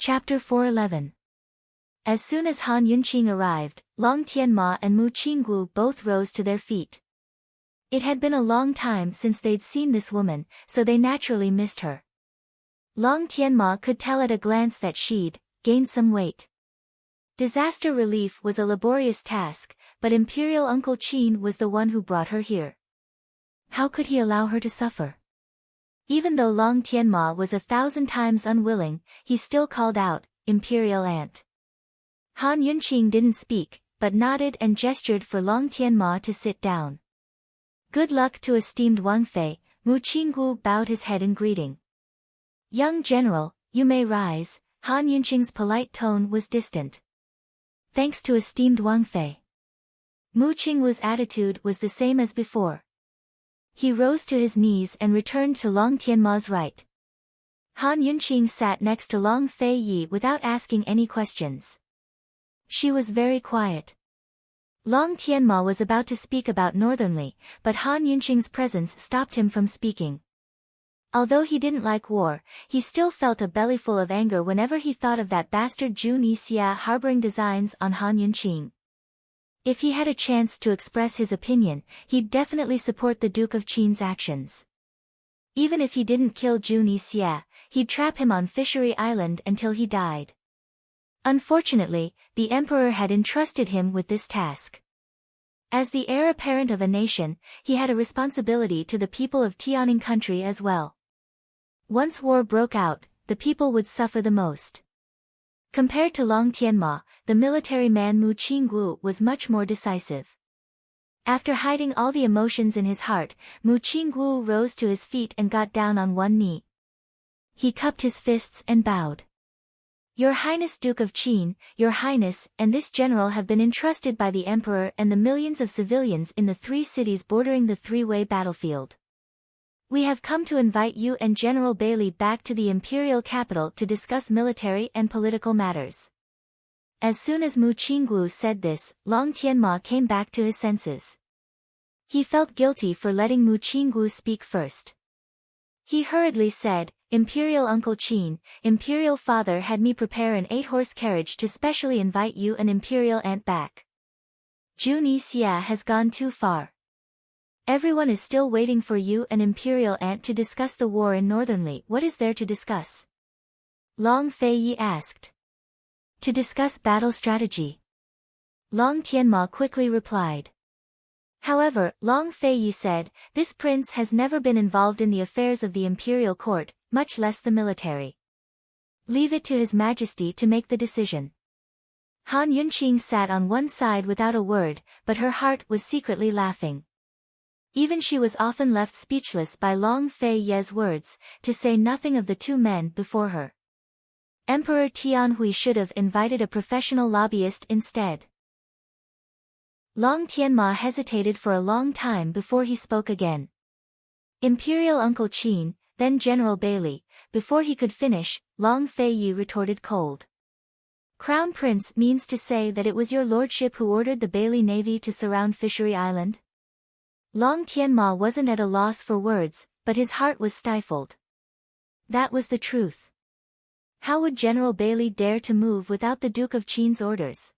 Chapter 411. As soon as Han Yunqing arrived, Long Tianma and Mu Qinggu both rose to their feet. It had been a long time since they'd seen this woman, so they naturally missed her. Long Tianma could tell at a glance that she'd gained some weight. Disaster relief was a laborious task, but Imperial Uncle Qin was the one who brought her here. How could he allow her to suffer? Even though Long Tianma was 1,000 times unwilling, he still called out, "Imperial Aunt." Han Yunqing didn't speak, but nodded and gestured for Long Tianma to sit down. "Good luck to esteemed Wang Fei," Mu Qinggu bowed his head in greeting. "Young general, you may rise," Han Yunqing's polite tone was distant. "Thanks to esteemed Wang Fei." Mu Qinggu's attitude was the same as before. He rose to his knees and returned to Long Tianma's right. Han Yunqing sat next to Long Fei Yi without asking any questions. She was very quiet. Long Tianma was about to speak about Northernly, but Han Yunqing's presence stopped him from speaking. Although he didn't like war, he still felt a bellyful of anger whenever he thought of that bastard Jun Yixia harboring designs on Han Yunqing. If he had a chance to express his opinion, he'd definitely support the Duke of Qin's actions. Even if he didn't kill Jun Yixia, he'd trap him on Fishery Island until he died. Unfortunately, the Emperor had entrusted him with this task. As the heir apparent of a nation, he had a responsibility to the people of Tianing country as well. Once war broke out, the people would suffer the most. Compared to Long Tianma, the military man Mu Qinggu was much more decisive. After hiding all the emotions in his heart, Mu Qinggu rose to his feet and got down on one knee. He cupped his fists and bowed. "Your Highness Duke of Qin, Your Highness and this general have been entrusted by the Emperor and the millions of civilians in the 3 cities bordering the three-way battlefield. We have come to invite you and General Bailey back to the imperial capital to discuss military and political matters." As soon as Mu Qinggu said this, Long Tianma came back to his senses. He felt guilty for letting Mu Qinggu speak first. He hurriedly said, "Imperial Uncle Qin, Imperial Father had me prepare an 8-horse carriage to specially invite you and Imperial Aunt back. Jun Yixia has gone too far. Everyone is still waiting for you and Imperial Aunt to discuss the war in Northernly. What is there to discuss?" Long Fei Yi asked. "To discuss battle strategy," Long Tianma quickly replied. However, Long Fei Yi said, "This prince has never been involved in the affairs of the imperial court, much less the military. Leave it to His Majesty to make the decision." Han Yunqing sat on one side without a word, but her heart was secretly laughing. Even she was often left speechless by Long Fei Yi's words, to say nothing of the 2 men before her. Emperor Tianhui should have invited a professional lobbyist instead. Long Tianma hesitated for a long time before he spoke again. "Imperial Uncle Qin, then General Bailey." Before he could finish, Long Fei Yi retorted cold. "Crown Prince means to say that it was your lordship who ordered the Bailey Navy to surround Fishery Island?" Long Tianma wasn't at a loss for words, but his heart was stifled. That was the truth. How would General Bailey dare to move without the Duke of Qin's orders?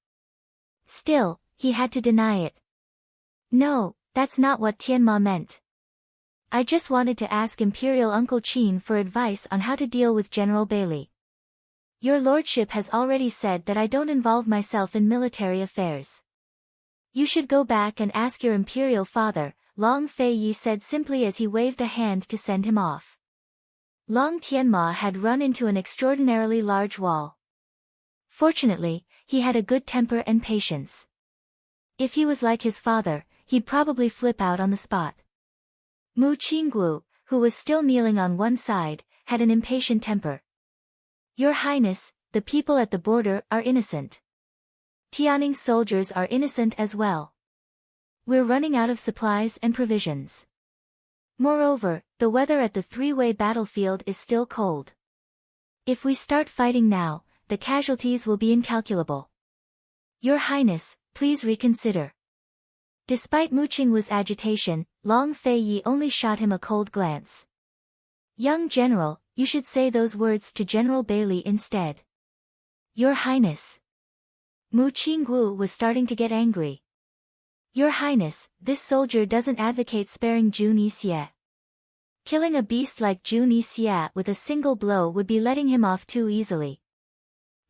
Still, he had to deny it. "No, that's not what Tianma meant. I just wanted to ask Imperial Uncle Qin for advice on how to deal with General Bailey. Your lordship has already said that I don't involve myself in military affairs. You should go back and ask your imperial father," Long Fei Yi said simply as he waved a hand to send him off. Long Tianma had run into an extraordinarily large wall. Fortunately, he had a good temper and patience. If he was like his father, he'd probably flip out on the spot. Mu Qinggu, who was still kneeling on one side, had an impatient temper. "Your Highness, the people at the border are innocent. Tianing's soldiers are innocent as well. We're running out of supplies and provisions. Moreover, the weather at the 3-way battlefield is still cold. If we start fighting now, the casualties will be incalculable. Your Highness, please reconsider." Despite Mu Qinggu's agitation, Long Fei Yi only shot him a cold glance. "Young general, you should say those words to General Bailey instead. Your Highness. Mu Qinggu was starting to get angry. Your Highness, this soldier doesn't advocate sparing Jun Yixie. Killing a beast like Jun Yixie with a single blow would be letting him off too easily.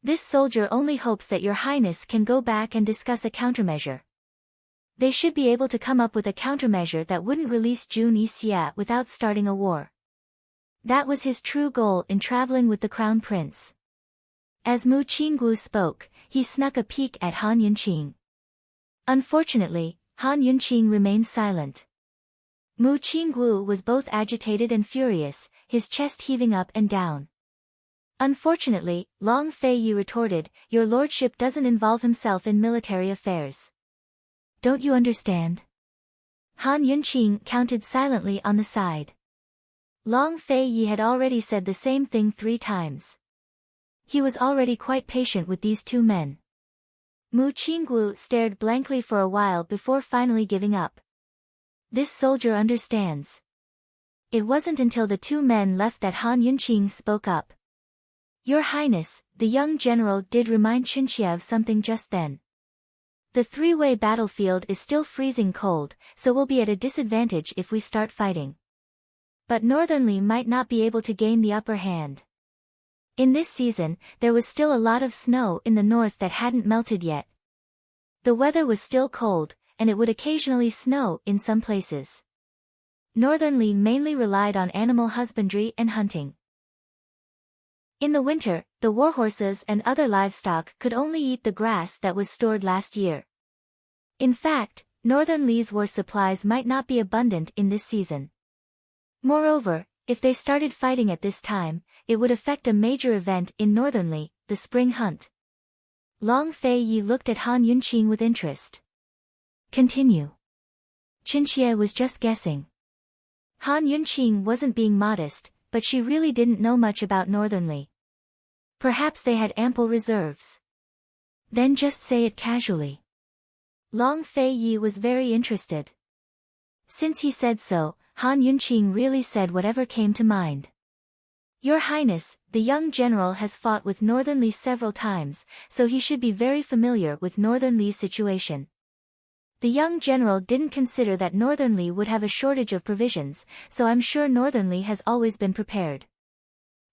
This soldier only hopes that Your Highness can go back and discuss a countermeasure. They should be able to come up with a countermeasure that wouldn't release Jun Yixie without starting a war. That was his true goal in traveling with the Crown Prince. As Mu Qinggu spoke, he snuck a peek at Han Yunqing. Unfortunately, Han Yunqing remained silent. Mu Qinggu was both agitated and furious, his chest heaving up and down. Unfortunately, Long Feiyi retorted, Your lordship doesn't involve himself in military affairs. Don't you understand? Han Yunqing counted silently on the side. Long Feiyi had already said the same thing 3 times. He was already quite patient with these 2 men. Mu Qinggu stared blankly for a while before finally giving up. This soldier understands. It wasn't until the 2 men left that Han Yunqing spoke up. Your Highness, the young general did remind Qinxie of something just then. The 3-way battlefield is still freezing cold, so we'll be at a disadvantage if we start fighting. But Northernly might not be able to gain the upper hand. In this season, there was still a lot of snow in the north that hadn't melted yet. The weather was still cold, and it would occasionally snow in some places. Northernly mainly relied on animal husbandry and hunting. In the winter, the warhorses and other livestock could only eat the grass that was stored last year. In fact, Northernly's war supplies might not be abundant in this season. Moreover, if they started fighting at this time, it would affect a major event in Northernly, the spring hunt. Long Feiyi looked at Han Yunqing with interest. Continue. Qinxie was just guessing. Han Yunqing wasn't being modest, but she really didn't know much about Northernly. Perhaps they had ample reserves. Then just say it casually. Long Feiyi was very interested. Since he said so, Han Yunqing really said whatever came to mind. Your Highness, the young general has fought with Northernly several times, so he should be very familiar with Northernly's situation. The young general didn't consider that Northernly would have a shortage of provisions, so I'm sure Northernly has always been prepared.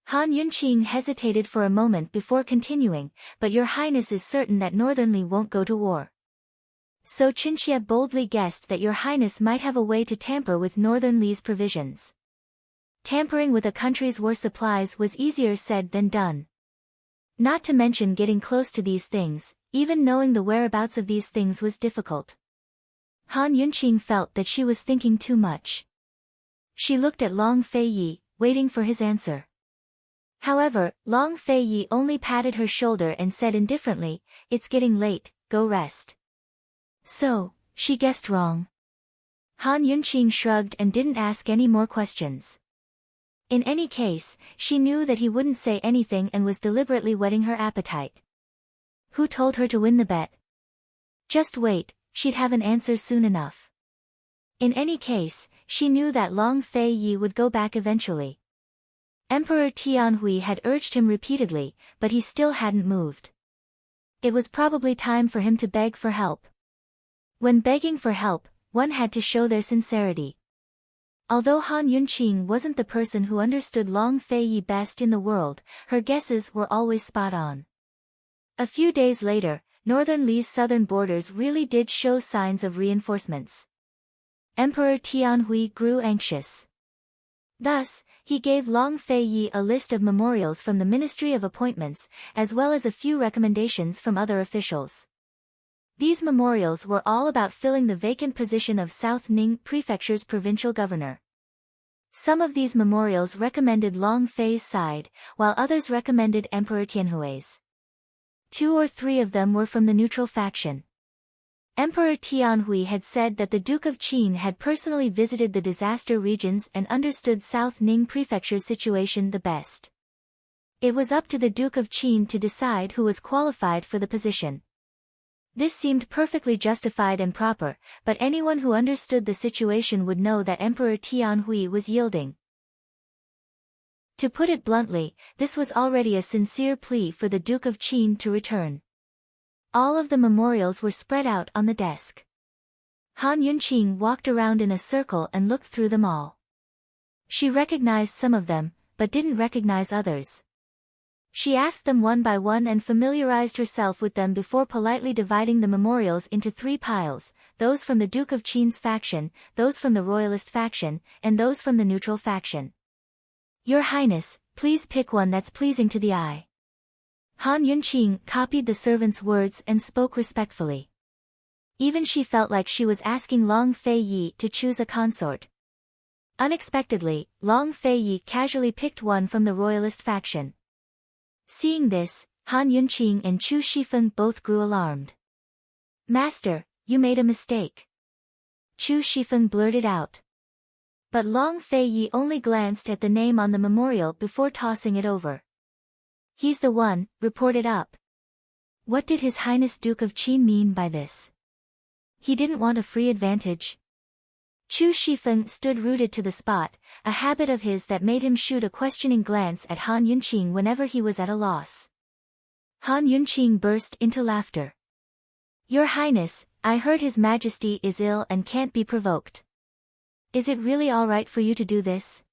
Han Yunqing hesitated for a moment before continuing, but Your Highness is certain that Northernly won't go to war. So Qinxie boldly guessed that Your Highness might have a way to tamper with Northernly's provisions. Tampering with a country's war supplies was easier said than done. Not to mention getting close to these things, even knowing the whereabouts of these things was difficult. Han Yunqing felt that she was thinking too much. She looked at Long Feiyi, waiting for his answer. However, Long Feiyi only patted her shoulder and said indifferently, It's getting late, go rest. So, she guessed wrong. Han Yunqing shrugged and didn't ask any more questions. In any case, she knew that he wouldn't say anything and was deliberately whetting her appetite. Who told her to win the bet? Just wait, she'd have an answer soon enough. In any case, she knew that Long Feiyi would go back eventually. Emperor Tianhui had urged him repeatedly, but he still hadn't moved. It was probably time for him to beg for help. When begging for help, one had to show their sincerity. Although Han Yunqing wasn't the person who understood Long Feiyi best in the world, her guesses were always spot on. A few days later, Northernly's southern borders really did show signs of reinforcements. Emperor Tianhui grew anxious. Thus, he gave Long Feiyi a list of memorials from the Ministry of Appointments, as well as a few recommendations from other officials. These memorials were all about filling the vacant position of South Ning Prefecture's provincial governor. Some of these memorials recommended Long Fei's side, while others recommended Emperor Tianhui's. 2 or 3 of them were from the neutral faction. Emperor Tianhui had said that the Duke of Qin had personally visited the disaster regions and understood South Ning Prefecture's situation the best. It was up to the Duke of Qin to decide who was qualified for the position. This seemed perfectly justified and proper, but anyone who understood the situation would know that Emperor Tianhui was yielding. To put it bluntly, this was already a sincere plea for the Duke of Qin to return. All of the memorials were spread out on the desk. Han Yunqing walked around in a circle and looked through them all. She recognized some of them, but didn't recognize others. She asked them one by one and familiarized herself with them before politely dividing the memorials into 3 piles, those from the Duke of Qin's faction, those from the Royalist faction, and those from the neutral faction. Your Highness, please pick one that's pleasing to the eye. Han Yunqing copied the servant's words and spoke respectfully. Even she felt like she was asking Long Fei Yi to choose a consort. Unexpectedly, Long Fei Yi casually picked one from the Royalist faction. Seeing this, Han Yunqing and Chu Shifeng both grew alarmed. Master, you made a mistake. Chu Shifeng blurted out. But Long Fei Yi only glanced at the name on the memorial before tossing it over. He's the one, reported up. What did His Highness Duke of Qin mean by this? He didn't want a free advantage. Chu Shifeng stood rooted to the spot, a habit of his that made him shoot a questioning glance at Han Yunqing whenever he was at a loss. Han Yunqing burst into laughter. Your Highness, I heard His Majesty is ill and can't be provoked. Is it really all right for you to do this?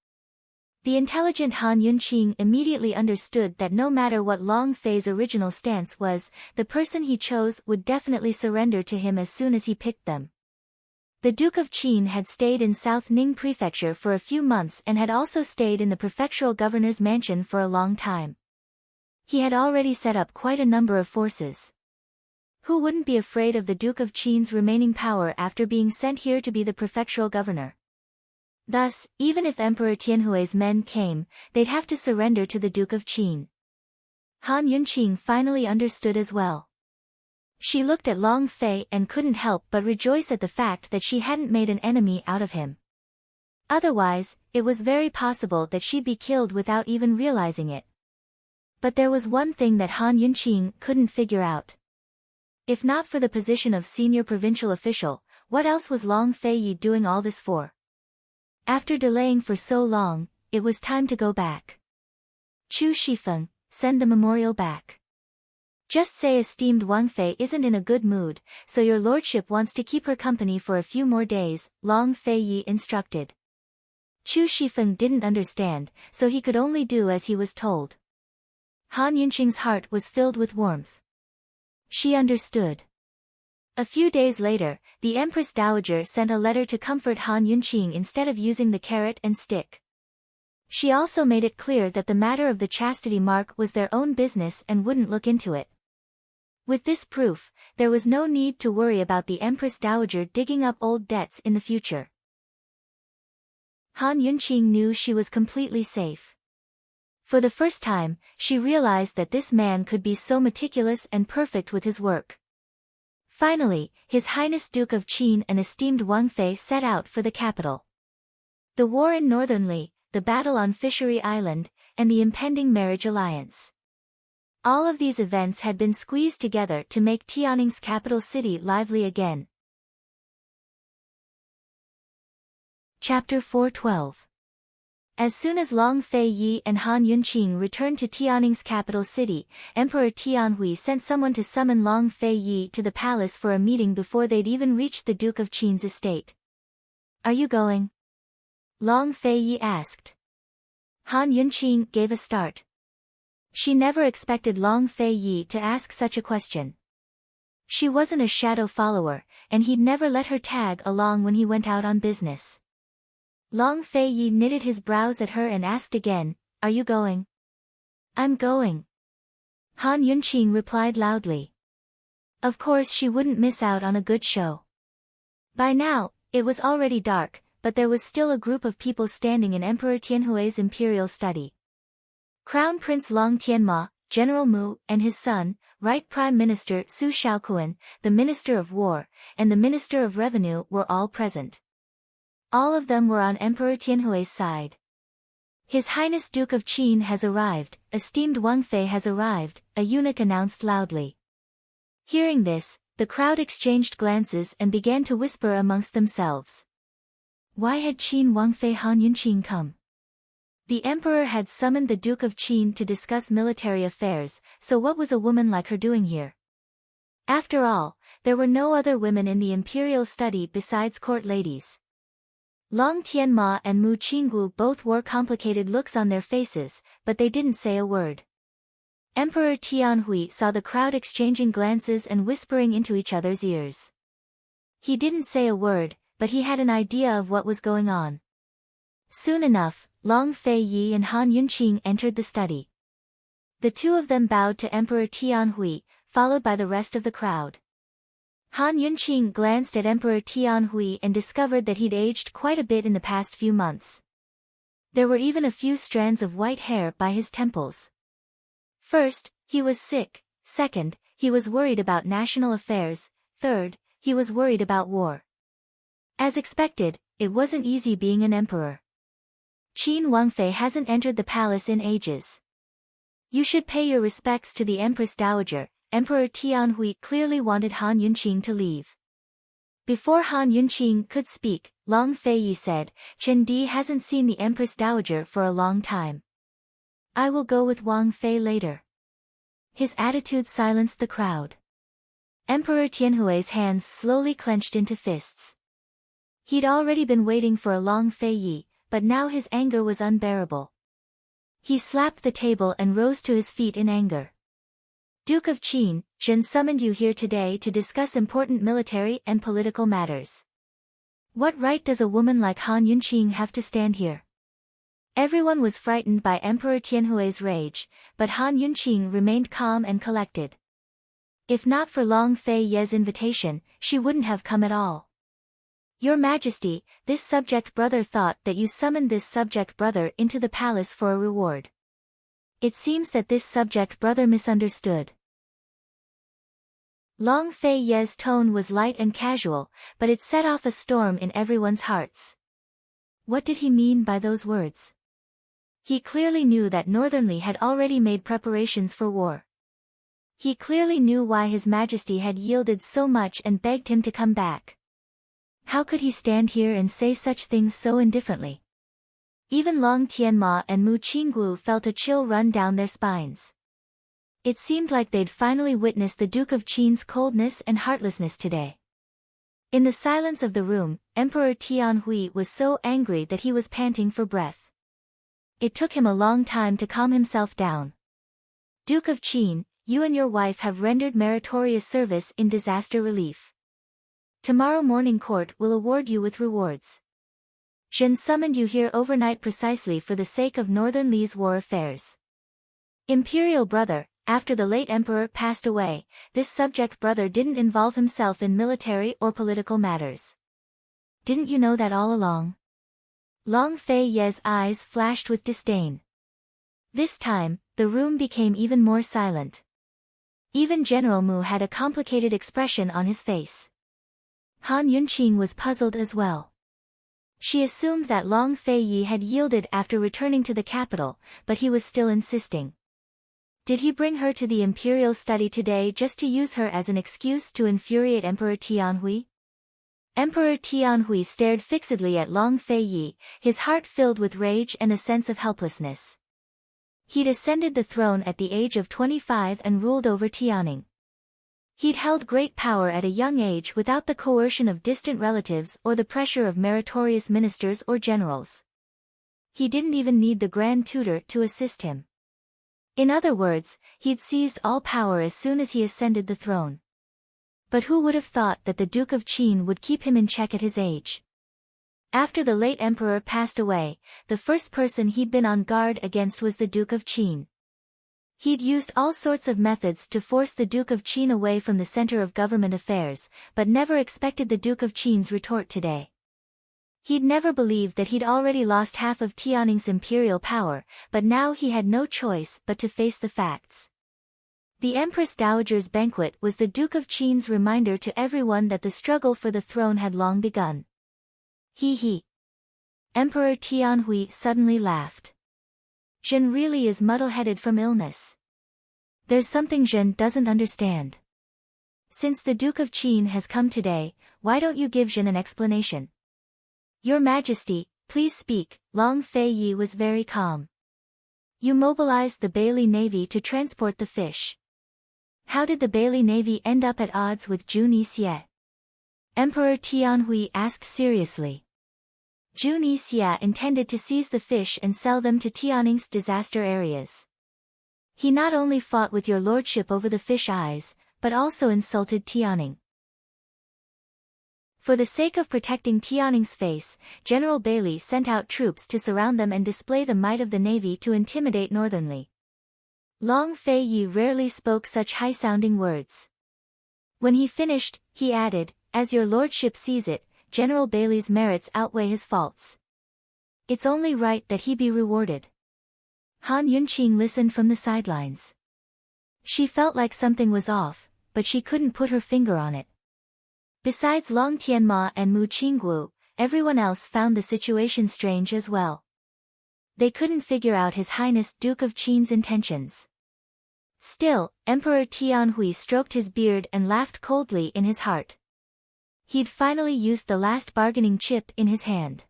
The intelligent Han Yunqing immediately understood that no matter what Long Fei's original stance was, the person he chose would definitely surrender to him as soon as he picked them. The Duke of Qin had stayed in South Ning Prefecture for a few months and had also stayed in the prefectural governor's mansion for a long time. He had already set up quite a number of forces. Who wouldn't be afraid of the Duke of Qin's remaining power after being sent here to be the prefectural governor? Thus, even if Emperor Tianhui's men came, they'd have to surrender to the Duke of Qin. Han Yunqing finally understood as well. She looked at Long Fei and couldn't help but rejoice at the fact that she hadn't made an enemy out of him. Otherwise, it was very possible that she'd be killed without even realizing it. But there was one thing that Han Yunqing couldn't figure out. If not for the position of senior provincial official, what else was Long Fei Yi doing all this for? After delaying for so long, it was time to go back. Chu Shifeng, send the memorial back. Just say esteemed Wang Fei isn't in a good mood, so your lordship wants to keep her company for a few more days, Long Fei Yi instructed. Chu Shifeng didn't understand, so he could only do as he was told. Han Yunqing's heart was filled with warmth. She understood. A few days later, the Empress Dowager sent a letter to comfort Han Yunqing instead of using the carrot and stick. She also made it clear that the matter of the chastity mark was their own business and wouldn't look into it. With this proof, there was no need to worry about the Empress Dowager digging up old debts in the future. Han Yunqing knew she was completely safe. For the first time, she realized that this man could be so meticulous and perfect with his work. Finally, His Highness Duke of Qin and esteemed Wang Fei set out for the capital. The war in Northern Li, the battle on Fishery Island, and the impending marriage alliance. All of these events had been squeezed together to make Tianning's capital city lively again. Chapter 412. As soon as Long Fei Yi and Han Yunqing returned to Tianning's capital city, Emperor Tianhui sent someone to summon Long Fei Yi to the palace for a meeting before they'd even reached the Duke of Qin's estate. Are you going? Long Fei Yi asked. Han Yunqing gave a start. She never expected Long Fei Yi to ask such a question. She wasn't a shadow follower, and he'd never let her tag along when he went out on business. Long Fei Yi knitted his brows at her and asked again, Are you going? I'm going. Han Yunqing replied loudly. Of course she wouldn't miss out on a good show. By now, it was already dark, but there was still a group of people standing in Emperor Tianhui's imperial study. Crown Prince Long Tianma, General Mu, and his son, Right Prime Minister Su Shaoquan, the Minister of War, and the Minister of Revenue were all present. All of them were on Emperor Tianhui's side. His Highness Duke of Qin has arrived, esteemed Wang Fei has arrived, a eunuch announced loudly. Hearing this, the crowd exchanged glances and began to whisper amongst themselves. Why had Qin Wang Fei Han Yunqing come? The emperor had summoned the Duke of Qin to discuss military affairs, so what was a woman like her doing here? After all, there were no other women in the imperial study besides court ladies. Long Tianma and Mu Qinggu both wore complicated looks on their faces, but they didn't say a word. Emperor Tianhui saw the crowd exchanging glances and whispering into each other's ears. He didn't say a word, but he had an idea of what was going on. Soon enough, Long Feiyi and Han Yunqing entered the study. The two of them bowed to Emperor Tianhui, followed by the rest of the crowd. Han Yunqing glanced at Emperor Tianhui and discovered that he'd aged quite a bit in the past few months. There were even a few strands of white hair by his temples. First, he was sick. Second, he was worried about national affairs. Third, he was worried about war. As expected, it wasn't easy being an emperor. Qin Wangfei hasn't entered the palace in ages. You should pay your respects to the Empress Dowager. Emperor Tianhui clearly wanted Han Yunqing to leave. Before Han Yunqing could speak, Long Feiyi said, Chen Di hasn't seen the Empress Dowager for a long time. I will go with Wang Fei later. His attitude silenced the crowd. Emperor Tianhui's hands slowly clenched into fists. He'd already been waiting for a Long Feiyi, but now his anger was unbearable. He slapped the table and rose to his feet in anger. Duke of Qin, Zhen summoned you here today to discuss important military and political matters. What right does a woman like Han Yunqing have to stand here? Everyone was frightened by Emperor Tianhui's rage, but Han Yunqing remained calm and collected. If not for Long Feiyi's invitation, she wouldn't have come at all. Your Majesty, this subject brother thought that you summoned this subject brother into the palace for a reward. It seems that this subject brother misunderstood. Long Feiyi's tone was light and casual, but it set off a storm in everyone's hearts. What did he mean by those words? He clearly knew that Northern Li had already made preparations for war. He clearly knew why His Majesty had yielded so much and begged him to come back. How could he stand here and say such things so indifferently? Even Long Tianma and Mu Qinggu felt a chill run down their spines. It seemed like they'd finally witnessed the Duke of Qin's coldness and heartlessness today. In the silence of the room, Emperor Tianhui was so angry that he was panting for breath. It took him a long time to calm himself down. Duke of Qin, you and your wife have rendered meritorious service in disaster relief. Tomorrow morning court will award you with rewards. Zhen summoned you here overnight precisely for the sake of Northern Li's war affairs. Imperial brother, after the late emperor passed away, this subject brother didn't involve himself in military or political matters. Didn't you know that all along? Long Feiyi's eyes flashed with disdain. This time, the room became even more silent. Even General Mu had a complicated expression on his face. Han Yunqing was puzzled as well. She assumed that Long Feiyi had yielded after returning to the capital, but he was still insisting. Did he bring her to the imperial study today just to use her as an excuse to infuriate Emperor Tianhui? Emperor Tianhui stared fixedly at Long Feiyi, his heart filled with rage and a sense of helplessness. He'd ascended the throne at the age of 25 and ruled over Tianning. He'd held great power at a young age without the coercion of distant relatives or the pressure of meritorious ministers or generals. He didn't even need the Grand Tutor to assist him. In other words, he'd seized all power as soon as he ascended the throne. But who would have thought that the Duke of Qin would keep him in check at his age? After the late emperor passed away, the first person he'd been on guard against was the Duke of Qin. He'd used all sorts of methods to force the Duke of Qin away from the center of government affairs, but never expected the Duke of Qin's retort today. He'd never believed that he'd already lost half of Tianning's imperial power, but now he had no choice but to face the facts. The Empress Dowager's banquet was the Duke of Qin's reminder to everyone that the struggle for the throne had long begun. He. Emperor Tianhui suddenly laughed. Zhen really is muddle-headed from illness. There's something Zhen doesn't understand. Since the Duke of Qin has come today, why don't you give Zhen an explanation? Your Majesty, Please speak. Long Fei Yi was very calm. You mobilized the Bailey Navy to transport the fish. How did the Bailey Navy end up at odds with Jun Yixie? Emperor Tianhui asked seriously. Jun Yixie intended to seize the fish and sell them to Tianning's disaster areas. He not only fought with your lordship over the fish eyes, but also insulted Tianning. For the sake of protecting Tianning's face, General Bailey sent out troops to surround them and display the might of the navy to intimidate Northernly. Long Fei Yi rarely spoke such high-sounding words. When he finished, he added, as your lordship sees it, General Bailey's merits outweigh his faults. It's only right that he be rewarded. Han Yunqing listened from the sidelines. She felt like something was off, but she couldn't put her finger on it. Besides Long Tianma and Mu Qinggu, everyone else found the situation strange as well. They couldn't figure out His Highness Duke of Qin's intentions. Still, Emperor Tianhui stroked his beard and laughed coldly in his heart. He'd finally used the last bargaining chip in his hand.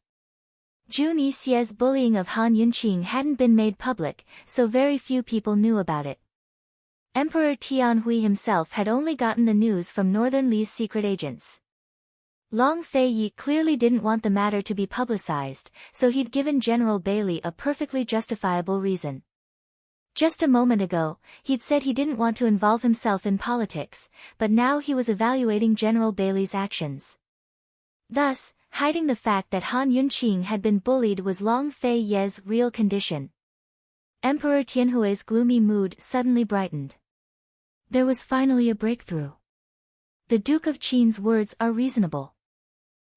Jun Yixie's bullying of Han Yunqing hadn't been made public, so very few people knew about it. Emperor Tianhui himself had only gotten the news from Northern Li's secret agents. Long Fei Yi clearly didn't want the matter to be publicized, so he'd given General Bailey a perfectly justifiable reason. Just a moment ago, he'd said he didn't want to involve himself in politics, but now he was evaluating General Bailey's actions. Thus, hiding the fact that Han Yunqing had been bullied was Long Fei Yi's real condition. Emperor Tianhui's gloomy mood suddenly brightened. There was finally a breakthrough. The Duke of Qin's words are reasonable.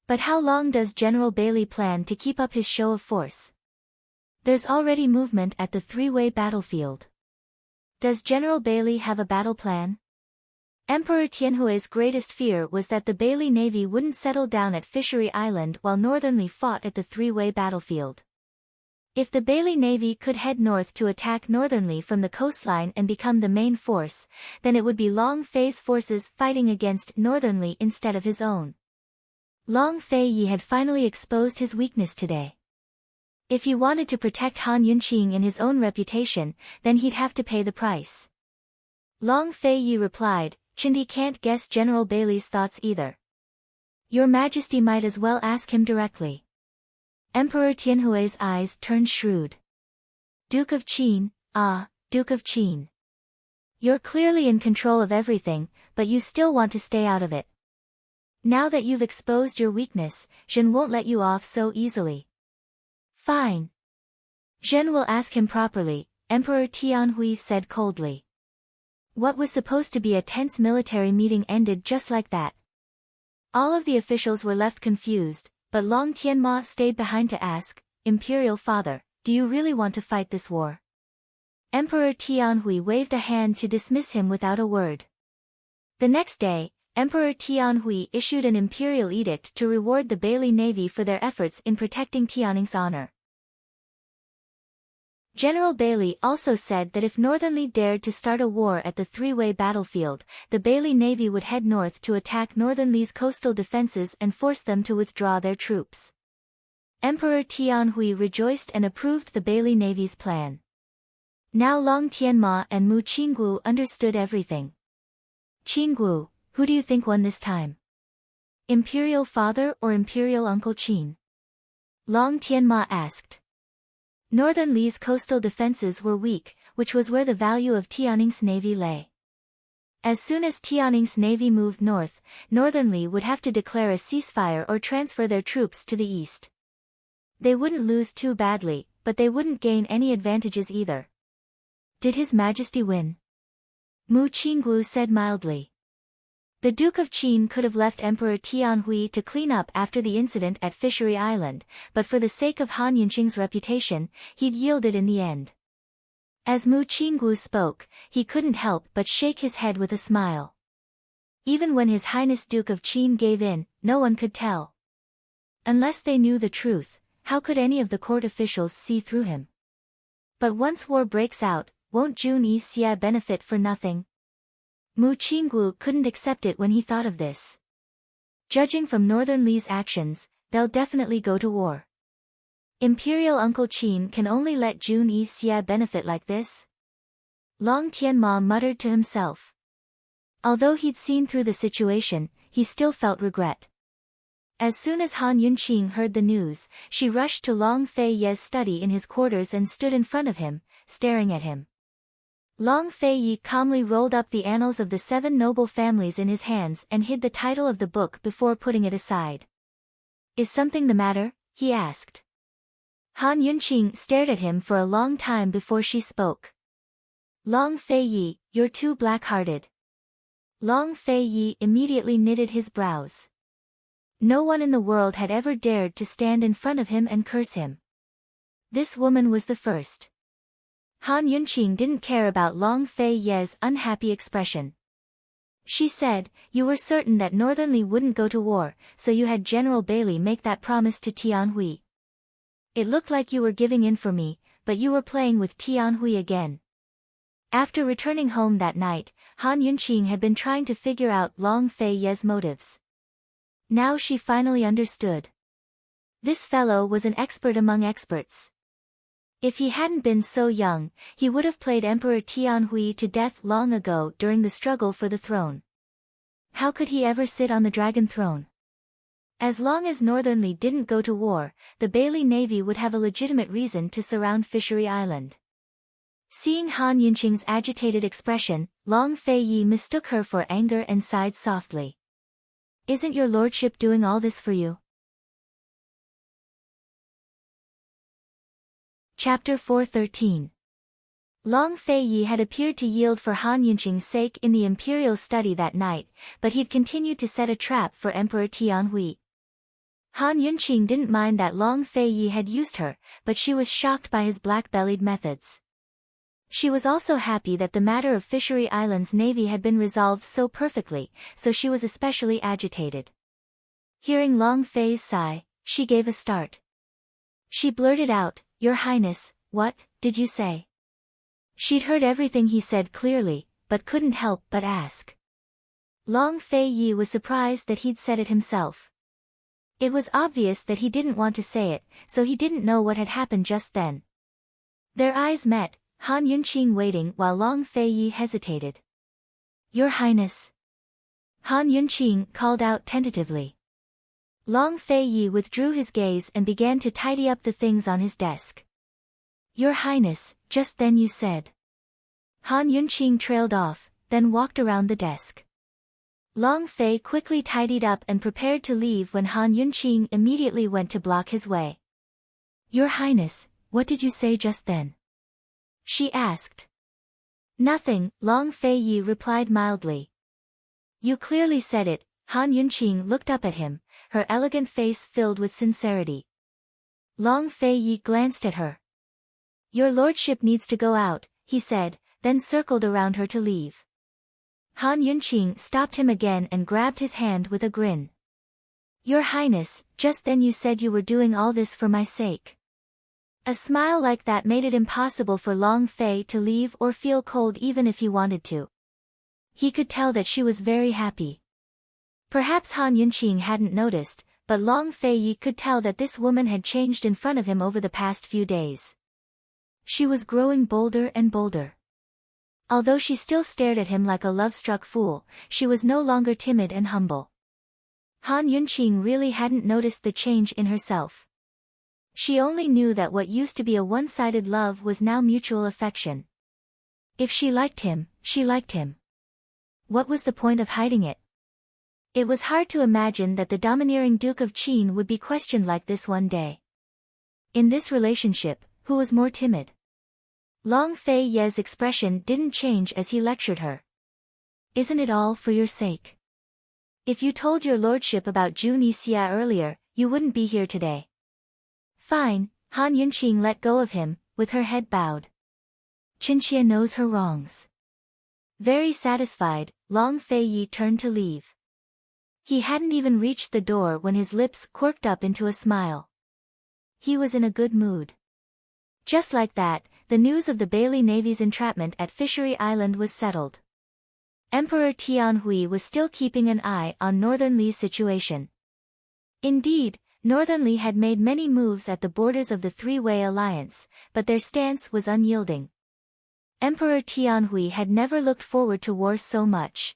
But how long does General Bailey plan to keep up his show of force? There's already movement at the three-way battlefield. Does General Bailey have a battle plan? Emperor Tianhui's greatest fear was that the Bailey Navy wouldn't settle down at Fishery Island while Northernly fought at the three-way battlefield. If the Bailey Navy could head north to attack Northernly from the coastline and become the main force, then it would be Long Fei's forces fighting against Northernly instead of his own. Long Fei Yi had finally exposed his weakness today. If he wanted to protect Han Yunqing and his own reputation, then he'd have to pay the price. Long Fei Yi replied, Chindi can't guess General Bailey's thoughts either. Your Majesty might as well ask him directly. Emperor Tianhui's eyes turned shrewd. Duke of Qin, Duke of Qin. You're clearly in control of everything, but you still want to stay out of it. Now that you've exposed your weakness, Zhen won't let you off so easily. Fine. Zhen will ask him properly, Emperor Tianhui said coldly. What was supposed to be a tense military meeting ended just like that. All of the officials were left confused, but Long Tianma stayed behind to ask, Imperial Father, do you really want to fight this war? Emperor Tianhui waved a hand to dismiss him without a word. The next day, Emperor Tianhui issued an imperial edict to reward the Bailey Navy for their efforts in protecting Tianning's honor. General Bailey also said that if Northernly dared to start a war at the three-way battlefield, the Bailey Navy would head north to attack Northernly's coastal defenses and force them to withdraw their troops. Emperor Tianhui rejoiced and approved the Bailey Navy's plan. Now Long Tianma and Mu Qinggu understood everything. Qinggu, who do you think won this time? Imperial Father or Imperial Uncle Qin? Long Tianma asked. Northernly's coastal defenses were weak, which was where the value of Tianning's navy lay. As soon as Tianning's navy moved north, Northernly would have to declare a ceasefire or transfer their troops to the east. They wouldn't lose too badly, but they wouldn't gain any advantages either. Did His Majesty win? Mu Qinggu said mildly. The Duke of Qin could have left Emperor Tianhui to clean up after the incident at Fishery Island, but for the sake of Han Yunqing's reputation, he'd yielded in the end. As Mu Qinggu spoke, he couldn't help but shake his head with a smile. Even when His Highness Duke of Qin gave in, no one could tell. Unless they knew the truth, how could any of the court officials see through him? But once war breaks out, won't Jun Yixie benefit for nothing? Mu Qinggu couldn't accept it when he thought of this. Judging from Northernly's actions, they'll definitely go to war. Imperial Uncle Qin can only let Jun Yixia benefit like this? Long Tianma muttered to himself. Although he'd seen through the situation, he still felt regret. As soon as Han Yunqing heard the news, she rushed to Long Fei Ye's study in his quarters and stood in front of him, staring at him. Long Fei Yi calmly rolled up the annals of the 7 noble families in his hands and hid the title of the book before putting it aside. "Is something the matter?" he asked. Han Yunqing stared at him for a long time before she spoke. "Long Fei Yi, you're too black-hearted." Long Fei Yi immediately knitted his brows. No one in the world had ever dared to stand in front of him and curse him. This woman was the first. Han Yunqing didn't care about Long Fei Ye's unhappy expression. She said, "You were certain that Northernly wouldn't go to war, so you had General Bailey make that promise to Tianhui. It looked like you were giving in for me, but you were playing with Tianhui again." After returning home that night, Han Yunqing had been trying to figure out Long Fei Ye's motives. Now she finally understood. This fellow was an expert among experts. If he hadn't been so young, he would have played Emperor Tianhui to death long ago during the struggle for the throne. How could he ever sit on the dragon throne? As long as Northernly didn't go to war, the Bailey Navy would have a legitimate reason to surround Fishery Island. Seeing Han Yunqing's agitated expression, Long Fei Yi mistook her for anger and sighed softly. "Isn't your lordship doing all this for you?" Chapter 413. Long Fei Yi had appeared to yield for Han Yunqing's sake in the imperial study that night, but he'd continued to set a trap for Emperor Tianhui. Han Yunqing didn't mind that Long Fei Yi had used her, but she was shocked by his black-bellied methods. She was also happy that the matter of Fishery Island's navy had been resolved so perfectly, so she was especially agitated. Hearing Long Fei's sigh, she gave a start. She blurted out, "Your Highness, what did you say?" She'd heard everything he said clearly, but couldn't help but ask. Long Fei Yi was surprised that he'd said it himself. It was obvious that he didn't want to say it, so he didn't know what had happened just then. Their eyes met, Han Yunqing waiting while Long Fei Yi hesitated. "Your Highness." Han Yunqing called out tentatively. Long Fei Yi withdrew his gaze and began to tidy up the things on his desk. "Your Highness, just then you said." Han Yunqing trailed off, then walked around the desk. Long Fei quickly tidied up and prepared to leave when Han Yunqing immediately went to block his way. "Your Highness, what did you say just then?" she asked. "Nothing," Long Fei Yi replied mildly. "You clearly said it." Han Yunqing looked up at him, her elegant face filled with sincerity. Long Fei Yi glanced at her. "Your lordship needs to go out," he said, then circled around her to leave. Han Yunqing stopped him again and grabbed his hand with a grin. "Your Highness, just then you said you were doing all this for my sake." A smile like that made it impossible for Long Fei to leave or feel cold even if he wanted to. He could tell that she was very happy. Perhaps Han Yunqing hadn't noticed, but Long Fei Yi could tell that this woman had changed in front of him over the past few days. She was growing bolder and bolder. Although she still stared at him like a love-struck fool, she was no longer timid and humble. Han Yunqing really hadn't noticed the change in herself. She only knew that what used to be a one-sided love was now mutual affection. If she liked him, she liked him. What was the point of hiding it? It was hard to imagine that the domineering Duke of Qin would be questioned like this one day. In this relationship, who was more timid? Long Fei Ye's expression didn't change as he lectured her. "Isn't it all for your sake? If you told your lordship about Jun Yixia earlier, you wouldn't be here today." "Fine," Han Yunqing let go of him, with her head bowed. "Qinxia knows her wrongs." Very satisfied, Long Fei Yi turned to leave. He hadn't even reached the door when his lips quirked up into a smile. He was in a good mood. Just like that, the news of the Bailey Navy's entrapment at Fishery Island was settled. Emperor Tianhui was still keeping an eye on Northern Li's situation. Indeed, Northern Li had made many moves at the borders of the three-way alliance, but their stance was unyielding. Emperor Tianhui had never looked forward to war so much.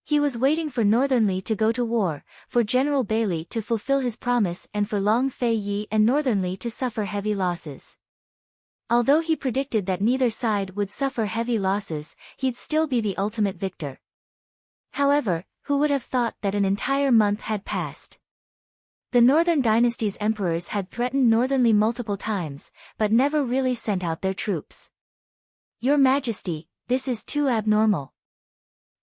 He was waiting for Northern Li to go to war, for General Bailey to fulfill his promise and for Long Fei Yi and Northern Li to suffer heavy losses. Although he predicted that neither side would suffer heavy losses, he'd still be the ultimate victor. However, who would have thought that an entire month had passed? The Northern Dynasty's emperors had threatened Northern Li multiple times, but never really sent out their troops. Your Majesty, this is too abnormal.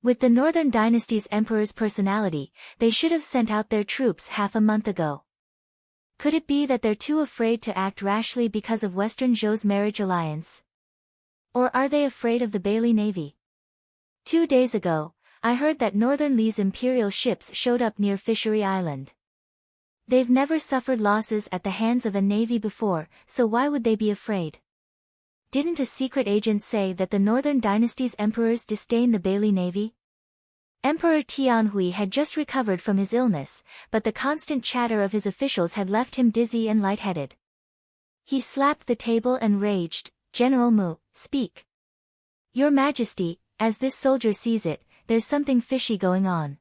With the Northern Dynasty's emperor's personality, they should have sent out their troops half a month ago. Could it be that they're too afraid to act rashly because of Western Zhou's marriage alliance? Or are they afraid of the Bailey Navy? 2 days ago, I heard that Northern Li's imperial ships showed up near Fishery Island. They've never suffered losses at the hands of a navy before, so why would they be afraid? Didn't a secret agent say that the Northern Dynasty's emperors disdain the Bailey Navy? Emperor Tianhui had just recovered from his illness, but the constant chatter of his officials had left him dizzy and lightheaded. He slapped the table and raged, "General Mu, speak. Your Majesty, as this soldier sees it, there's something fishy going on.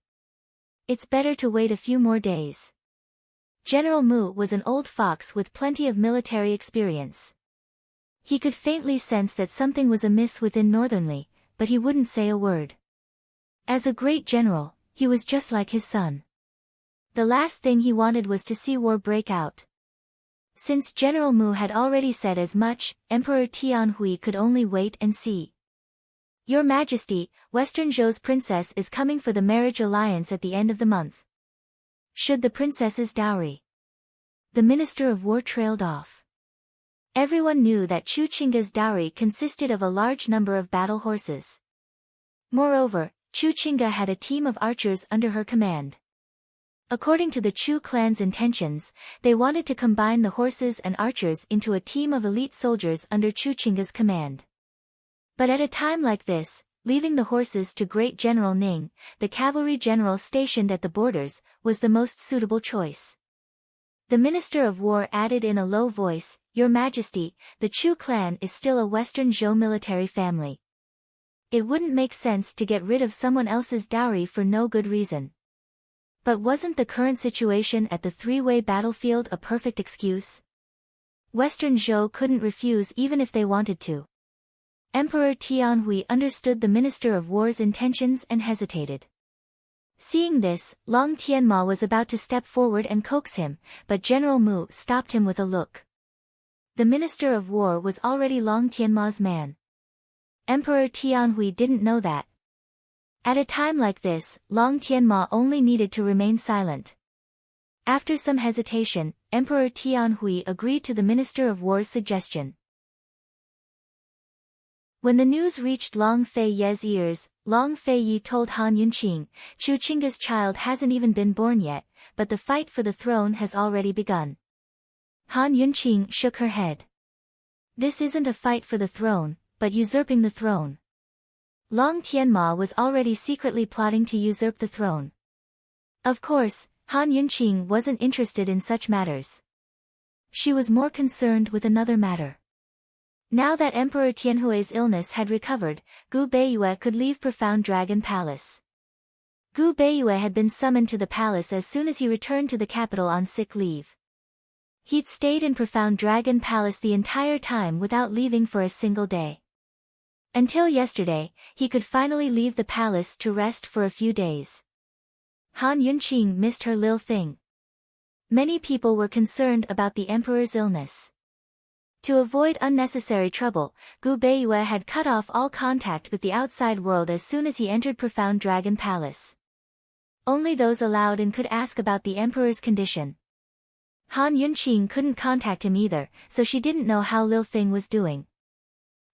It's better to wait a few more days." General Mu was an old fox with plenty of military experience. He could faintly sense that something was amiss within Northern Li, but he wouldn't say a word. As a great general, he was just like his son. The last thing he wanted was to see war break out. Since General Mu had already said as much, Emperor Tianhui could only wait and see. Your Majesty, Western Zhou's princess is coming for the marriage alliance at the end of the month. Should the princess's dowry? The Minister of War trailed off. Everyone knew that Chu Qingga's dowry consisted of a large number of battle horses. Moreover, Chu Qingga had a team of archers under her command. According to the Chu clan's intentions, they wanted to combine the horses and archers into a team of elite soldiers under Chu Qingga's command. But at a time like this, leaving the horses to Great General Ning, the cavalry general stationed at the borders, was the most suitable choice. The Minister of War added in a low voice, "Your Majesty, the Chu clan is still a Western Zhou military family. It wouldn't make sense to get rid of someone else's dowry for no good reason." But wasn't the current situation at the three-way battlefield a perfect excuse? Western Zhou couldn't refuse even if they wanted to. Emperor Tianhui understood the Minister of War's intentions and hesitated. Seeing this, Long Tianma was about to step forward and coax him, but General Mu stopped him with a look. The Minister of War was already Long Tianma's man. Emperor Tianhui didn't know that. At a time like this, Long Tianma only needed to remain silent. After some hesitation, Emperor Tianhui agreed to the Minister of War's suggestion. When the news reached Long Fei Ye's ears, Long Fei Yi told Han Yunqing, "Chu Qingga's child hasn't even been born yet, but the fight for the throne has already begun." Han Yunqing shook her head. "This isn't a fight for the throne, but usurping the throne." Long Tianma was already secretly plotting to usurp the throne. Of course, Han Yunqing wasn't interested in such matters. She was more concerned with another matter. Now that Emperor Tianhui's illness had recovered, Gu Beiyue could leave Profound Dragon Palace. Gu Beiyue had been summoned to the palace as soon as he returned to the capital on sick leave. He'd stayed in Profound Dragon Palace the entire time without leaving for a single day. Until yesterday, he could finally leave the palace to rest for a few days. Han Yunqing missed her Lil Thing. Many people were concerned about the emperor's illness. To avoid unnecessary trouble, Gu Beiyue had cut off all contact with the outside world as soon as he entered Profound Dragon Palace. Only those allowed in could ask about the emperor's condition. Han Yunqing couldn't contact him either, so she didn't know how Lil Thing was doing.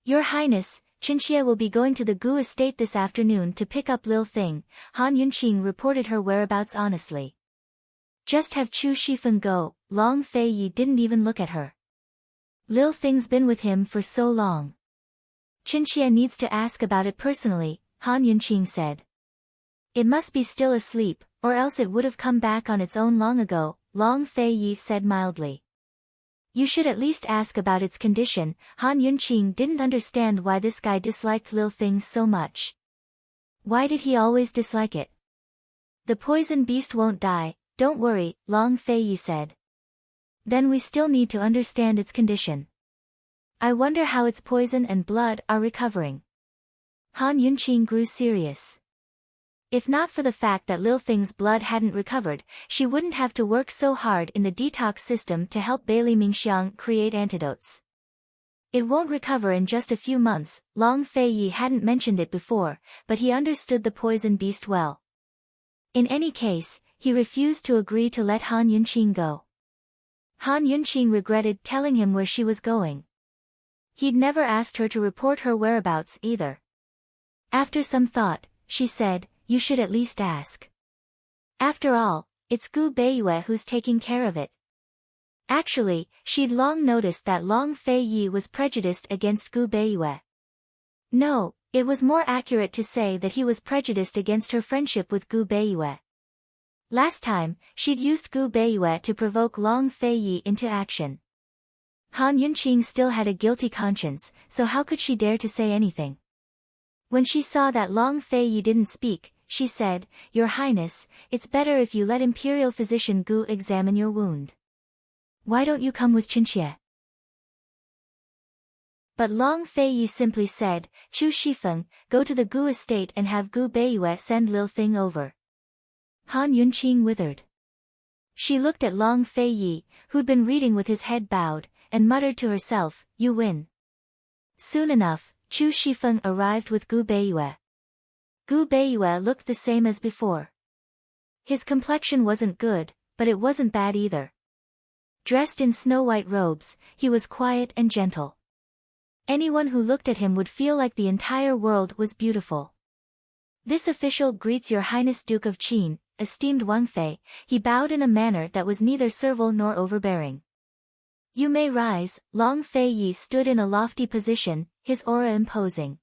"Your Highness, Qinxie will be going to the Gu estate this afternoon to pick up Lil Thing," Han Yunqing reported her whereabouts honestly. "Just have Chu Shifeng go." Long Fei Yi didn't even look at her. "Lil Thing's been with him for so long. Qinxie needs to ask about it personally," Han Yunqing said. "It must be still asleep, or else it would have come back on its own long ago, Long Fei Yi said mildly. You should at least ask about its condition. Han Yunqing didn't understand why this guy disliked Lil Thing so much. Why did he always dislike it? The poison beast won't die, don't worry, Long Fei Yi said. Then we still need to understand its condition. I wonder how its poison and blood are recovering. Han Yunqing grew serious. If not for the fact that Lil Thing's blood hadn't recovered, she wouldn't have to work so hard in the detox system to help Bailey Mingxiang create antidotes. It won't recover in just a few months. Long Fei Yi hadn't mentioned it before, but he understood the poison beast well. In any case, he refused to agree to let Han Yunqing go. Han Yunqing regretted telling him where she was going. He'd never asked her to report her whereabouts either. After some thought, she said, you should at least ask. After all, it's Gu Beiyue who's taking care of it. Actually, she'd long noticed that Long Fei Yi was prejudiced against Gu Beiyue. No, it was more accurate to say that he was prejudiced against her friendship with Gu Beiyue. Last time, she'd used Gu Beiyue to provoke Long Fei Yi into action. Han Yunqing still had a guilty conscience, so how could she dare to say anything? When she saw that Long Fei Yi didn't speak, she said, Your Highness, it's better if you let Imperial Physician Gu examine your wound. Why don't you come with Qinxie? But Long Fei Yi simply said, Chu Shifeng, go to the Gu estate and have Gu Beiyue send Lil Thing over. Han Yunqing withered. She looked at Long Fei Yi, who'd been reading with his head bowed, and muttered to herself, You win. Soon enough, Chu Shifeng arrived with Gu Beiyue. Gu Beiyue looked the same as before. His complexion wasn't good, but it wasn't bad either. Dressed in snow-white robes, he was quiet and gentle. Anyone who looked at him would feel like the entire world was beautiful. This official greets Your Highness Duke of Qin, esteemed Wang Fei. He bowed in a manner that was neither servile nor overbearing. You may rise. Long Fei Yi stood in a lofty position, his aura imposing.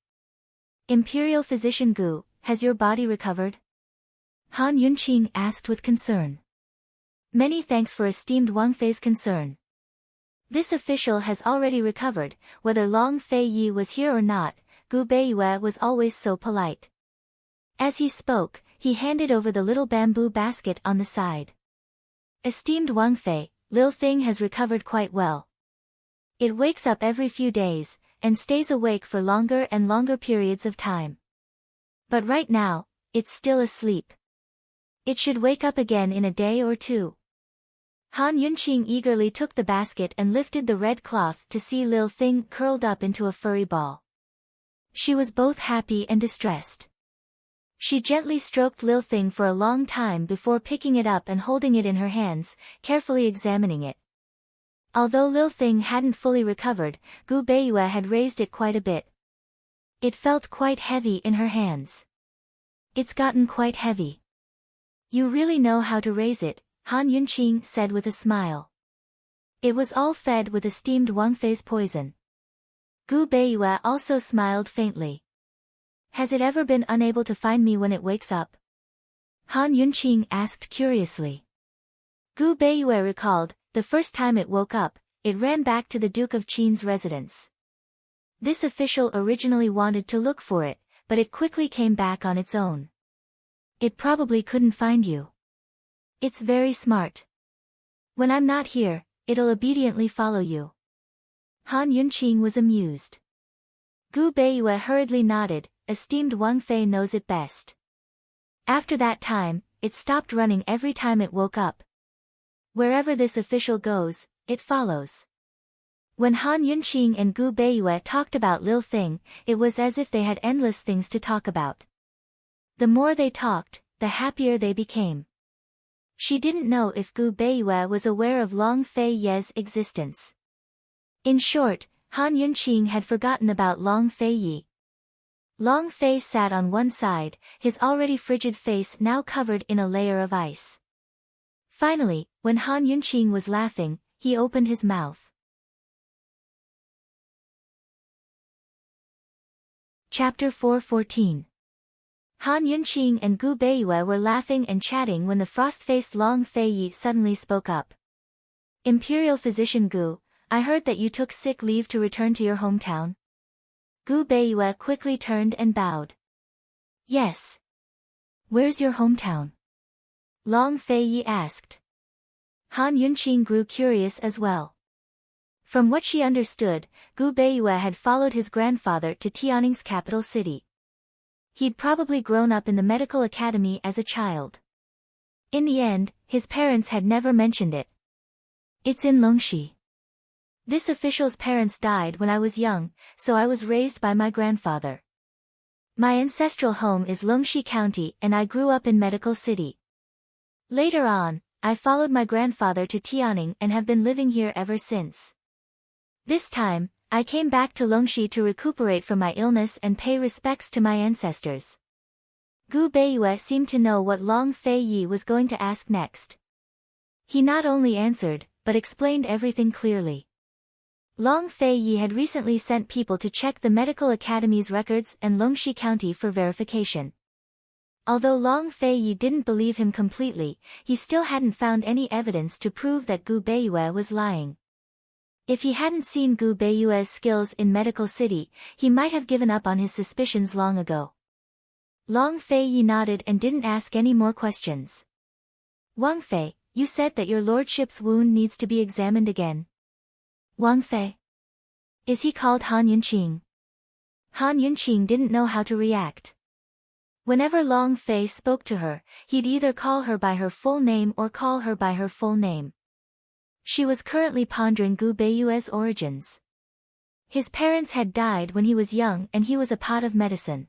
Imperial Physician Gu, has your body recovered? Han Yunqing asked with concern. Many thanks for esteemed Wang Fei's concern. This official has already recovered, whether Long Fei Yi was here or not. Gu Beiyue was always so polite. As he spoke, he handed over the little bamboo basket on the side. Esteemed Wang Fei, Lil Thing has recovered quite well. It wakes up every few days, and stays awake for longer and longer periods of time. But right now, it's still asleep. It should wake up again in a day or two. Han Yunqing eagerly took the basket and lifted the red cloth to see Lil Thing curled up into a furry ball. She was both happy and distressed. She gently stroked Lil Thing for a long time before picking it up and holding it in her hands, carefully examining it. Although Lil Thing hadn't fully recovered, Gu Beiyue had raised it quite a bit. It felt quite heavy in her hands. It's gotten quite heavy. You really know how to raise it, Han Yunqing said with a smile. It was all fed with esteemed Wang Fei's poison. Gu Beiyue also smiled faintly. Has it ever been unable to find me when it wakes up? Han Yunqing asked curiously. Gu Beiyue recalled, the first time it woke up, it ran back to the Duke of Qin's residence. This official originally wanted to look for it, but it quickly came back on its own. It probably couldn't find you. It's very smart. When I'm not here, it'll obediently follow you. Han Yunqing was amused. Gu Beiyue hurriedly nodded, esteemed Wang Fei knows it best. After that time, it stopped running every time it woke up. Wherever this official goes, it follows. When Han Yunqing and Gu Beiyue talked about Lil Thing, it was as if they had endless things to talk about. The more they talked, the happier they became. She didn't know if Gu Beiyue was aware of Long Fei Ye's existence. In short, Han Yunqing had forgotten about Long Fei Yi. Long Fei sat on one side, his already frigid face now covered in a layer of ice. Finally, when Han Yunqing was laughing, he opened his mouth. Chapter 4:14. Han Yunqing and Gu Beiyue were laughing and chatting when the frost-faced Long Feiyi suddenly spoke up. Imperial Physician Gu, I heard that you took sick leave to return to your hometown. Gu Beiyue quickly turned and bowed. Yes. Where's your hometown? Long Feiyi asked. Han Yunqing grew curious as well. From what she understood, Gu Beiyue had followed his grandfather to Tianning's capital city. He'd probably grown up in the medical academy as a child. In the end, his parents had never mentioned it. It's in Longxi. This official's parents died when I was young, so I was raised by my grandfather. My ancestral home is Longxi County and I grew up in Medical City. Later on, I followed my grandfather to Tianning and have been living here ever since. This time, I came back to Longxi to recuperate from my illness and pay respects to my ancestors. Gu Beiyue seemed to know what Long Feiyi was going to ask next. He not only answered, but explained everything clearly. Long Feiyi had recently sent people to check the medical academy's records and Longxi County for verification. Although Long Feiyi didn't believe him completely, he still hadn't found any evidence to prove that Gu Beiyue was lying. If he hadn't seen Gu Beiyue's skills in Medical City, he might have given up on his suspicions long ago. Long Feiyi nodded and didn't ask any more questions. Wang Fei, you said that your lordship's wound needs to be examined again. Wang Fei? Is he called Han Yunqing? Han Yunqing didn't know how to react. Whenever Long Fei spoke to her, he'd either call her by her full name or call her by her full name. She was currently pondering Gu Beiyue's origins. His parents had died when he was young and he was a pot of medicine.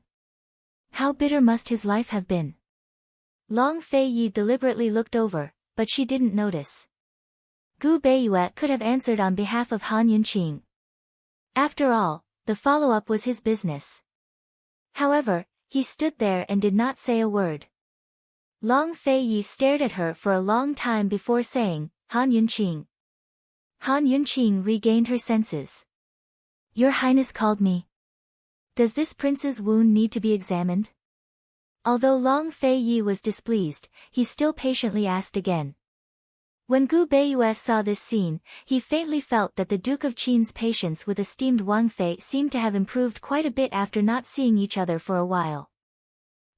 How bitter must his life have been? Long Feiyi deliberately looked over, but she didn't notice. Gu Beiyue could have answered on behalf of Han Yunqing. After all, the follow-up was his business. However, he stood there and did not say a word. Long Feiyi stared at her for a long time before saying, Han Yunqing. Han Yunqing regained her senses. Your Highness called me. Does this prince's wound need to be examined? Although Long Feiyi was displeased, he still patiently asked again. When Gu Beiyue saw this scene, he faintly felt that the Duke of Qin's patience with esteemed Wang Fei seemed to have improved quite a bit after not seeing each other for a while.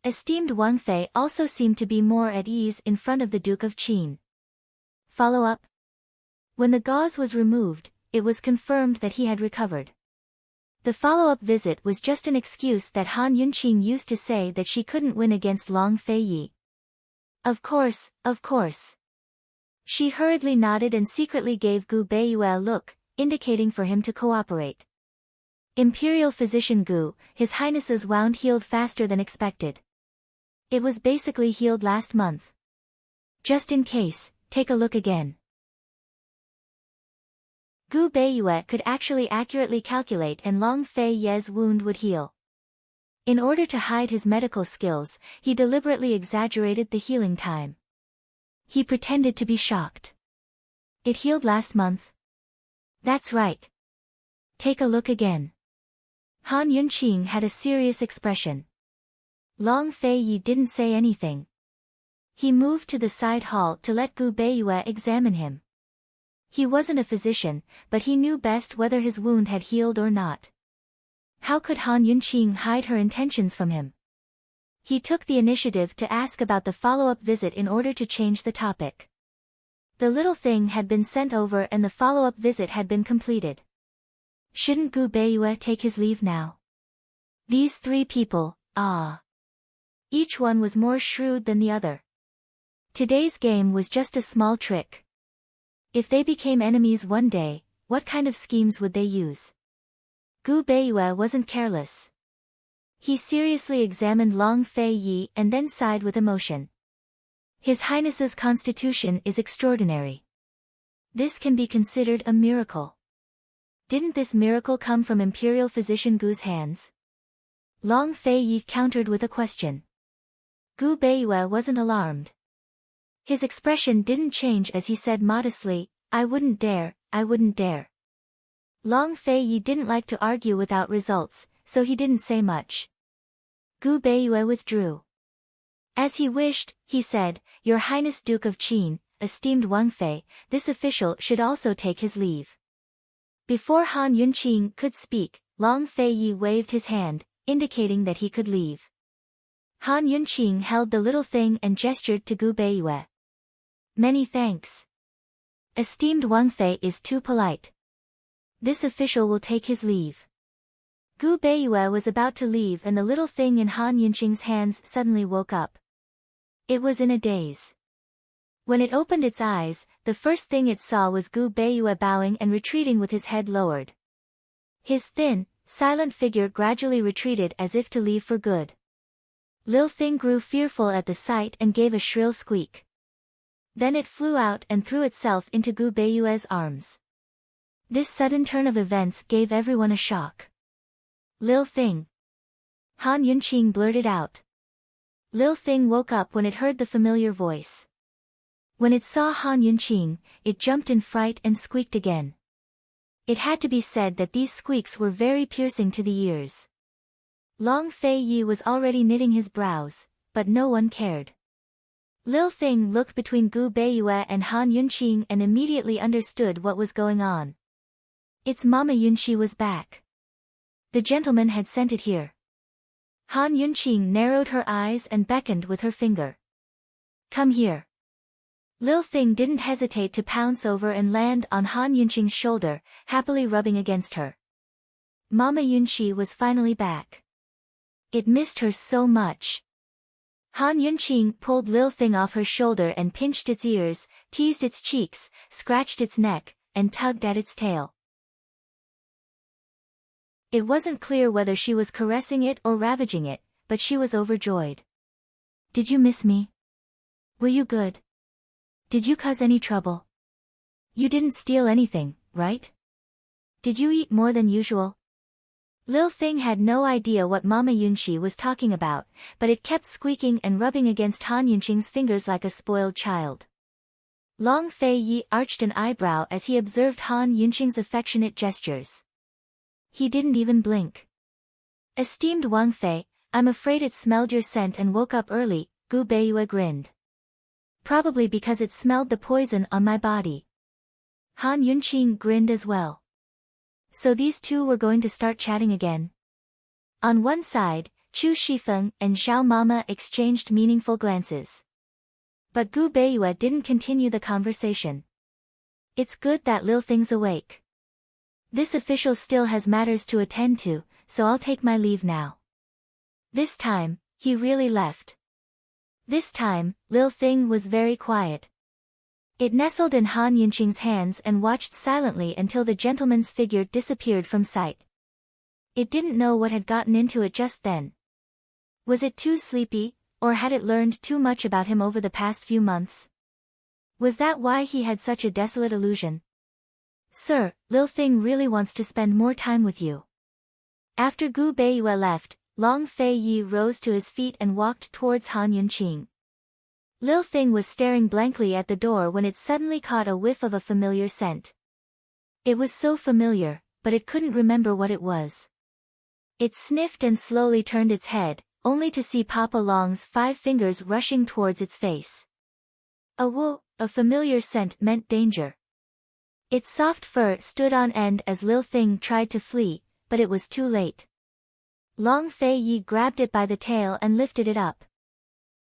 Esteemed Wang Fei also seemed to be more at ease in front of the Duke of Qin. Follow-up. When the gauze was removed, it was confirmed that he had recovered. The follow-up visit was just an excuse that Han Yunqing used to say that she couldn't win against Long Feiyi. Of course, of course. She hurriedly nodded and secretly gave Gu Beiyue a look, indicating for him to cooperate. Imperial Physician Gu, His Highness's wound healed faster than expected. It was basically healed last month. Just in case, take a look again. Gu Beiyue could actually accurately calculate and Long Feiyi's wound would heal. In order to hide his medical skills, he deliberately exaggerated the healing time. He pretended to be shocked. It healed last month? That's right. Take a look again. Han Yunqing had a serious expression. Long Feiyi didn't say anything. He moved to the side hall to let Gu Beiyue examine him. He wasn't a physician, but he knew best whether his wound had healed or not. How could Han Yunqing hide her intentions from him? He took the initiative to ask about the follow-up visit in order to change the topic. The little thing had been sent over and the follow-up visit had been completed. Shouldn't Gu Beiyue take his leave now? These three people, each one was more shrewd than the other. Today's game was just a small trick. If they became enemies one day, what kind of schemes would they use? Gu Beiyue wasn't careless. He seriously examined Long Feiyi and then sighed with emotion. His Highness's constitution is extraordinary. This can be considered a miracle. Didn't this miracle come from Imperial Physician Gu's hands? Long Feiyi countered with a question. Gu Beiyue wasn't alarmed. His expression didn't change as he said modestly, I wouldn't dare, I wouldn't dare. Long Feiyi didn't like to argue without results, so he didn't say much. Gu Beiyue withdrew. As he wished, he said, Your Highness Duke of Qin, esteemed Wang Fei, this official should also take his leave. Before Han Yunqing could speak, Long Fei Yi waved his hand, indicating that he could leave. Han Yunqing held the little thing and gestured to Gu Beiyue. Many thanks. Esteemed Wang Fei is too polite. This official will take his leave. Gu Beiyue was about to leave and the little thing in Han Yunqing's hands suddenly woke up. It was in a daze. When it opened its eyes, the first thing it saw was Gu Beiyue bowing and retreating with his head lowered. His thin, silent figure gradually retreated as if to leave for good. Lil Thing grew fearful at the sight and gave a shrill squeak. Then it flew out and threw itself into Gu Beiyue's arms. This sudden turn of events gave everyone a shock. Lil Thing. Han Yunqing blurted out. Lil Thing woke up when it heard the familiar voice. When it saw Han Yunqing, it jumped in fright and squeaked again. It had to be said that these squeaks were very piercing to the ears. Long Fei Yi was already knitting his brows, but no one cared. Lil Thing looked between Gu Beiyue and Han Yunqing and immediately understood what was going on. Its Mama Yunqi was back. The gentleman had sent it here. Han Yunqing narrowed her eyes and beckoned with her finger. Come here. Lil Thing didn't hesitate to pounce over and land on Han Yunqing's shoulder, happily rubbing against her. Mama Yunqi was finally back. It missed her so much. Han Yunqing pulled Lil Thing off her shoulder and pinched its ears, teased its cheeks, scratched its neck, and tugged at its tail. It wasn't clear whether she was caressing it or ravaging it, but she was overjoyed. Did you miss me? Were you good? Did you cause any trouble? You didn't steal anything, right? Did you eat more than usual? Lil Thing had no idea what Mama Yunqi was talking about, but it kept squeaking and rubbing against Han Yunqing's fingers like a spoiled child. Long Fei Yi arched an eyebrow as he observed Han Yunqing's affectionate gestures. He didn't even blink. Esteemed Wang Fei, I'm afraid it smelled your scent and woke up early, Gu Beiyue grinned. Probably because it smelled the poison on my body. Han Yunqing grinned as well. So these two were going to start chatting again. On one side, Chu Shifeng and Xiao Mama exchanged meaningful glances. But Gu Beiyue didn't continue the conversation. It's good that Lil Thing's awake. This official still has matters to attend to, so I'll take my leave now. This time, he really left. This time, Lil Thing was very quiet. It nestled in Han Yunqing's hands and watched silently until the gentleman's figure disappeared from sight. It didn't know what had gotten into it just then. Was it too sleepy, or had it learned too much about him over the past few months? Was that why he had such a desolate illusion? Sir, Lil Thing really wants to spend more time with you. After Gu Beiyue left, Long Fei Yi rose to his feet and walked towards Han Yunqing. Lil Thing was staring blankly at the door when it suddenly caught a whiff of a familiar scent. It was so familiar, but it couldn't remember what it was. It sniffed and slowly turned its head, only to see Papa Long's 5 fingers rushing towards its face. A familiar scent meant danger. Its soft fur stood on end as Lil Thing tried to flee, but it was too late. Long Fei Yi grabbed it by the tail and lifted it up.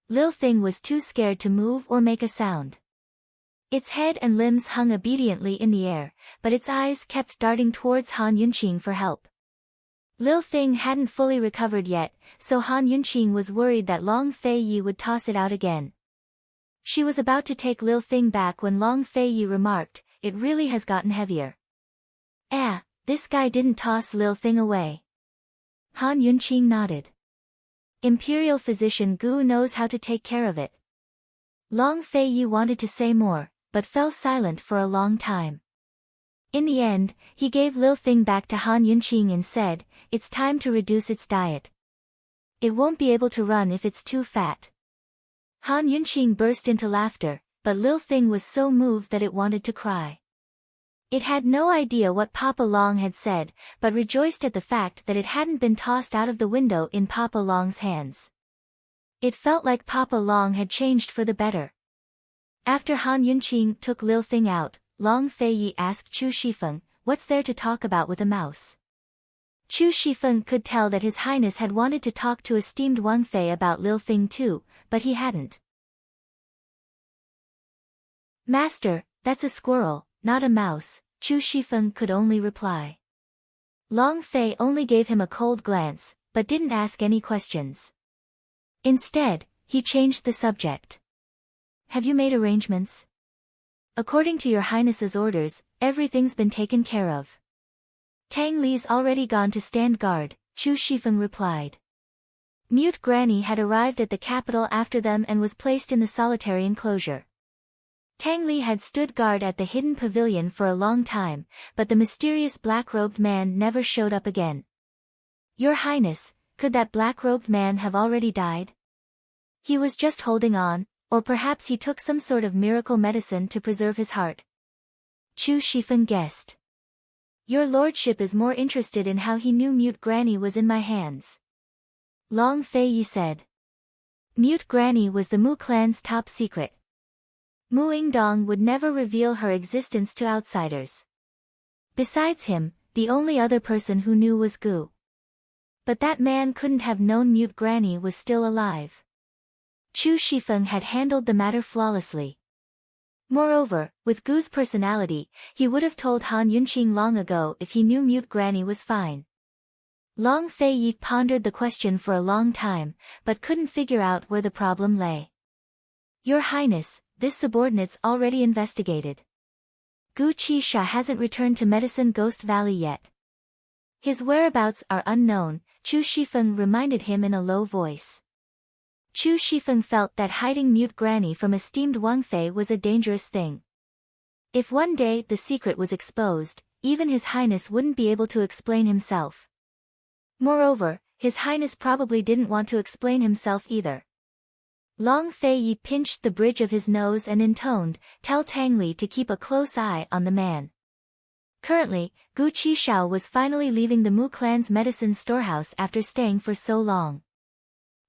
Lil Thing was too scared to move or make a sound. Its head and limbs hung obediently in the air, but its eyes kept darting towards Han Yunqing for help. Lil Thing hadn't fully recovered yet, so Han Yunqing was worried that Long Fei Yi would toss it out again. She was about to take Lil Thing back when Long Fei Yi remarked, "It really has gotten heavier." This guy didn't toss Lil Thing away. Han Yunqing nodded. Imperial physician Gu knows how to take care of it. Long Fei Yi wanted to say more, but fell silent for a long time. In the end, he gave Lil Thing back to Han Yunqing and said, "It's time to reduce its diet. It won't be able to run if it's too fat." Han Yunqing burst into laughter, but Lil Thing was so moved that it wanted to cry. It had no idea what Papa Long had said, but rejoiced at the fact that it hadn't been tossed out of the window in Papa Long's hands. It felt like Papa Long had changed for the better. After Han Yunqing took Lil Thing out, Long Feiyi asked Chu Shifeng, "What's there to talk about with a mouse?" Chu Shifeng could tell that His Highness had wanted to talk to esteemed Wang Fei about Lil Thing too, but he hadn't. "Master, that's a squirrel, not a mouse," Chu Shifeng could only reply. Long Fei only gave him a cold glance, but didn't ask any questions. Instead, he changed the subject. "Have you made arrangements?" "According to your Highness's orders, everything's been taken care of." "Tang Li's already gone to stand guard," Chu Shifeng replied. Mute Granny had arrived at the capital after them and was placed in the solitary enclosure. Tang Li had stood guard at the hidden pavilion for a long time, but the mysterious black-robed man never showed up again. "Your Highness, could that black-robed man have already died?" "He was just holding on, or perhaps he took some sort of miracle medicine to preserve his heart," Chu Shifeng guessed. "Your lordship is more interested in how he knew Mute Granny was in my hands," Long Feiyi said. Mute Granny was the Mu clan's top secret. Mu Yingdong would never reveal her existence to outsiders. Besides him, the only other person who knew was Gu. But that man couldn't have known Mute Granny was still alive. Chu Shifeng had handled the matter flawlessly. Moreover, with Gu's personality, he would have told Han Yunqing long ago if he knew Mute Granny was fine. Long Feiyi pondered the question for a long time, but couldn't figure out where the problem lay. "Your Highness, this subordinate's already investigated. Gu Qisha hasn't returned to Medicine Ghost Valley yet. His whereabouts are unknown," Chu Shifeng reminded him in a low voice. Chu Shifeng felt that hiding Mute Granny from esteemed Wang Fei was a dangerous thing. If one day the secret was exposed, even His Highness wouldn't be able to explain himself. Moreover, His Highness probably didn't want to explain himself either. Long Feiyi pinched the bridge of his nose and intoned, "Tell Tang Li to keep a close eye on the man." Currently, Gu Qishao was finally leaving the Mu clan's medicine storehouse after staying for so long.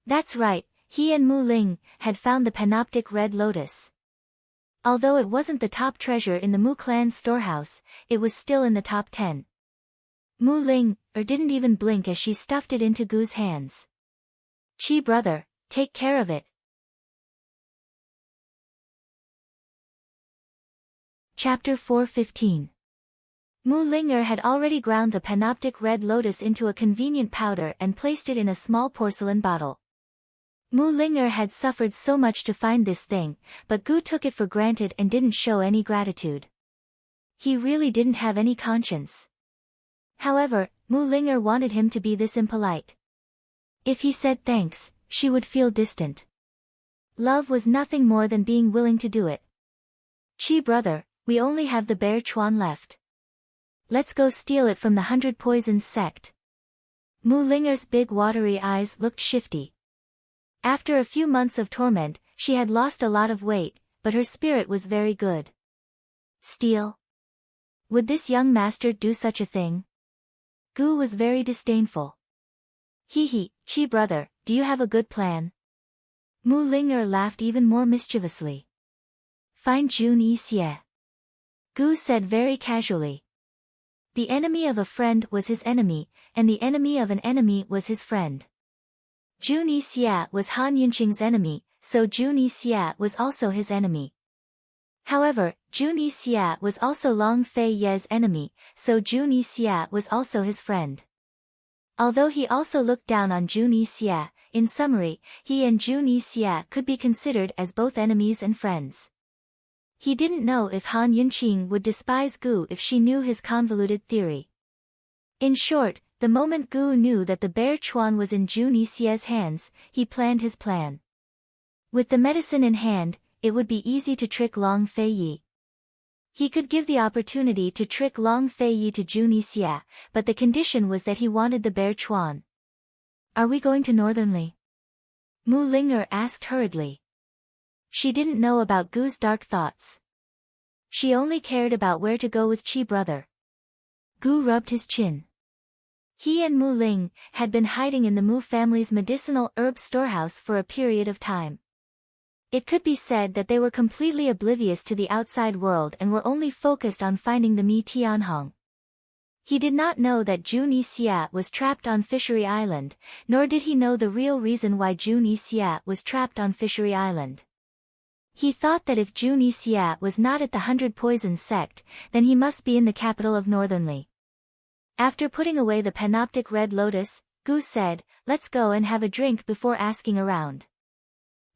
That's right, he and Mu Ling had found the panoptic red lotus. Although it wasn't the top treasure in the Mu clan's storehouse, it was still in the top 10. Mu Ling didn't even blink as she stuffed it into Gu's hands. "Chi brother, take care of it." Chapter 4:15. Mu Linger had already ground the panoptic red lotus into a convenient powder and placed it in a small porcelain bottle. Mu Linger had suffered so much to find this thing, but Gu took it for granted and didn't show any gratitude. He really didn't have any conscience. However, Mu Linger wanted him to be this impolite. If he said thanks, she would feel distant. Love was nothing more than being willing to do it. "Chi brother, we only have the bear chuan left. Let's go steal it from the 100 Poisons sect." Mu Linger's big watery eyes looked shifty. After a few months of torment, she had lost a lot of weight, but her spirit was very good. Steal? Would this young master do such a thing? Gu was very disdainful. "Hee, Chi brother, do you have a good plan?" Mu Linger laughed even more mischievously. "Find Jun Yi Xie," Gu said very casually. The enemy of a friend was his enemy, and the enemy of an enemy was his friend. Jun Yi Xie was Han Yunqing's enemy, so Jun Yi Xie was also his enemy. However, Jun Yi Xie was also Long Fei Ye's enemy, so Jun Yi Xie was also his friend. Although he also looked down on Jun Yi Xie, in summary, he and Jun Yi Xie could be considered as both enemies and friends. He didn't know if Han Yunqing would despise Gu if she knew his convoluted theory. In short, the moment Gu knew that the bear chuan was in Jun Yi Xie's hands, he planned his plan. With the medicine in hand, it would be easy to trick Long Feiyi. He could give the opportunity to trick Long Feiyi to Jun Yi Xie, but the condition was that he wanted the bear chuan. "Are we going to Northernly?" Mu Linger asked hurriedly. She didn't know about Gu's dark thoughts. She only cared about where to go with Chi brother. Gu rubbed his chin. He and Mu Ling had been hiding in the Mu family's medicinal herb storehouse for a period of time. It could be said that they were completely oblivious to the outside world and were only focused on finding the Mi Tianhong. He did not know that Jun Yixia was trapped on Fishery Island, nor did he know the real reason why Jun Yixia was trapped on Fishery Island. He thought that if Jun Yixia was not at the 100 Poisons sect, then he must be in the capital of Northernly. After putting away the panoptic red lotus, Gu said, "Let's go and have a drink before asking around."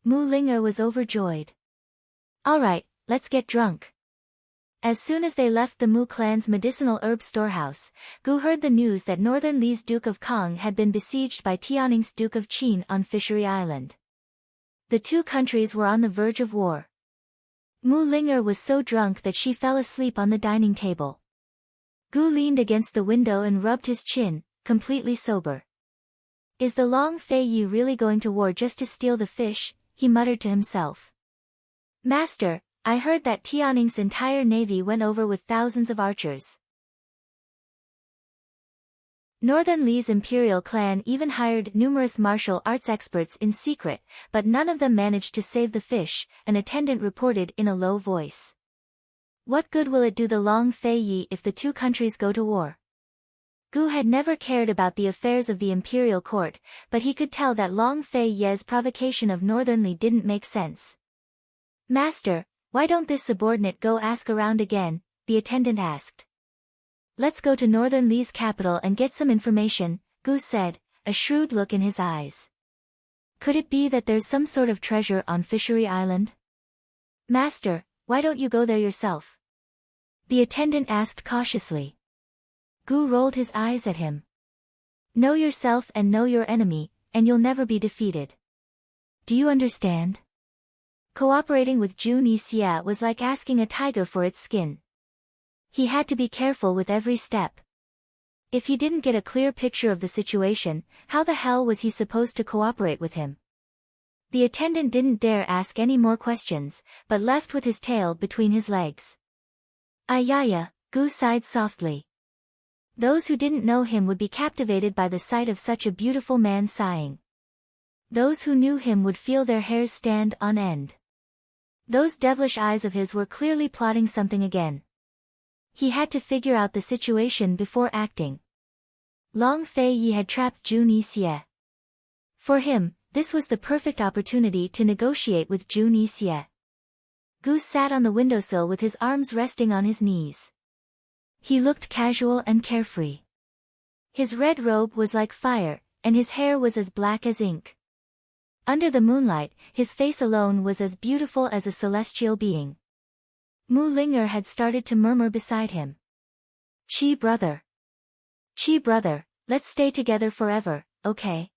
Mu Linger was overjoyed. "Alright, let's get drunk." As soon as they left the Mu clan's medicinal herb storehouse, Gu heard the news that Northern Li's Duke of Kong had been besieged by Tianning's Duke of Qin on Fishery Island. The two countries were on the verge of war. Mu Linger was so drunk that she fell asleep on the dining table. Gu leaned against the window and rubbed his chin, completely sober. "Is the Long Fei Yi really going to war just to steal the fish?" he muttered to himself. "Master, I heard that Tianning's entire navy went over with thousands of archers." Northern Li's imperial clan even hired numerous martial arts experts in secret, but none of them managed to save the fish, an attendant reported in a low voice. "What good will it do the Long Fei Yi if the two countries go to war?" Gu had never cared about the affairs of the imperial court, but he could tell that Long Fei Ye's provocation of Northern Li didn't make sense. "Master, why don't this subordinate go ask around again?" the attendant asked. "Let's go to Northern Li's capital and get some information," Gu said, a shrewd look in his eyes. "Could it be that there's some sort of treasure on Fishery Island?" "Master, why don't you go there yourself?" the attendant asked cautiously. Gu rolled his eyes at him. "Know yourself and know your enemy, and you'll never be defeated. Do you understand?" Cooperating with Jun Yixia was like asking a tiger for its skin. He had to be careful with every step. If he didn't get a clear picture of the situation, how the hell was he supposed to cooperate with him? The attendant didn't dare ask any more questions, but left with his tail between his legs. "Ayaya," Gu sighed softly. Those who didn't know him would be captivated by the sight of such a beautiful man sighing. Those who knew him would feel their hairs stand on end. Those devilish eyes of his were clearly plotting something again. He had to figure out the situation before acting. Long Fei Yi had trapped Jun Yixia. For him, this was the perfect opportunity to negotiate with Jun Yixia. Gu sat on the windowsill with his arms resting on his knees. He looked casual and carefree. His red robe was like fire, and his hair was as black as ink. Under the moonlight, his face alone was as beautiful as a celestial being. Mu Linger had started to murmur beside him. Qi brother, let's stay together forever, okay?"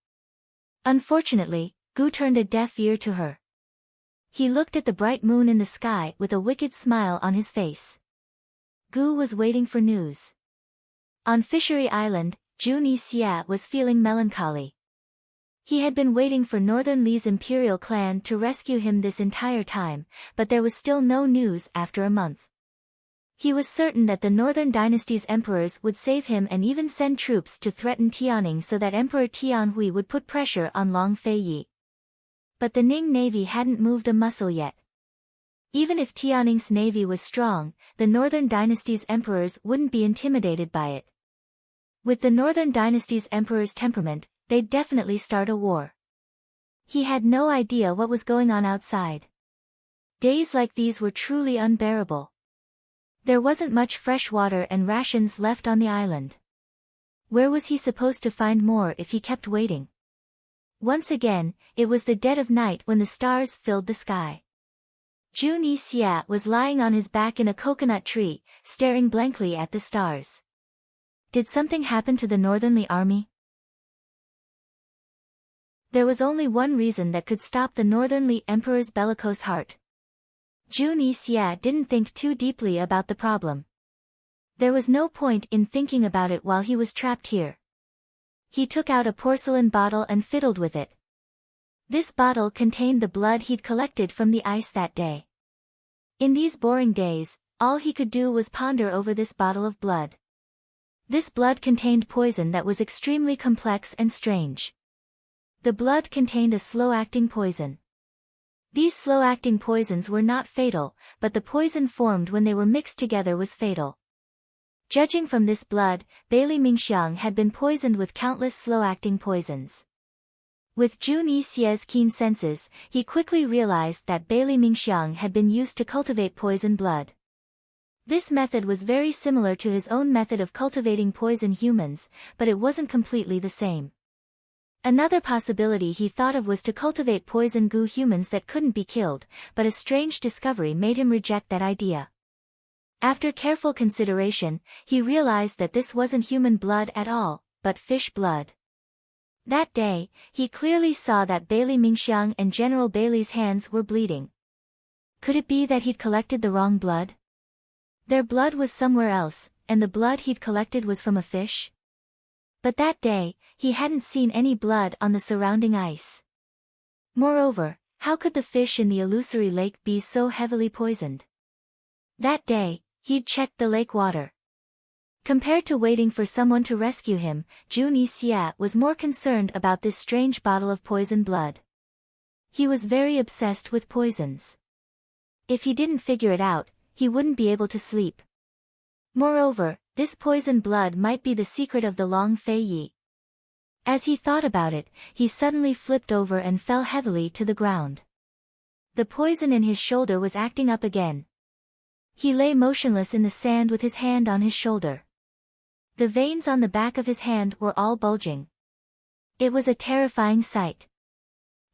Unfortunately, Gu turned a deaf ear to her. He looked at the bright moon in the sky with a wicked smile on his face. Gu was waiting for news. On Fishery Island, Jun Yixia was feeling melancholy. He had been waiting for Northern Li's imperial clan to rescue him this entire time, but there was still no news after a month. He was certain that the Northern Dynasty's emperors would save him and even send troops to threaten Tianning so that Emperor Tianhui would put pressure on Long Fei Yi. But the Ning navy hadn't moved a muscle yet. Even if Tianning's navy was strong, the Northern Dynasty's emperors wouldn't be intimidated by it. With the Northern Dynasty's emperor's temperament, they'd definitely start a war. He had no idea what was going on outside. Days like these were truly unbearable. There wasn't much fresh water and rations left on the island. Where was he supposed to find more if he kept waiting? Once again, it was the dead of night when the stars filled the sky. Jun Yixia was lying on his back in a coconut tree, staring blankly at the stars. Did something happen to the Northernly army? There was only one reason that could stop the Northernly emperor's bellicose heart. Jun Yixia didn't think too deeply about the problem. There was no point in thinking about it while he was trapped here. He took out a porcelain bottle and fiddled with it. This bottle contained the blood he'd collected from the ice that day. In these boring days, all he could do was ponder over this bottle of blood. This blood contained poison that was extremely complex and strange. The blood contained a slow-acting poison. These slow-acting poisons were not fatal, but the poison formed when they were mixed together was fatal. Judging from this blood, Bailey Mingxiang had been poisoned with countless slow-acting poisons. With Jun Yixie's keen senses, he quickly realized that Bailey Mingxiang had been used to cultivate poison blood. This method was very similar to his own method of cultivating poison humans, but it wasn't completely the same. Another possibility he thought of was to cultivate poison goo humans that couldn't be killed, but a strange discovery made him reject that idea. After careful consideration, he realized that this wasn't human blood at all, but fish blood. That day, he clearly saw that Bailey Mingxiang and General Bailey's hands were bleeding. Could it be that he'd collected the wrong blood? Their blood was somewhere else, and the blood he'd collected was from a fish? But that day, he hadn't seen any blood on the surrounding ice. Moreover, how could the fish in the illusory lake be so heavily poisoned? That day, he'd checked the lake water. Compared to waiting for someone to rescue him, Jun Yixie was more concerned about this strange bottle of poison blood. He was very obsessed with poisons. If he didn't figure it out, he wouldn't be able to sleep. Moreover, this poison blood might be the secret of the Long Fei Yi. As he thought about it, he suddenly flipped over and fell heavily to the ground. The poison in his shoulder was acting up again. He lay motionless in the sand with his hand on his shoulder. The veins on the back of his hand were all bulging. It was a terrifying sight.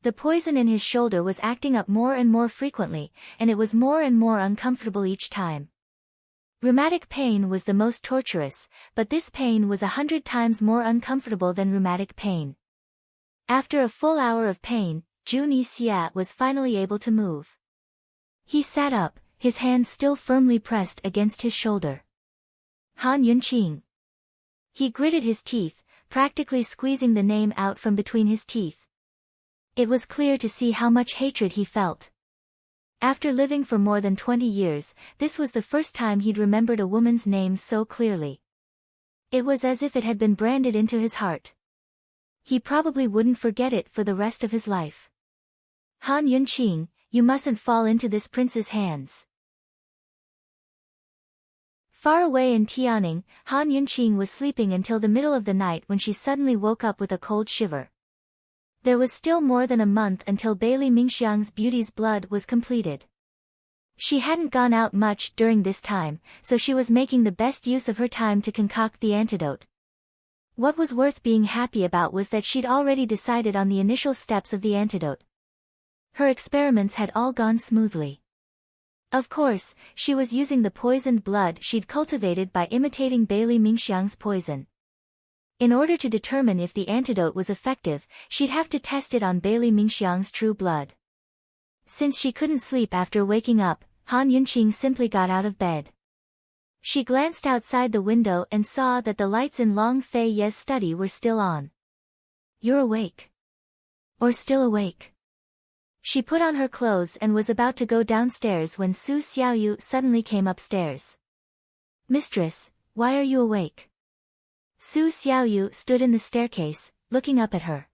The poison in his shoulder was acting up more and more frequently, and it was more and more uncomfortable each time. Rheumatic pain was the most torturous, but this pain was 100 times more uncomfortable than rheumatic pain. After a full hour of pain, Jun Yixie was finally able to move. He sat up, his hand still firmly pressed against his shoulder. Han Yunqing. He gritted his teeth, practically squeezing the name out from between his teeth. It was clear to see how much hatred he felt. After living for more than 20 years, this was the first time he'd remembered a woman's name so clearly. It was as if it had been branded into his heart. He probably wouldn't forget it for the rest of his life. Han Yunqing, you mustn't fall into this prince's hands. Far away in Tianing, Han Yunqing was sleeping until the middle of the night when she suddenly woke up with a cold shiver. There was still more than a month until Bailey Mingxiang's beauty's blood was completed. She hadn't gone out much during this time, so she was making the best use of her time to concoct the antidote. What was worth being happy about was that she'd already decided on the initial steps of the antidote. Her experiments had all gone smoothly. Of course, she was using the poisoned blood she'd cultivated by imitating Bailey Mingxiang's poison. In order to determine if the antidote was effective, she'd have to test it on Bailey Mingxiang's true blood. Since she couldn't sleep after waking up, Han Yunqing simply got out of bed. She glanced outside the window and saw that the lights in Long Fei Ye's study were still on. You're awake. Or still awake. She put on her clothes and was about to go downstairs when Su Xiaoyu suddenly came upstairs. Mistress, why are you awake? Su Xiaoyu stood in the staircase, looking up at her.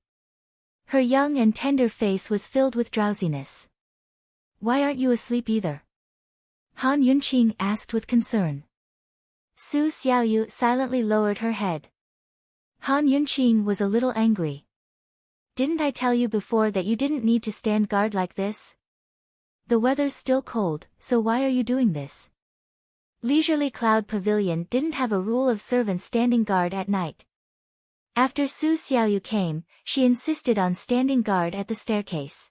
Her young and tender face was filled with drowsiness. Why aren't you asleep either? Han Yunqing asked with concern. Su Xiaoyu silently lowered her head. Han Yunqing was a little angry. Didn't I tell you before that you didn't need to stand guard like this? The weather's still cold, so why are you doing this? Leisurely Cloud Pavilion didn't have a rule of servants standing guard at night. After Su Xiaoyu came, she insisted on standing guard at the staircase.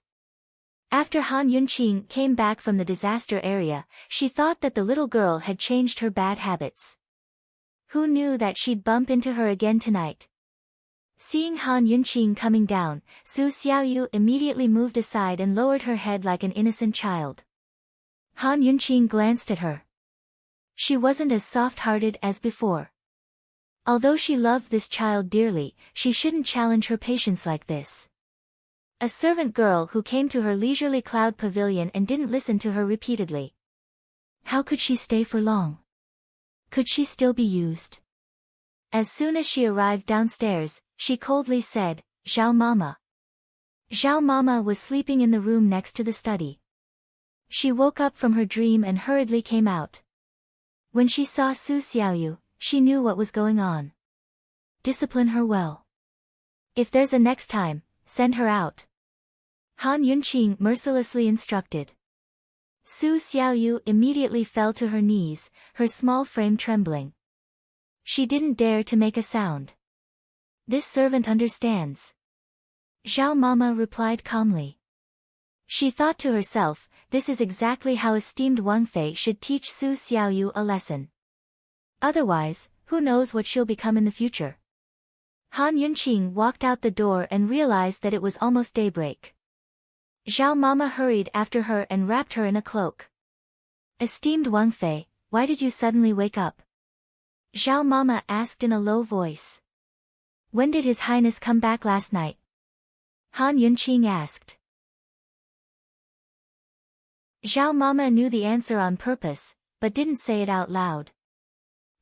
After Han Yunqing came back from the disaster area, she thought that the little girl had changed her bad habits. Who knew that she'd bump into her again tonight? Seeing Han Yunqing coming down, Su Xiaoyu immediately moved aside and lowered her head like an innocent child. Han Yunqing glanced at her. She wasn't as soft-hearted as before. Although she loved this child dearly, she shouldn't challenge her patience like this. A servant girl who came to her leisurely Cloud Pavilion and didn't listen to her repeatedly. How could she stay for long? Could she still be used? As soon as she arrived downstairs, she coldly said, "Zhao Mama." Zhao Mama was sleeping in the room next to the study. She woke up from her dream and hurriedly came out. When she saw Su Xiaoyu, she knew what was going on. Discipline her well. If there's a next time, send her out, Han Yunqing mercilessly instructed. Su Xiaoyu immediately fell to her knees, her small frame trembling. She didn't dare to make a sound. This servant understands. Zhao Mama replied calmly. She thought to herself, this is exactly how esteemed Wang Fei should teach Su Xiaoyu a lesson. Otherwise, who knows what she'll become in the future. Han Yunqing walked out the door and realized that it was almost daybreak. Zhao Mama hurried after her and wrapped her in a cloak. Esteemed Wang Fei, why did you suddenly wake up? Zhao Mama asked in a low voice. When did His Highness come back last night? Han Yunqing asked. Zhao Mama knew the answer on purpose, but didn't say it out loud.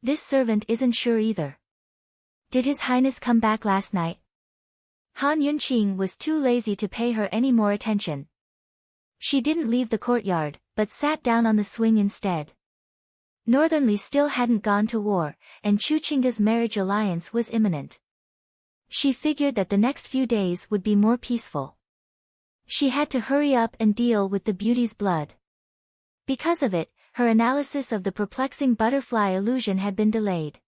This servant isn't sure either. Did His Highness come back last night? Han Yunqing was too lazy to pay her any more attention. She didn't leave the courtyard, but sat down on the swing instead. Northernly still hadn't gone to war, and Chuchinga's marriage alliance was imminent. She figured that the next few days would be more peaceful. She had to hurry up and deal with the beauty's blood. Because of it, her analysis of the perplexing butterfly illusion had been delayed.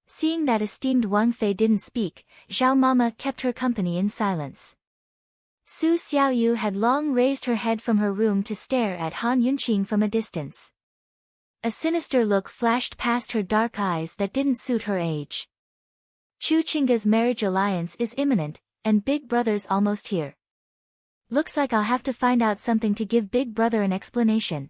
Seeing that esteemed Wang Fei didn't speak, Zhao Mama kept her company in silence. Su Xiaoyu had long raised her head from her room to stare at Han Yunqing from a distance. A sinister look flashed past her dark eyes that didn't suit her age. Chuchinga's marriage alliance is imminent, and Big Brother's almost here. Looks like I'll have to find out something to give Big Brother an explanation.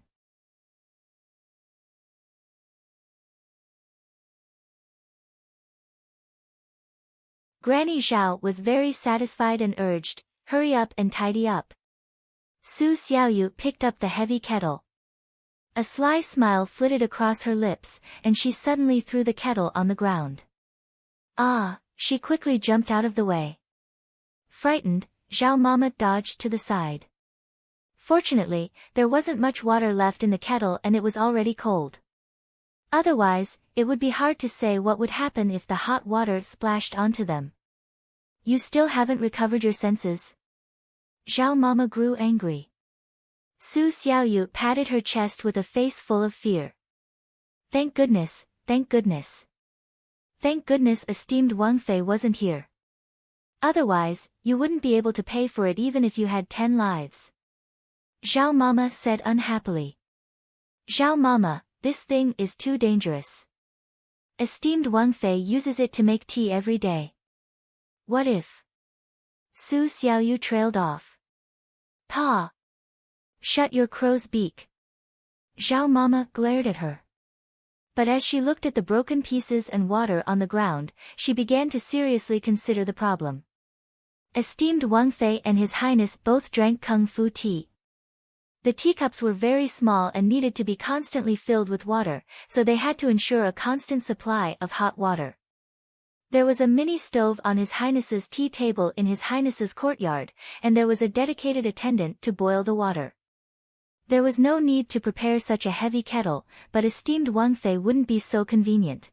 Granny Zhao was very satisfied and urged, hurry up and tidy up. Su Xiaoyu picked up the heavy kettle. A sly smile flitted across her lips, and she suddenly threw the kettle on the ground. Ah! She quickly jumped out of the way. Frightened, Zhao Mama dodged to the side. Fortunately, there wasn't much water left in the kettle and it was already cold. Otherwise, it would be hard to say what would happen if the hot water splashed onto them. You still haven't recovered your senses? Zhao Mama grew angry. Su Xiaoyu patted her chest with a face full of fear. Thank goodness, thank goodness. Thank goodness esteemed Wang Fei wasn't here. Otherwise, you wouldn't be able to pay for it even if you had 10 lives. Zhao Mama said unhappily. Zhao Mama, this thing is too dangerous. Esteemed Wang Fei uses it to make tea every day. What if? Su Xiaoyu trailed off. Pa! Shut your crow's beak. Zhao Mama glared at her. But as she looked at the broken pieces and water on the ground, she began to seriously consider the problem. Esteemed Wang Fei and His Highness both drank kung fu tea. The teacups were very small and needed to be constantly filled with water, so they had to ensure a constant supply of hot water. There was a mini stove on His Highness's tea table in His Highness's courtyard, and there was a dedicated attendant to boil the water. There was no need to prepare such a heavy kettle, but esteemed Wang Fei wouldn't be so convenient.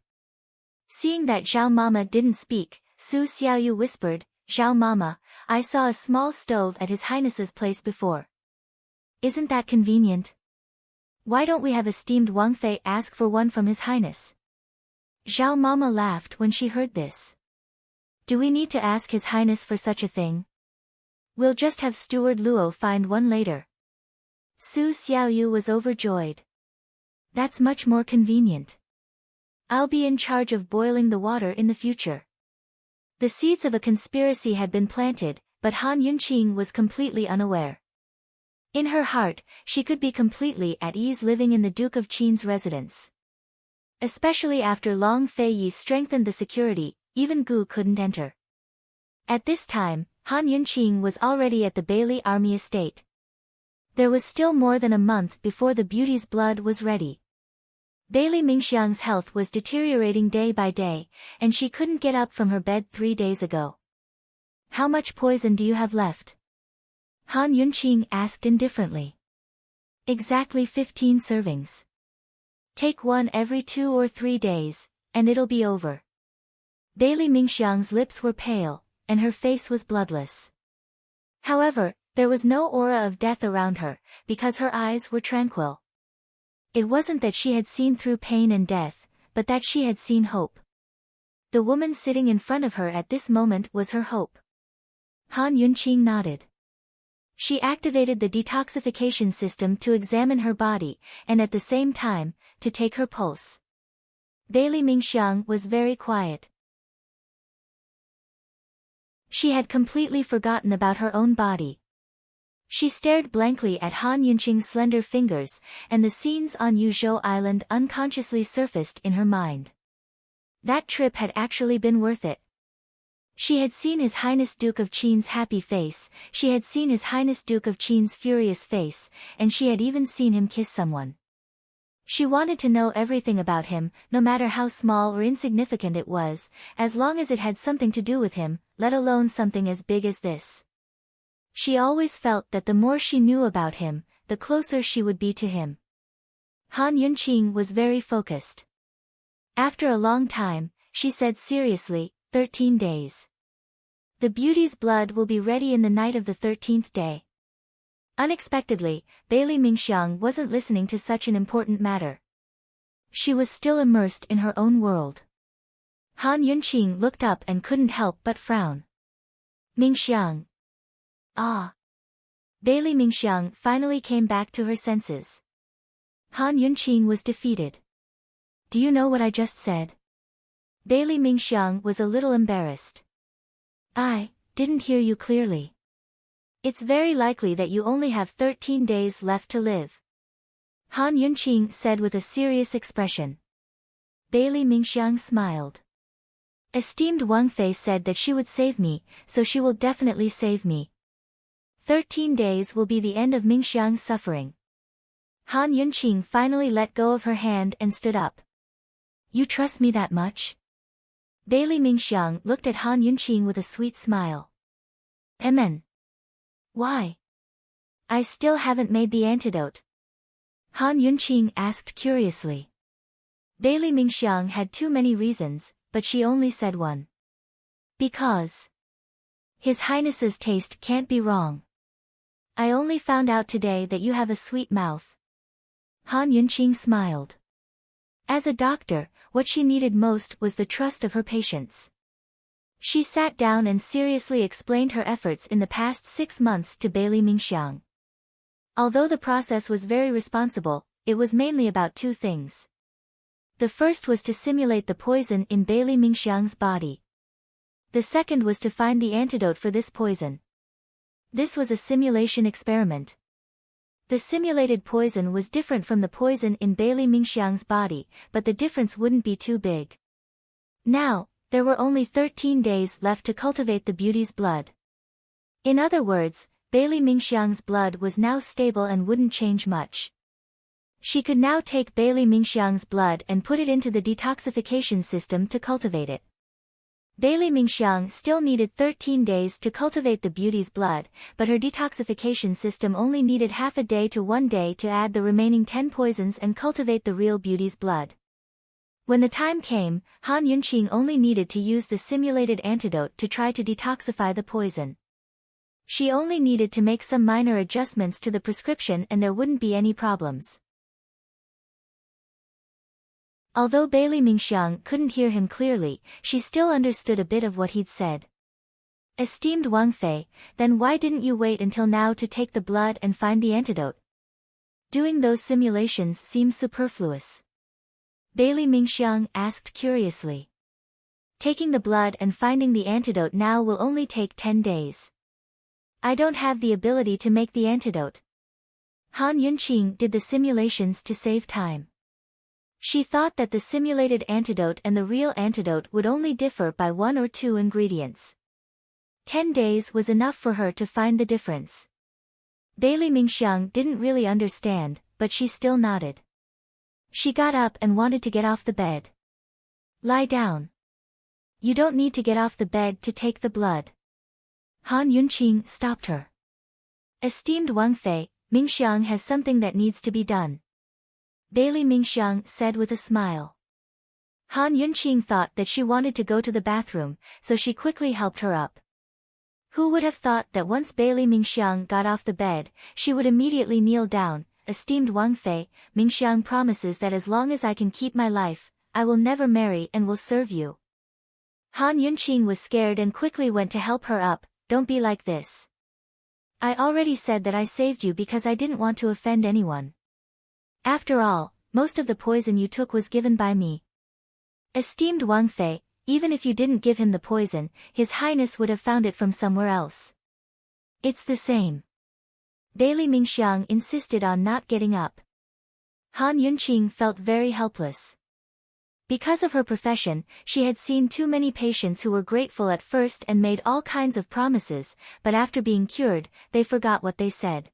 Seeing that Zhao Mama didn't speak, Su Xiaoyu whispered, Zhao Mama, I saw a small stove at His Highness's place before. Isn't that convenient? Why don't we have esteemed Wang Fei ask for one from His Highness? Zhao Mama laughed when she heard this. Do we need to ask His Highness for such a thing? We'll just have Steward Luo find one later. Su Xiaoyu was overjoyed. That's much more convenient. I'll be in charge of boiling the water in the future. The seeds of a conspiracy had been planted, but Han Yunqing was completely unaware. In her heart, she could be completely at ease living in the Duke of Qin's residence. Especially after Long Fei Yi strengthened the security, even Gu couldn't enter. At this time, Han Yunqing was already at the Bailey Army estate. There was still more than a month before the beauty's blood was ready. Bailey Mingxiang's health was deteriorating day by day, and she couldn't get up from her bed 3 days ago. How much poison do you have left? Han Yunqing asked indifferently. Exactly 15 servings. Take one every 2 or 3 days, and it'll be over. Bailey Mingxiang's lips were pale, and her face was bloodless. However, there was no aura of death around her, because her eyes were tranquil. It wasn't that she had seen through pain and death, but that she had seen hope. The woman sitting in front of her at this moment was her hope. Han Yunqing nodded. She activated the detoxification system to examine her body, and at the same time, to take her pulse. Bailey Mingxiang was very quiet. She had completely forgotten about her own body. She stared blankly at Han Yunqing's slender fingers, and the scenes on Yuzhou Island unconsciously surfaced in her mind. That trip had actually been worth it. She had seen His Highness Duke of Qin's happy face, she had seen His Highness Duke of Qin's furious face, and she had even seen him kiss someone. She wanted to know everything about him, no matter how small or insignificant it was, as long as it had something to do with him, let alone something as big as this. She always felt that the more she knew about him, the closer she would be to him. Han Yunqing was very focused. After a long time, she said seriously, 13 days. The beauty's blood will be ready in the night of the 13th day. Unexpectedly, Bailey Mingxiang wasn't listening to such an important matter. She was still immersed in her own world. Han Yunqing looked up and couldn't help but frown. Mingxiang. Ah. Bailey Mingxiang finally came back to her senses. Han Yunqing was defeated. Do you know what I just said? Bailey Mingxiang was a little embarrassed. I didn't hear you clearly. It's very likely that you only have 13 days left to live. Han Yunqing said with a serious expression. Bailey Mingxiang smiled. Esteemed Wang Fei said that she would save me, so she will definitely save me. 13 days will be the end of Mingxiang's suffering. Han Yunqing finally let go of her hand and stood up. You trust me that much? Bailey Mingxiang looked at Han Yunqing with a sweet smile. Amen. Why? I still haven't made the antidote. Han Yunqing asked curiously. Bailey Mingxiang had too many reasons, but she only said one. Because His Highness's taste can't be wrong. I only found out today that you have a sweet mouth. Han Yunqing smiled. As a doctor, what she needed most was the trust of her patients. She sat down and seriously explained her efforts in the past 6 months to Bailey Mingxiang. Although the process was very responsible, it was mainly about 2 things. The first was to simulate the poison in Bailey Mingxiang's body. The second was to find the antidote for this poison. This was a simulation experiment. The simulated poison was different from the poison in Bailey Mingxiang's body, but the difference wouldn't be too big. Now, there were only 13 days left to cultivate the beauty's blood. In other words, Bailey Mingxiang's blood was now stable and wouldn't change much. She could now take Bailey Mingxiang's blood and put it into the detoxification system to cultivate it. Bailey Mingxiang still needed 13 days to cultivate the beauty's blood, but her detoxification system only needed half a day to 1 day to add the remaining 10 poisons and cultivate the real beauty's blood. When the time came, Han Yunqing only needed to use the simulated antidote to try to detoxify the poison. She only needed to make some minor adjustments to the prescription and there wouldn't be any problems. Although Bailey Mingxiang couldn't hear him clearly, she still understood a bit of what he'd said. Esteemed Wang Fei, then why didn't you wait until now to take the blood and find the antidote? Doing those simulations seems superfluous. Bailey Mingxiang asked curiously. Taking the blood and finding the antidote now will only take 10 days. I don't have the ability to make the antidote. Han Yunqing did the simulations to save time. She thought that the simulated antidote and the real antidote would only differ by 1 or 2 ingredients. 10 days was enough for her to find the difference. Bailey Mingxiang didn't really understand, but she still nodded. She got up and wanted to get off the bed. Lie down. You don't need to get off the bed to take the blood. Han Yunqing stopped her. Esteemed Wang Fei, Mingxiang has something that needs to be done. Bailey Mingxiang said with a smile. Han Yunqing thought that she wanted to go to the bathroom, so she quickly helped her up. Who would have thought that once Bailey Mingxiang got off the bed, she would immediately kneel down. Esteemed Wang Fei, Mingxiang promises that as long as I can keep my life, I will never marry and will serve you. Han Yunqing was scared and quickly went to help her up. Don't be like this. I already said that I saved you because I didn't want to offend anyone. After all, most of the poison you took was given by me. Esteemed Wang Fei, even if you didn't give him the poison, His Highness would have found it from somewhere else. It's the same. Bailey Mingxiang insisted on not getting up. Han Yunqing felt very helpless. Because of her profession, she had seen too many patients who were grateful at first and made all kinds of promises, but after being cured, they forgot what they said.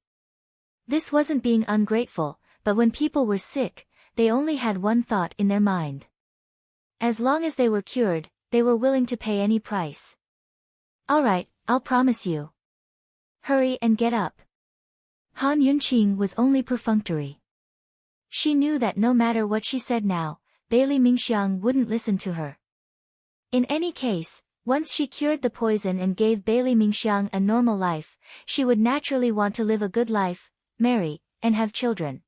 This wasn't being ungrateful, but when people were sick, they only had one thought in their mind. As long as they were cured, they were willing to pay any price. All right, I'll promise you. Hurry and get up. Han Yunqing was only perfunctory. She knew that no matter what she said now, Bailey Mingxiang wouldn't listen to her. In any case, once she cured the poison and gave Bailey Mingxiang a normal life, she would naturally want to live a good life, marry, and have children.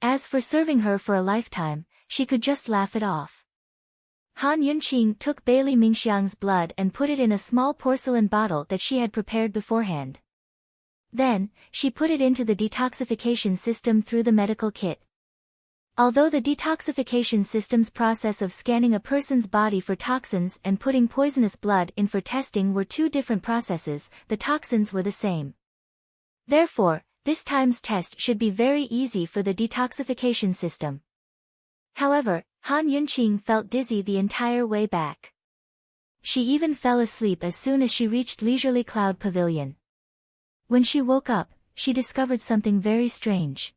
As for serving her for a lifetime, she could just laugh it off. Han Yunqing took Bailey Mingxiang's blood and put it in a small porcelain bottle that she had prepared beforehand. Then, she put it into the detoxification system through the medical kit. Although the detoxification system's process of scanning a person's body for toxins and putting poisonous blood in for testing were two different processes, the toxins were the same. Therefore, this time's test should be very easy for the detoxification system. However, Han Yunqing felt dizzy the entire way back. She even fell asleep as soon as she reached Leisurely Cloud Pavilion. When she woke up, she discovered something very strange.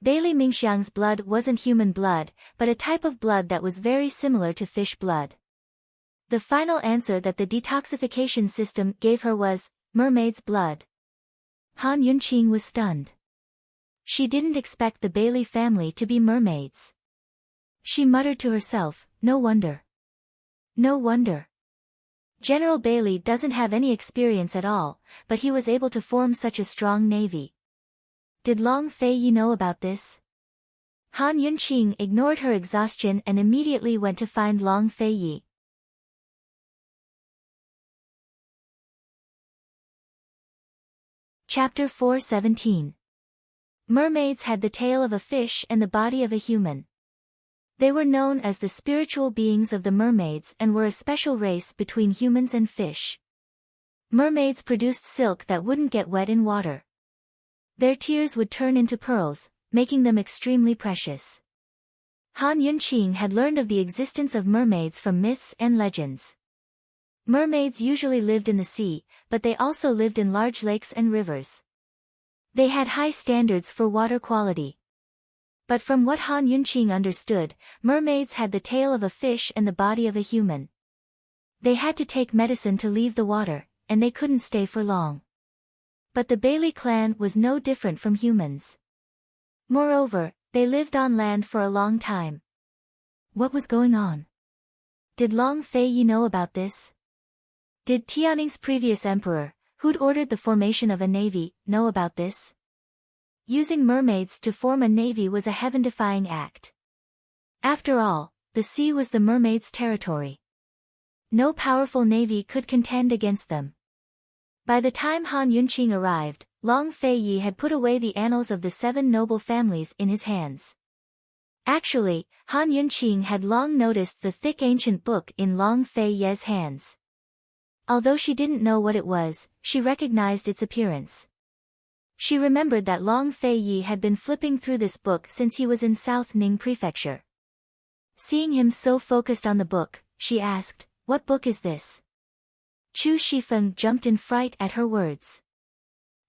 Bailey Mingxiang's blood wasn't human blood, but a type of blood that was very similar to fish blood. The final answer that the detoxification system gave her was, mermaid's blood. Han Yunqing was stunned. She didn't expect the Bailey family to be mermaids. She muttered to herself, no wonder. No wonder. General Bailey doesn't have any experience at all, but he was able to form such a strong navy. Did Long Fei Yi know about this? Han Yunqing ignored her exhaustion and immediately went to find Long Fei Yi. Chapter 4:17. Mermaids had the tail of a fish and the body of a human. They were known as the spiritual beings of the mermaids and were a special race between humans and fish. Mermaids produced silk that wouldn't get wet in water. Their tears would turn into pearls, making them extremely precious. Han Yunqing had learned of the existence of mermaids from myths and legends. Mermaids usually lived in the sea, but they also lived in large lakes and rivers. They had high standards for water quality. But from what Han Yunqing understood, mermaids had the tail of a fish and the body of a human. They had to take medicine to leave the water, and they couldn't stay for long. But the Bailey clan was no different from humans. Moreover, they lived on land for a long time. What was going on? Did Long Fei Yi know about this? Did Tianning's previous emperor, who'd ordered the formation of a navy, know about this? Using mermaids to form a navy was a heaven-defying act. After all, the sea was the mermaids' territory. No powerful navy could contend against them. By the time Han Yunqing arrived, Long Fei Yi had put away the annals of the 7 noble families in his hands. Actually, Han Yunqing had long noticed the thick ancient book in Long Fei Yi's hands. Although she didn't know what it was, she recognized its appearance. She remembered that Long Fei Yi had been flipping through this book since he was in South Ning Prefecture. Seeing him so focused on the book, she asked, "What book is this?" Chu Shifeng jumped in fright at her words.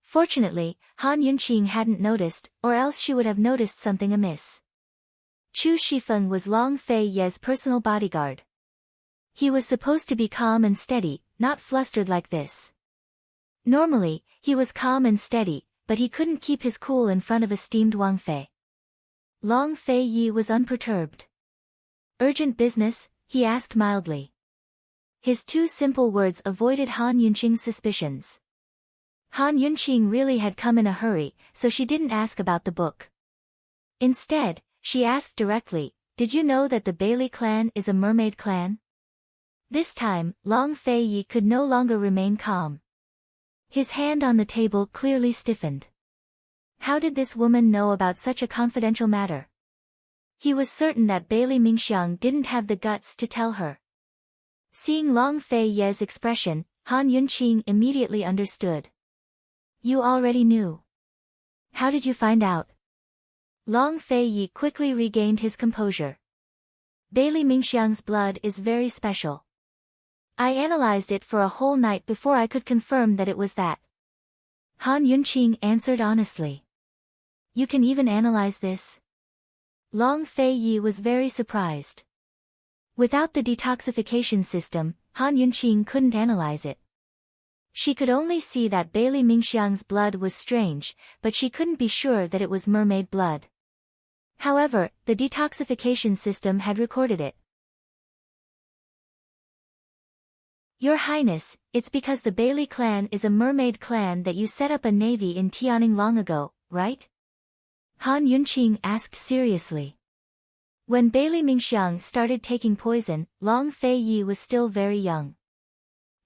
Fortunately, Han Yunqing hadn't noticed, or else she would have noticed something amiss. Chu Shifeng was Long Fei Ye's personal bodyguard. He was supposed to be calm and steady, not flustered like this. Normally, he was calm and steady, but he couldn't keep his cool in front of esteemed Wang Fei. Long Fei Yi was unperturbed. "Urgent business?" he asked mildly. His two simple words avoided Han Yunqing's suspicions. Han Yunqing really had come in a hurry, so she didn't ask about the book. Instead, she asked directly, "Did you know that the Bailey clan is a mermaid clan?" This time, Long Fei Yi could no longer remain calm. His hand on the table clearly stiffened. How did this woman know about such a confidential matter? He was certain that Bailey Mingxiang didn't have the guts to tell her. Seeing Long Fei Ye's expression, Han Yunqing immediately understood. "You already knew. How did you find out?" Long Fei Yi quickly regained his composure. "Bailey Mingxiang's blood is very special. I analyzed it for a whole night before I could confirm that it was that." Han Yunqing answered honestly. "You can even analyze this?" Long Fei Yi was very surprised. Without the detoxification system, Han Yunqing couldn't analyze it. She could only see that Bailey Mingxiang's blood was strange, but she couldn't be sure that it was mermaid blood. However, the detoxification system had recorded it. "Your Highness, it's because the Bailey clan is a mermaid clan that you set up a navy in Tianning long ago, right?" Han Yunqing asked seriously. When Bailey Mingxiang started taking poison, Long Fei Yi was still very young.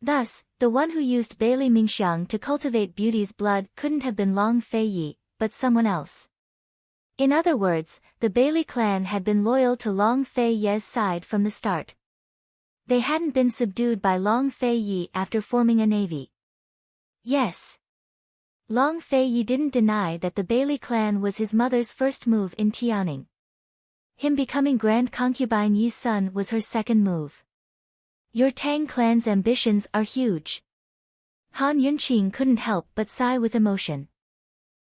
Thus, the one who used Bailey Mingxiang to cultivate Beauty's blood couldn't have been Long Fei Yi, but someone else. In other words, the Bailey clan had been loyal to Long Fei Ye's side from the start. They hadn't been subdued by Long Fei Yi after forming a navy. Yes. Long Fei Yi didn't deny that the Bailey clan was his mother's first move in Tianning. Him becoming Grand Concubine Yi's son was her second move. "Your Tang clan's ambitions are huge." Han Yunqing couldn't help but sigh with emotion.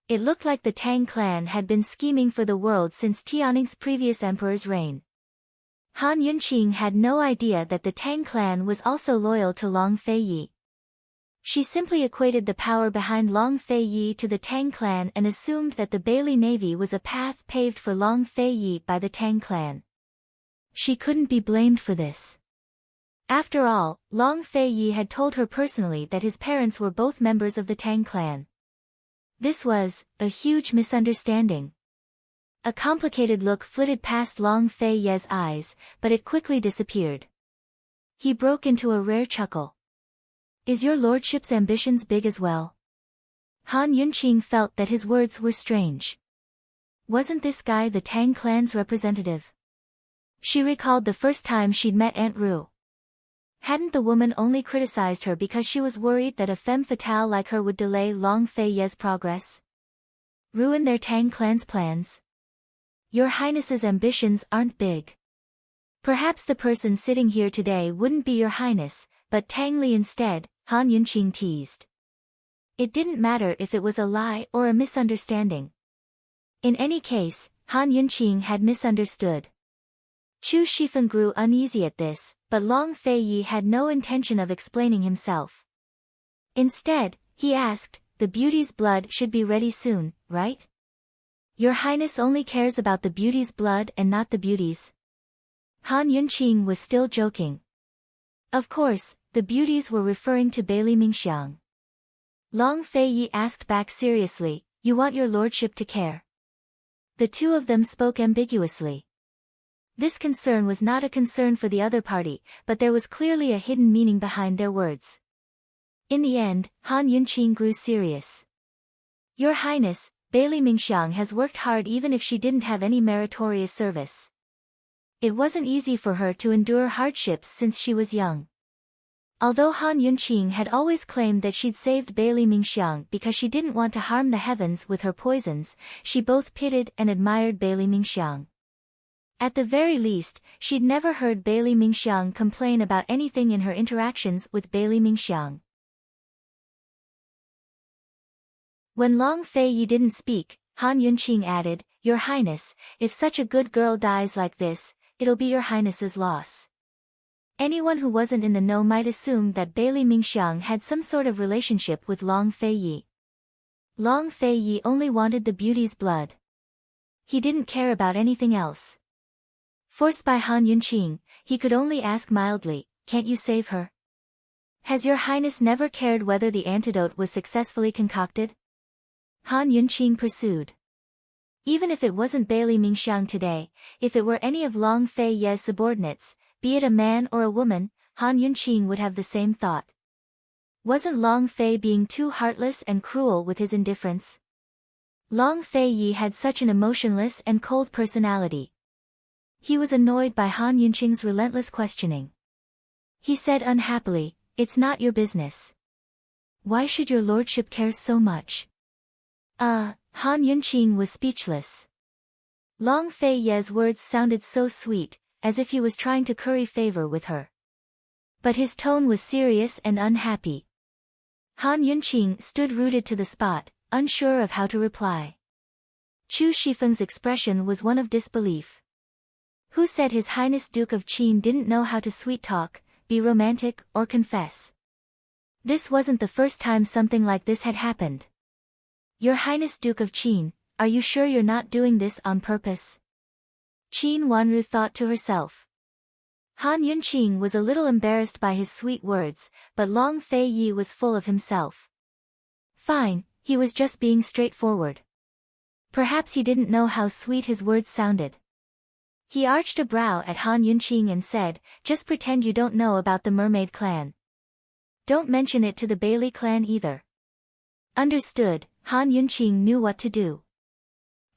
It looked like the Tang clan had been scheming for the world since Tianning's previous emperor's reign. Han Yunqing had no idea that the Tang clan was also loyal to Long Fei Yi. She simply equated the power behind Long Fei Yi to the Tang clan and assumed that the Bailey Navy was a path paved for Long Fei Yi by the Tang clan. She couldn't be blamed for this. After all, Long Fei Yi had told her personally that his parents were both members of the Tang clan. This was a huge misunderstanding. A complicated look flitted past Long Fei Ye's eyes, but it quickly disappeared. He broke into a rare chuckle. "Is your lordship's ambitions big as well?" Han Yunqing felt that his words were strange. Wasn't this guy the Tang clan's representative? She recalled the first time she'd met Aunt Ru. Hadn't the woman only criticized her because she was worried that a femme fatale like her would delay Long Fei Ye's progress? Ruin their Tang clan's plans? Your Highness's ambitions aren't big. Perhaps the person sitting here today wouldn't be your Highness, but Tang Li instead, Han Yunqing teased. It didn't matter if it was a lie or a misunderstanding. In any case, Han Yunqing had misunderstood. Chu Shifeng grew uneasy at this, but Long Fei Yi had no intention of explaining himself. Instead, he asked, "The beauty's blood should be ready soon, right? Your Highness only cares about the beauty's blood and not the beauty's." Han Yunqing was still joking. Of course, the beauties were referring to Bailey Mingxiang. Long Fei Yi asked back seriously, "You want your lordship to care?" The two of them spoke ambiguously. This concern was not a concern for the other party, but there was clearly a hidden meaning behind their words. In the end, Han Yunqing grew serious. "Your Highness, Bailey Mingxiang has worked hard even if she didn't have any meritorious service. It wasn't easy for her to endure hardships since she was young." Although Han Yunqing had always claimed that she'd saved Bailey Mingxiang because she didn't want to harm the heavens with her poisons, she both pitied and admired Bailey Mingxiang. At the very least, she'd never heard Bailey Mingxiang complain about anything in her interactions with Bailey Mingxiang. When Long Fei Yi didn't speak, Han Yunqing added, Your Highness, if such a good girl dies like this, it'll be your Highness's loss. Anyone who wasn't in the know might assume that Bailey Mingxiang had some sort of relationship with Long Fei Yi. Long Fei Yi only wanted the beauty's blood. He didn't care about anything else. Forced by Han Yunqing, he could only ask mildly, Can't you save her? Has your Highness never cared whether the antidote was successfully concocted? Han Yunqing pursued. Even if it wasn't Bailey Mingxiang today, if it were any of Long Fei Ye's subordinates, be it a man or a woman, Han Yunqing would have the same thought. Wasn't Long Fei being too heartless and cruel with his indifference? Long Fei Yi had such an emotionless and cold personality. He was annoyed by Han Yunqing's relentless questioning. He said unhappily, It's not your business. Why should your lordship care so much? Han Yunqing was speechless. Long Fei Ye's words sounded so sweet, as if he was trying to curry favor with her. But his tone was serious and unhappy. Han Yunqing stood rooted to the spot, unsure of how to reply. Chu Shifeng's expression was one of disbelief. Who said His Highness Duke of Qin didn't know how to sweet-talk, be romantic, or confess? This wasn't the first time something like this had happened. Your Highness Duke of Qin, are you sure you're not doing this on purpose? Qin Wanru thought to herself. Han Yunqing was a little embarrassed by his sweet words, but Long Fei Yi was full of himself. Fine, he was just being straightforward. Perhaps he didn't know how sweet his words sounded. He arched a brow at Han Yunqing and said, Just pretend you don't know about the mermaid clan. Don't mention it to the Bailey clan either. Understood, Han Yunqing knew what to do.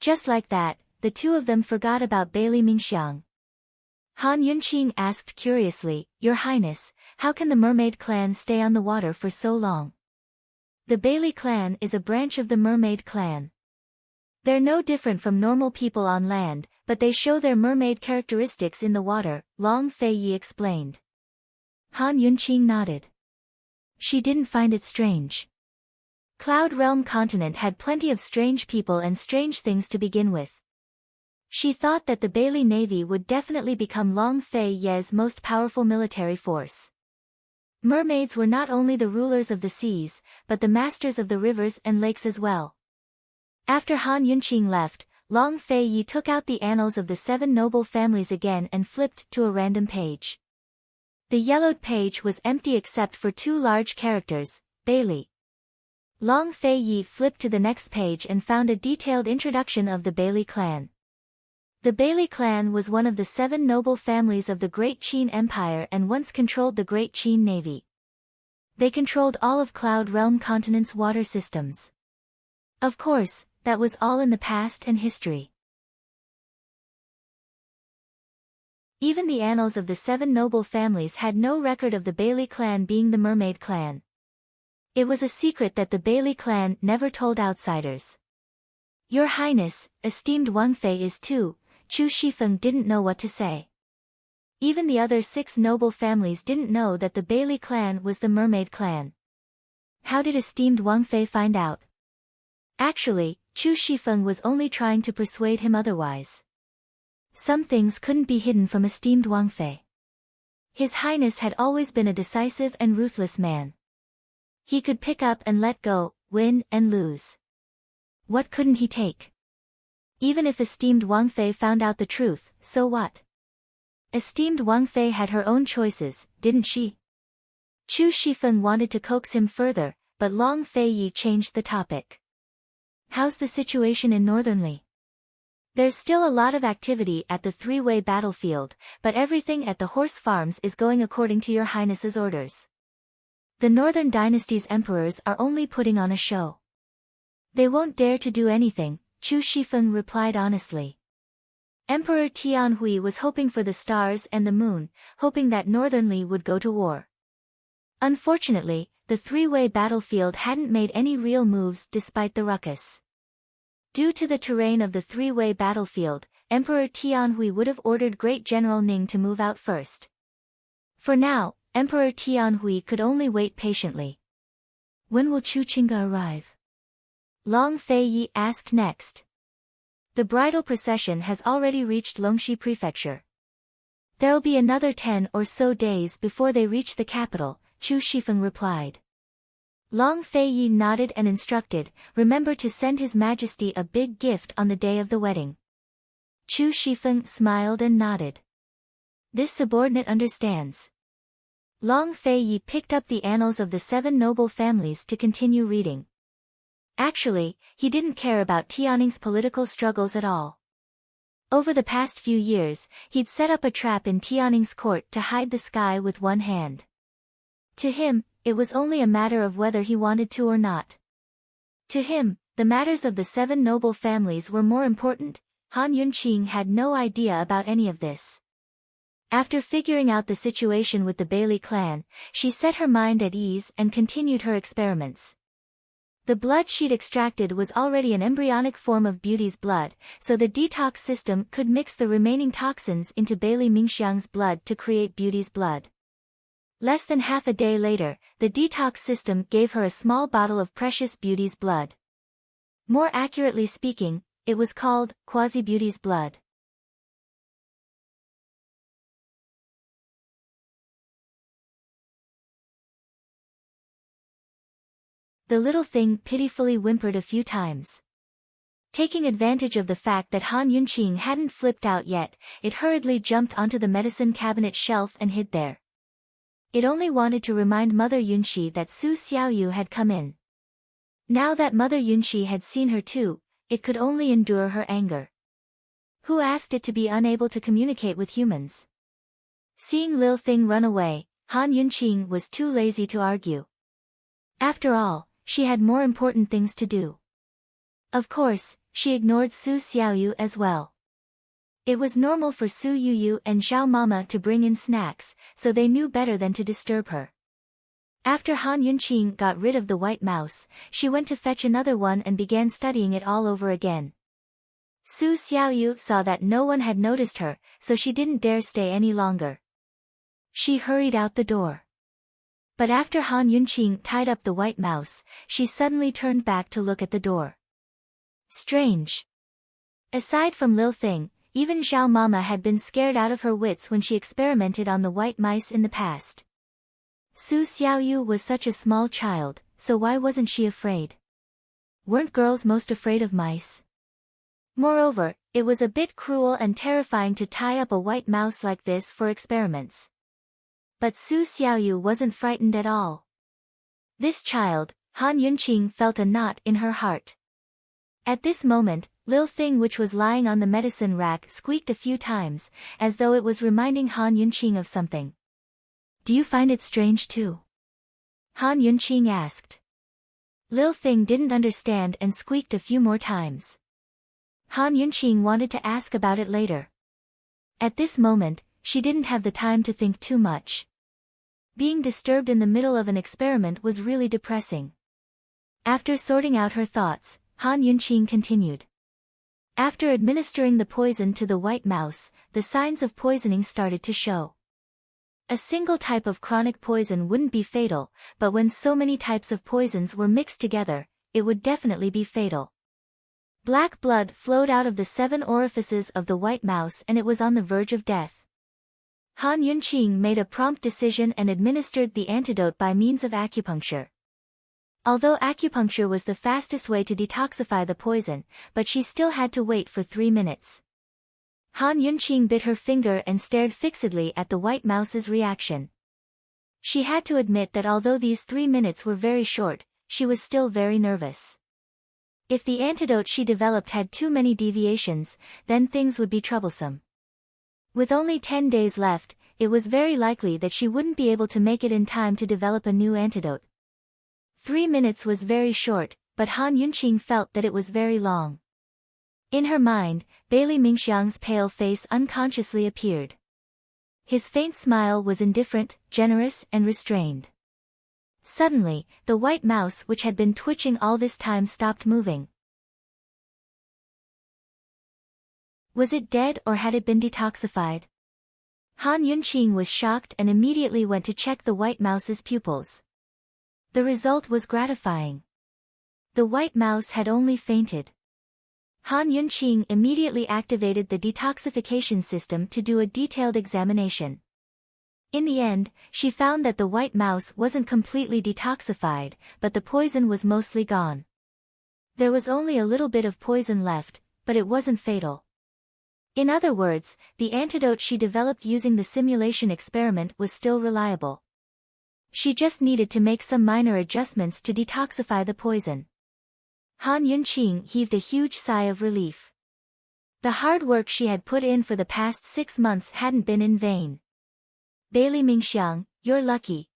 Just like that, the two of them forgot about Bailey Mingxiang. Han Yunqing asked curiously, Your Highness, how can the mermaid clan stay on the water for so long? The Bailey clan is a branch of the mermaid clan. They're no different from normal people on land, but they show their mermaid characteristics in the water, Long Fei Yi explained. Han Yunqing nodded. She didn't find it strange. Cloud Realm continent had plenty of strange people and strange things to begin with. She thought that the Bailey Navy would definitely become Long Fei Ye's most powerful military force. Mermaids were not only the rulers of the seas, but the masters of the rivers and lakes as well. After Han Yunqing left, Long Fei Yi took out the annals of the 7 noble families again and flipped to a random page. The yellowed page was empty except for 2 large characters, Bailey. Long Fei Yi flipped to the next page and found a detailed introduction of the Bailey clan. The Bailey clan was one of the 7 noble families of the Great Qin Empire and once controlled the Great Qin Navy. They controlled all of Cloud Realm continent's water systems. Of course, that was all in the past and history. Even the annals of the 7 noble families had no record of the Bailey clan being the mermaid clan. It was a secret that the Bailey clan never told outsiders. Your Highness, esteemed Wang Fei is too, Chu Shifeng didn't know what to say. Even the other 6 noble families didn't know that the Bailey clan was the mermaid clan. How did esteemed Wang Fei find out? Actually, Chu Shifeng was only trying to persuade him otherwise. Some things couldn't be hidden from esteemed Wang Fei. His Highness had always been a decisive and ruthless man. He could pick up and let go, win and lose. What couldn't he take? Even if esteemed Wang Fei found out the truth, so what? Esteemed Wang Fei had her own choices, didn't she? Chu Shifeng wanted to coax him further, but Long Fei Yi changed the topic. How's the situation in Northern Li? There's still a lot of activity at the 3-way battlefield, but everything at the horse farms is going according to your Highness's orders. The Northern Dynasty's emperors are only putting on a show. They won't dare to do anything, Chu Shifeng replied honestly. Emperor Tianhui was hoping for the stars and the moon, hoping that Northern Li would go to war. Unfortunately, the 3-way battlefield hadn't made any real moves despite the ruckus. Due to the terrain of the 3-way battlefield, Emperor Tianhui would have ordered Great General Ning to move out first. For now, Emperor Tianhui could only wait patiently. When will Chu Qingge arrive? Long Fei-yi asked next. The bridal procession has already reached Longxi Prefecture. There'll be another 10 or so days before they reach the capital, Chu Shifeng replied. Long Fei-yi nodded and instructed, remember to send His Majesty a big gift on the day of the wedding. Chu Shifeng smiled and nodded. This subordinate understands. Long Fei-yi picked up the annals of the 7 noble families to continue reading. Actually, he didn't care about Tianning's political struggles at all. Over the past few years, he'd set up a trap in Tianning's court to hide the sky with one hand. To him, it was only a matter of whether he wanted to or not. To him, the matters of the 7 noble families were more important. Han Yunqing had no idea about any of this. After figuring out the situation with the Bailey clan, she set her mind at ease and continued her experiments. The blood she'd extracted was already an embryonic form of Beauty's blood, so the detox system could mix the remaining toxins into Bailey Mingxiang's blood to create Beauty's blood. Less than half a day later, the detox system gave her a small bottle of precious Beauty's blood. More accurately speaking, it was called Quasi-Beauty's blood. The little thing pitifully whimpered a few times. Taking advantage of the fact that Han Yunqing hadn't flipped out yet, it hurriedly jumped onto the medicine cabinet shelf and hid there. It only wanted to remind Mother Yunxi that Su Xiaoyu had come in. Now that Mother Yunxi had seen her too, it could only endure her anger. Who asked it to be unable to communicate with humans? Seeing Lil Thing run away, Han Yunqing was too lazy to argue. After all, she had more important things to do. Of course, she ignored Su Xiaoyu as well. It was normal for Su Yuyu and Zhao Mama to bring in snacks, so they knew better than to disturb her. After Han Yunqing got rid of the white mouse, she went to fetch another one and began studying it all over again. Su Xiaoyu saw that no one had noticed her, so she didn't dare stay any longer. She hurried out the door. But after Han Yunqing tied up the white mouse, she suddenly turned back to look at the door. Strange. Aside from Lil Thing, even Zhao Mama had been scared out of her wits when she experimented on the white mice in the past. Su Xiaoyu was such a small child, so why wasn't she afraid? Weren't girls most afraid of mice? Moreover, it was a bit cruel and terrifying to tie up a white mouse like this for experiments. But Su Xiaoyu wasn't frightened at all. This child, Han Yunqing, felt a knot in her heart. At this moment, Lil Thing, which was lying on the medicine rack, squeaked a few times, as though it was reminding Han Yunqing of something. Do you find it strange too? Han Yunqing asked. Lil Thing didn't understand and squeaked a few more times. Han Yunqing wanted to ask about it later. At this moment, she didn't have the time to think too much. Being disturbed in the middle of an experiment was really depressing. After sorting out her thoughts, Han Yunqing continued. After administering the poison to the white mouse, the signs of poisoning started to show. A single type of chronic poison wouldn't be fatal, but when so many types of poisons were mixed together, it would definitely be fatal. Black blood flowed out of the 7 orifices of the white mouse and it was on the verge of death. Han Yunqing made a prompt decision and administered the antidote by means of acupuncture. Although acupuncture was the fastest way to detoxify the poison, but she still had to wait for 3 minutes. Han Yunqing bit her finger and stared fixedly at the white mouse's reaction. She had to admit that although these 3 minutes were very short, she was still very nervous. If the antidote she developed had too many deviations, then things would be troublesome. With only 10 days left, it was very likely that she wouldn't be able to make it in time to develop a new antidote. 3 minutes was very short, but Han Yunqing felt that it was very long. In her mind, Bailey Mingxiang's pale face unconsciously appeared. His faint smile was indifferent, generous, and restrained. Suddenly, the white mouse which had been twitching all this time stopped moving. Was it dead or had it been detoxified? Han Yunqing was shocked and immediately went to check the white mouse's pupils. The result was gratifying. The white mouse had only fainted. Han Yunqing immediately activated the detoxification system to do a detailed examination. In the end, she found that the white mouse wasn't completely detoxified, but the poison was mostly gone. There was only a little bit of poison left, but it wasn't fatal. In other words, the antidote she developed using the simulation experiment was still reliable. She just needed to make some minor adjustments to detoxify the poison. Han Yunqing heaved a huge sigh of relief. The hard work she had put in for the past 6 months hadn't been in vain. Bailey Mingxiang, you're lucky.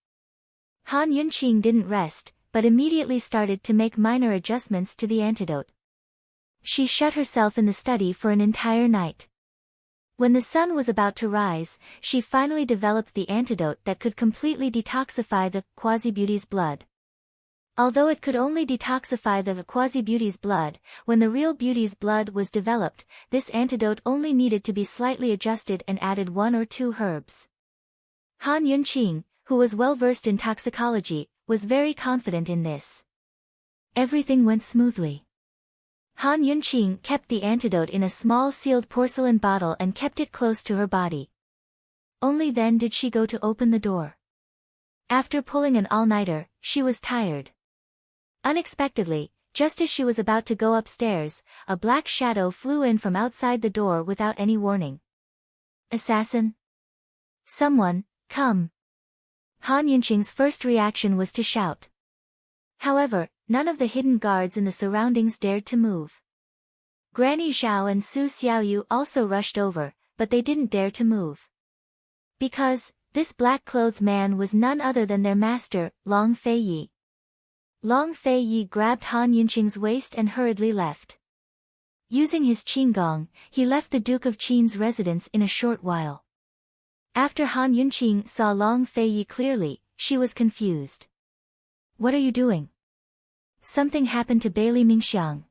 Han Yunqing didn't rest, but immediately started to make minor adjustments to the antidote. She shut herself in the study for an entire night. When the sun was about to rise, she finally developed the antidote that could completely detoxify the quasi-beauty's blood. Although it could only detoxify the quasi-beauty's blood, when the real beauty's blood was developed, this antidote only needed to be slightly adjusted and added 1 or 2 herbs. Han Yunqing, who was well versed in toxicology, was very confident in this. Everything went smoothly. Han Yunqing kept the antidote in a small sealed porcelain bottle and kept it close to her body. Only then did she go to open the door. After pulling an all-nighter, she was tired. Unexpectedly, just as she was about to go upstairs, a black shadow flew in from outside the door without any warning. Assassin? Someone, come! Han Yunqing's first reaction was to shout. However, none of the hidden guards in the surroundings dared to move. Granny Zhao and Su Xiaoyu also rushed over, but they didn't dare to move. Because, this black-clothed man was none other than their master, Long Feiyi. Long Feiyi grabbed Han Yunqing's waist and hurriedly left. Using his qinggong, he left the Duke of Qin's residence in a short while. After Han Yunqing saw Long Feiyi clearly, she was confused. What are you doing? Something happened to Bailey Mingxiang.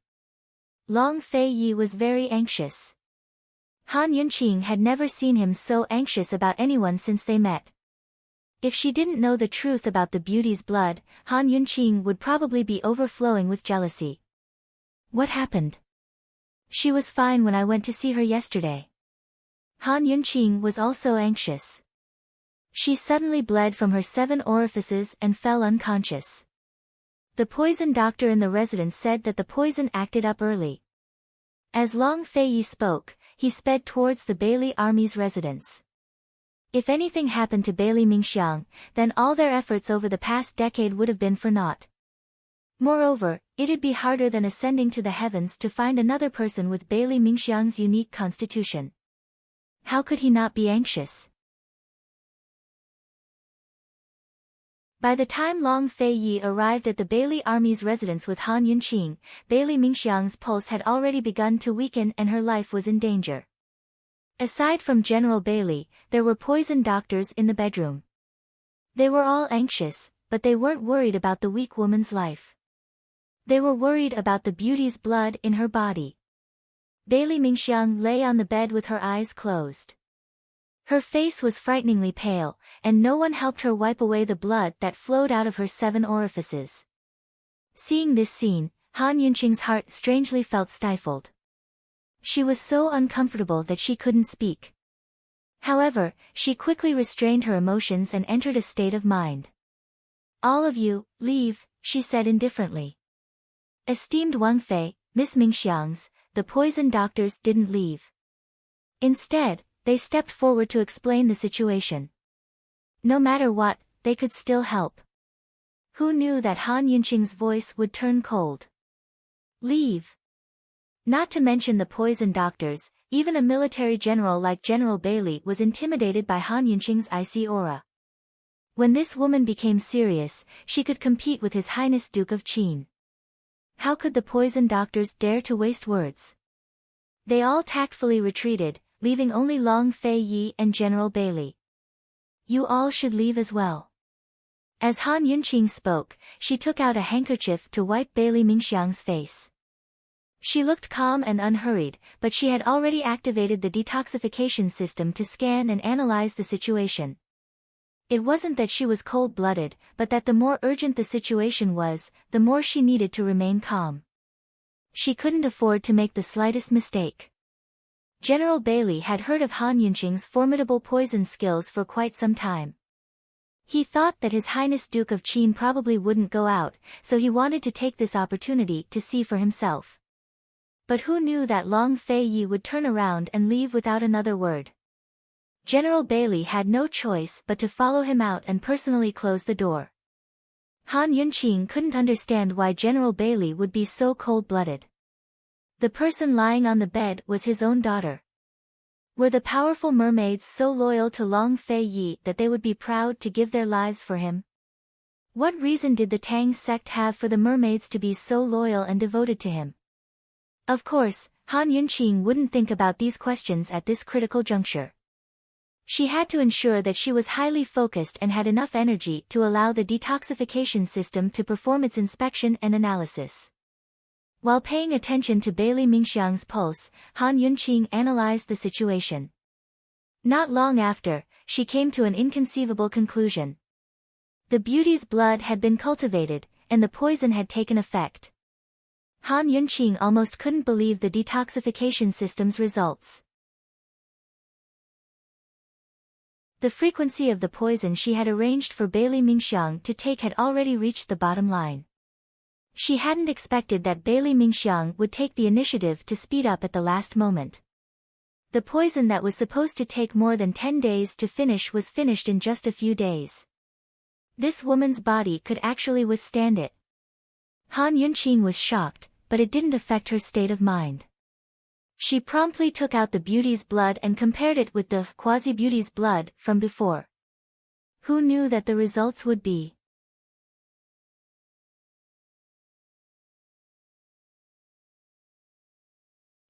Long Feiyi was very anxious. Han Yunqing had never seen him so anxious about anyone since they met. If she didn't know the truth about the beauty's blood, Han Yunqing would probably be overflowing with jealousy. What happened? She was fine when I went to see her yesterday. Han Yunqing was also anxious. She suddenly bled from her 7 orifices and fell unconscious. The poison doctor in the residence said that the poison acted up early. As Long Feiyi spoke, he sped towards the Bailey army's residence. If anything happened to Bailey Mingxiang, then all their efforts over the past decade would have been for naught. Moreover, it'd be harder than ascending to the heavens to find another person with Bailey Mingxiang's unique constitution. How could he not be anxious? By the time Long Feiyi arrived at the Bailey army's residence with Han Yunqing, Bailey Mingxiang's pulse had already begun to weaken and her life was in danger. Aside from General Bailey, there were poison doctors in the bedroom. They were all anxious, but they weren't worried about the weak woman's life. They were worried about the beauty's blood in her body. Bailey Mingxiang lay on the bed with her eyes closed. Her face was frighteningly pale, and no one helped her wipe away the blood that flowed out of her 7 orifices. Seeing this scene, Han Yunqing's heart strangely felt stifled. She was so uncomfortable that she couldn't speak. However, she quickly restrained her emotions and entered a state of mind. All of you, leave, she said indifferently. Esteemed Wang Fei, Miss Mingxiang's, the poison doctors didn't leave. Instead, they stepped forward to explain the situation. No matter what, they could still help. Who knew that Han Yunqing's voice would turn cold? Leave. Not to mention the poison doctors, even a military general like General Bailey was intimidated by Han Yunqing's icy aura. When this woman became serious, she could compete with His Highness Duke of Qin. How could the poison doctors dare to waste words? They all tactfully retreated, leaving only Long Feiyi and General Bailey. You all should leave as well. As Han Yunqing spoke, she took out a handkerchief to wipe Bailey Mingxiang's face. She looked calm and unhurried, but she had already activated the detoxification system to scan and analyze the situation. It wasn't that she was cold-blooded, but that the more urgent the situation was, the more she needed to remain calm. She couldn't afford to make the slightest mistake. General Bailey had heard of Han Yunqing's formidable poison skills for quite some time. He thought that His Highness Duke of Qin probably wouldn't go out, so he wanted to take this opportunity to see for himself. But who knew that Long Fei Yi would turn around and leave without another word? General Bailey had no choice but to follow him out and personally close the door. Han Yunqing couldn't understand why General Bailey would be so cold-blooded. The person lying on the bed was his own daughter. Were the powerful mermaids so loyal to Long Fei Yi that they would be proud to give their lives for him? What reason did the Tang sect have for the mermaids to be so loyal and devoted to him? Of course, Han Yunqing wouldn't think about these questions at this critical juncture. She had to ensure that she was highly focused and had enough energy to allow the detoxification system to perform its inspection and analysis. While paying attention to Bailey Mingxiang's pulse, Han Yunqing analyzed the situation. Not long after, she came to an inconceivable conclusion. The beauty's blood had been cultivated, and the poison had taken effect. Han Yunqing almost couldn't believe the detoxification system's results. The frequency of the poison she had arranged for Bailey Mingxiang to take had already reached the bottom line. She hadn't expected that Bailey Mingxiang would take the initiative to speed up at the last moment. The poison that was supposed to take more than 10 days to finish was finished in just a few days. This woman's body could actually withstand it. Han Yunqing was shocked, but it didn't affect her state of mind. She promptly took out the beauty's blood and compared it with the quasi-beauty's blood from before. Who knew that the results would be?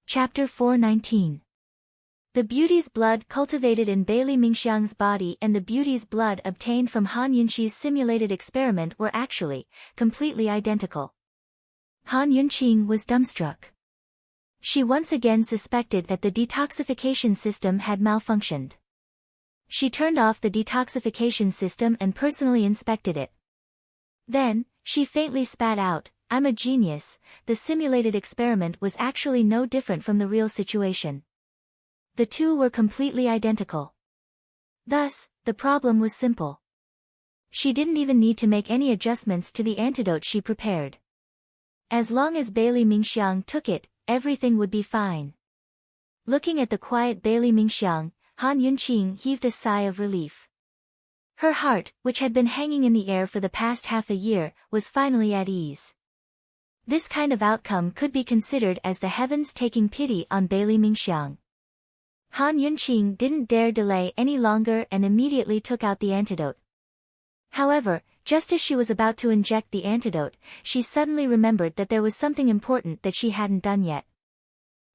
Chapter 419. The beauty's blood cultivated in Bailey Mingxiang's body and the beauty's blood obtained from Han Yunqi's simulated experiment were actually completely identical. Han Yunqing was dumbstruck. She once again suspected that the detoxification system had malfunctioned. She turned off the detoxification system and personally inspected it. Then, she faintly spat out, "I'm a genius." The simulated experiment was actually no different from the real situation. The two were completely identical. Thus, the problem was simple. She didn't even need to make any adjustments to the antidote she prepared. As long as Bailey Mingxiang took it, everything would be fine. Looking at the quiet Bailey Mingxiang, Han Yunqing heaved a sigh of relief. Her heart, which had been hanging in the air for the past half a year, was finally at ease. This kind of outcome could be considered as the heavens taking pity on Bailey Mingxiang. Han Yunqing didn't dare delay any longer and immediately took out the antidote. However, just as she was about to inject the antidote, she suddenly remembered that there was something important that she hadn't done yet.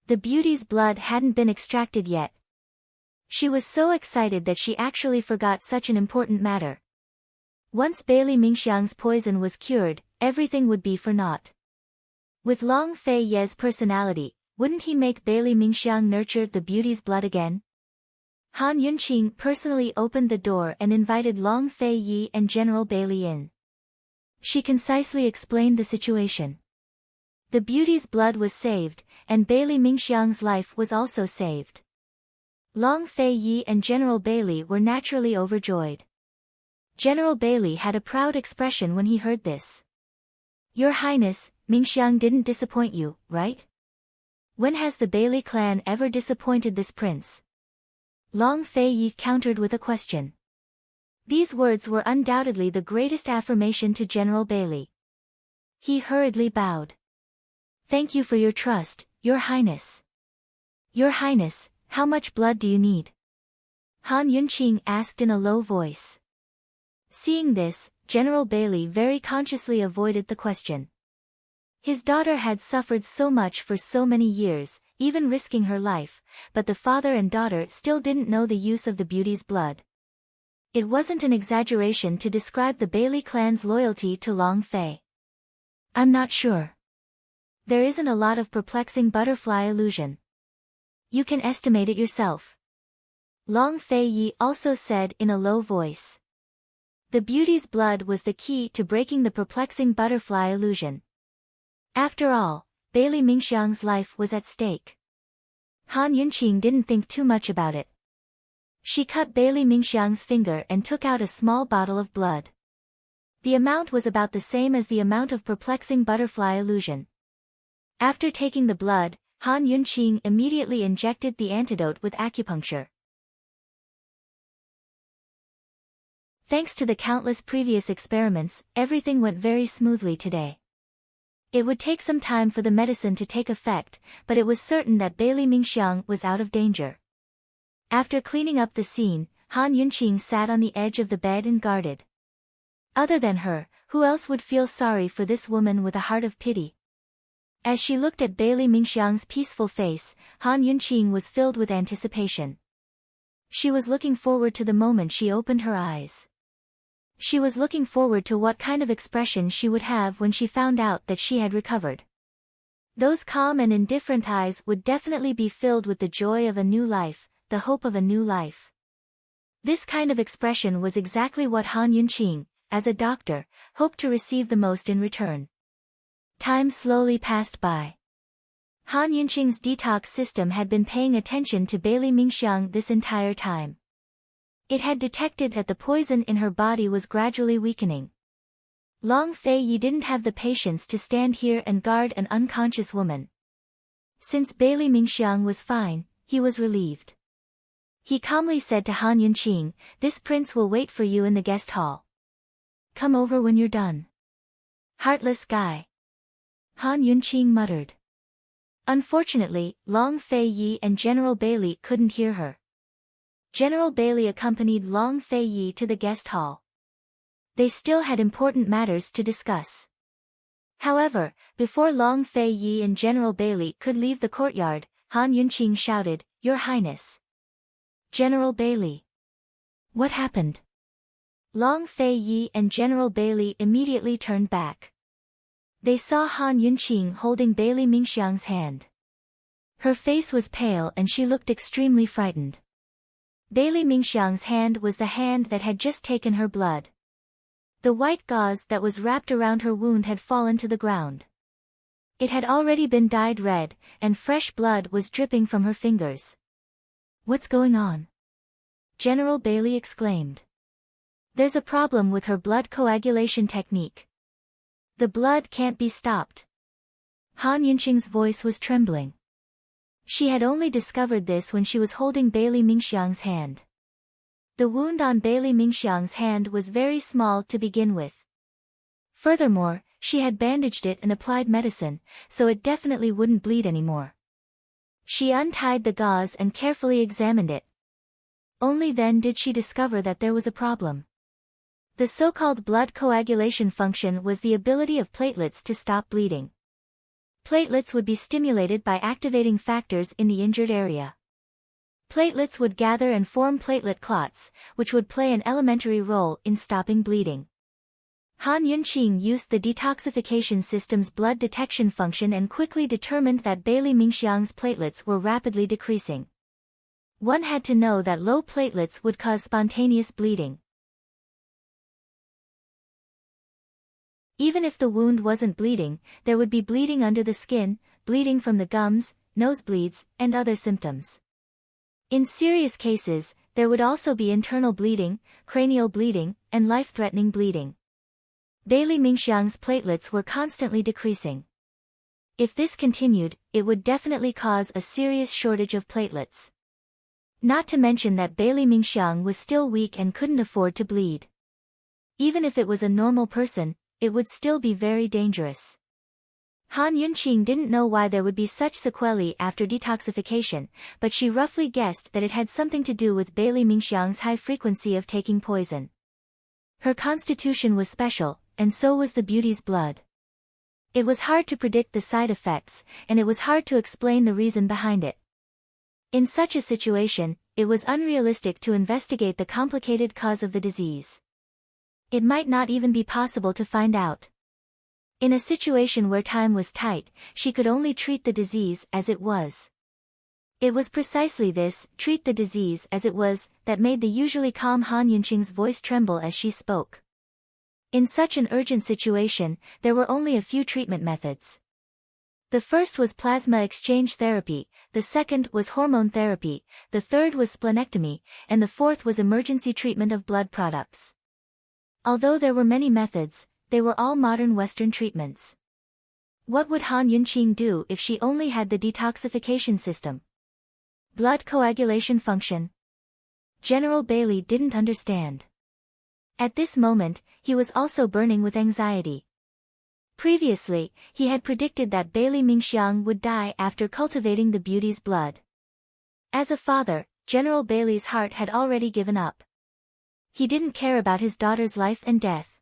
The beauty's blood hadn't been extracted yet. She was so excited that she actually forgot such an important matter. Once Bailey Mingxiang's poison was cured, everything would be for naught. With Long Fei Ye's personality, wouldn't he make Bailey Mingxiang nurture the beauty's blood again? Han Yunqing personally opened the door and invited Long Fei Yi and General Bailey in. She concisely explained the situation. The beauty's blood was saved, and Bailey Mingxiang's life was also saved. Long Fei Yi and General Bailey were naturally overjoyed. General Bailey had a proud expression when he heard this. "Your Highness, Mingxiang didn't disappoint you, right? When has the Bailey clan ever disappointed this prince?" Long Fei Yi countered with a question. These words were undoubtedly the greatest affirmation to General Bailey. He hurriedly bowed. "Thank you for your trust, Your Highness." "Your Highness, how much blood do you need?" Han Yunqing asked in a low voice. Seeing this, General Bailey very consciously avoided the question. His daughter had suffered so much for so many years, even risking her life, but the father and daughter still didn't know the use of the beauty's blood. It wasn't an exaggeration to describe the Bailey clan's loyalty to Long Fei. "I'm not sure. There isn't a lot of perplexing butterfly illusion. You can estimate it yourself." Long Fei Yi also said in a low voice. The beauty's blood was the key to breaking the perplexing butterfly illusion. After all, Bailey Mingxiang's life was at stake. Han Yunqing didn't think too much about it. She cut Bailey Mingxiang's finger and took out a small bottle of blood. The amount was about the same as the amount of perplexing butterfly illusion. After taking the blood, Han Yunqing immediately injected the antidote with acupuncture. Thanks to the countless previous experiments, everything went very smoothly today. It would take some time for the medicine to take effect, but it was certain that Bailey Mingxiang was out of danger. After cleaning up the scene, Han Yunqing sat on the edge of the bed and guarded. Other than her, who else would feel sorry for this woman with a heart of pity? As she looked at Bailey Mingxiang's peaceful face, Han Yunqing was filled with anticipation. She was looking forward to the moment she opened her eyes. She was looking forward to what kind of expression she would have when she found out that she had recovered. Those calm and indifferent eyes would definitely be filled with the joy of a new life, the hope of a new life. This kind of expression was exactly what Han Yunqing, as a doctor, hoped to receive the most in return. Time slowly passed by. Han Yunqing's detox system had been paying attention to Bailey Mingxiang this entire time. It had detected that the poison in her body was gradually weakening. Long Fei Yi didn't have the patience to stand here and guard an unconscious woman. Since Bailey Mingxiang was fine, he was relieved. He calmly said to Han Yunqing, "This prince will wait for you in the guest hall. Come over when you're done." Heartless guy. Han Yunqing muttered. Unfortunately, Long Fei Yi and General Bailey couldn't hear her. General Bailey accompanied Long Fei Yi to the guest hall. They still had important matters to discuss. However, before Long Fei Yi and General Bailey could leave the courtyard, Han Yunqing shouted, "Your Highness." General Bailey. What happened? Long Fei Yi and General Bailey immediately turned back. They saw Han Yunqing holding Bailey Mingxiang's hand. Her face was pale and she looked extremely frightened. Bailey Mingxiang's hand was the hand that had just taken her blood. The white gauze that was wrapped around her wound had fallen to the ground. It had already been dyed red, and fresh blood was dripping from her fingers. "What's going on?" General Bailey exclaimed. "There's a problem with her blood coagulation technique. The blood can't be stopped." Han Yunqing's voice was trembling. She had only discovered this when she was holding Bailey Mingxiang's hand. The wound on Bailey Mingxiang's hand was very small to begin with. Furthermore, she had bandaged it and applied medicine, so it definitely wouldn't bleed anymore. She untied the gauze and carefully examined it. Only then did she discover that there was a problem. The so-called blood coagulation function was the ability of platelets to stop bleeding. Platelets would be stimulated by activating factors in the injured area. Platelets would gather and form platelet clots, which would play an elementary role in stopping bleeding. Han Yunqing used the detoxification system's blood detection function and quickly determined that Bailey Mingxiang's platelets were rapidly decreasing. One had to know that low platelets would cause spontaneous bleeding. Even if the wound wasn't bleeding, there would be bleeding under the skin, bleeding from the gums, nosebleeds, and other symptoms. In serious cases, there would also be internal bleeding, cranial bleeding, and life-threatening bleeding. Bailey Mingxiang's platelets were constantly decreasing. If this continued, it would definitely cause a serious shortage of platelets. Not to mention that Bailey Mingxiang was still weak and couldn't afford to bleed. Even if it was a normal person, it would still be very dangerous. Han Yunqing didn't know why there would be such sequelae after detoxification, but she roughly guessed that it had something to do with Bailey Mingxiang's high frequency of taking poison. Her constitution was special, and so was the beauty's blood. It was hard to predict the side effects, and it was hard to explain the reason behind it. In such a situation, it was unrealistic to investigate the complicated cause of the disease. It might not even be possible to find out. In a situation where time was tight, she could only treat the disease as it was. It was precisely this, treat the disease as it was, that made the usually calm Han Yunqing's voice tremble as she spoke. In such an urgent situation, there were only a few treatment methods. The first was plasma exchange therapy, the second was hormone therapy, the third was splenectomy, and the fourth was emergency treatment of blood products. Although there were many methods, they were all modern Western treatments. What would Han Yunqing do if she only had the detoxification system? Blood coagulation function? General Bailey didn't understand. At this moment, he was also burning with anxiety. Previously, he had predicted that Bailey Mingxiang would die after cultivating the beauty's blood. As a father, General Bailey's heart had already given up. He didn't care about his daughter's life and death.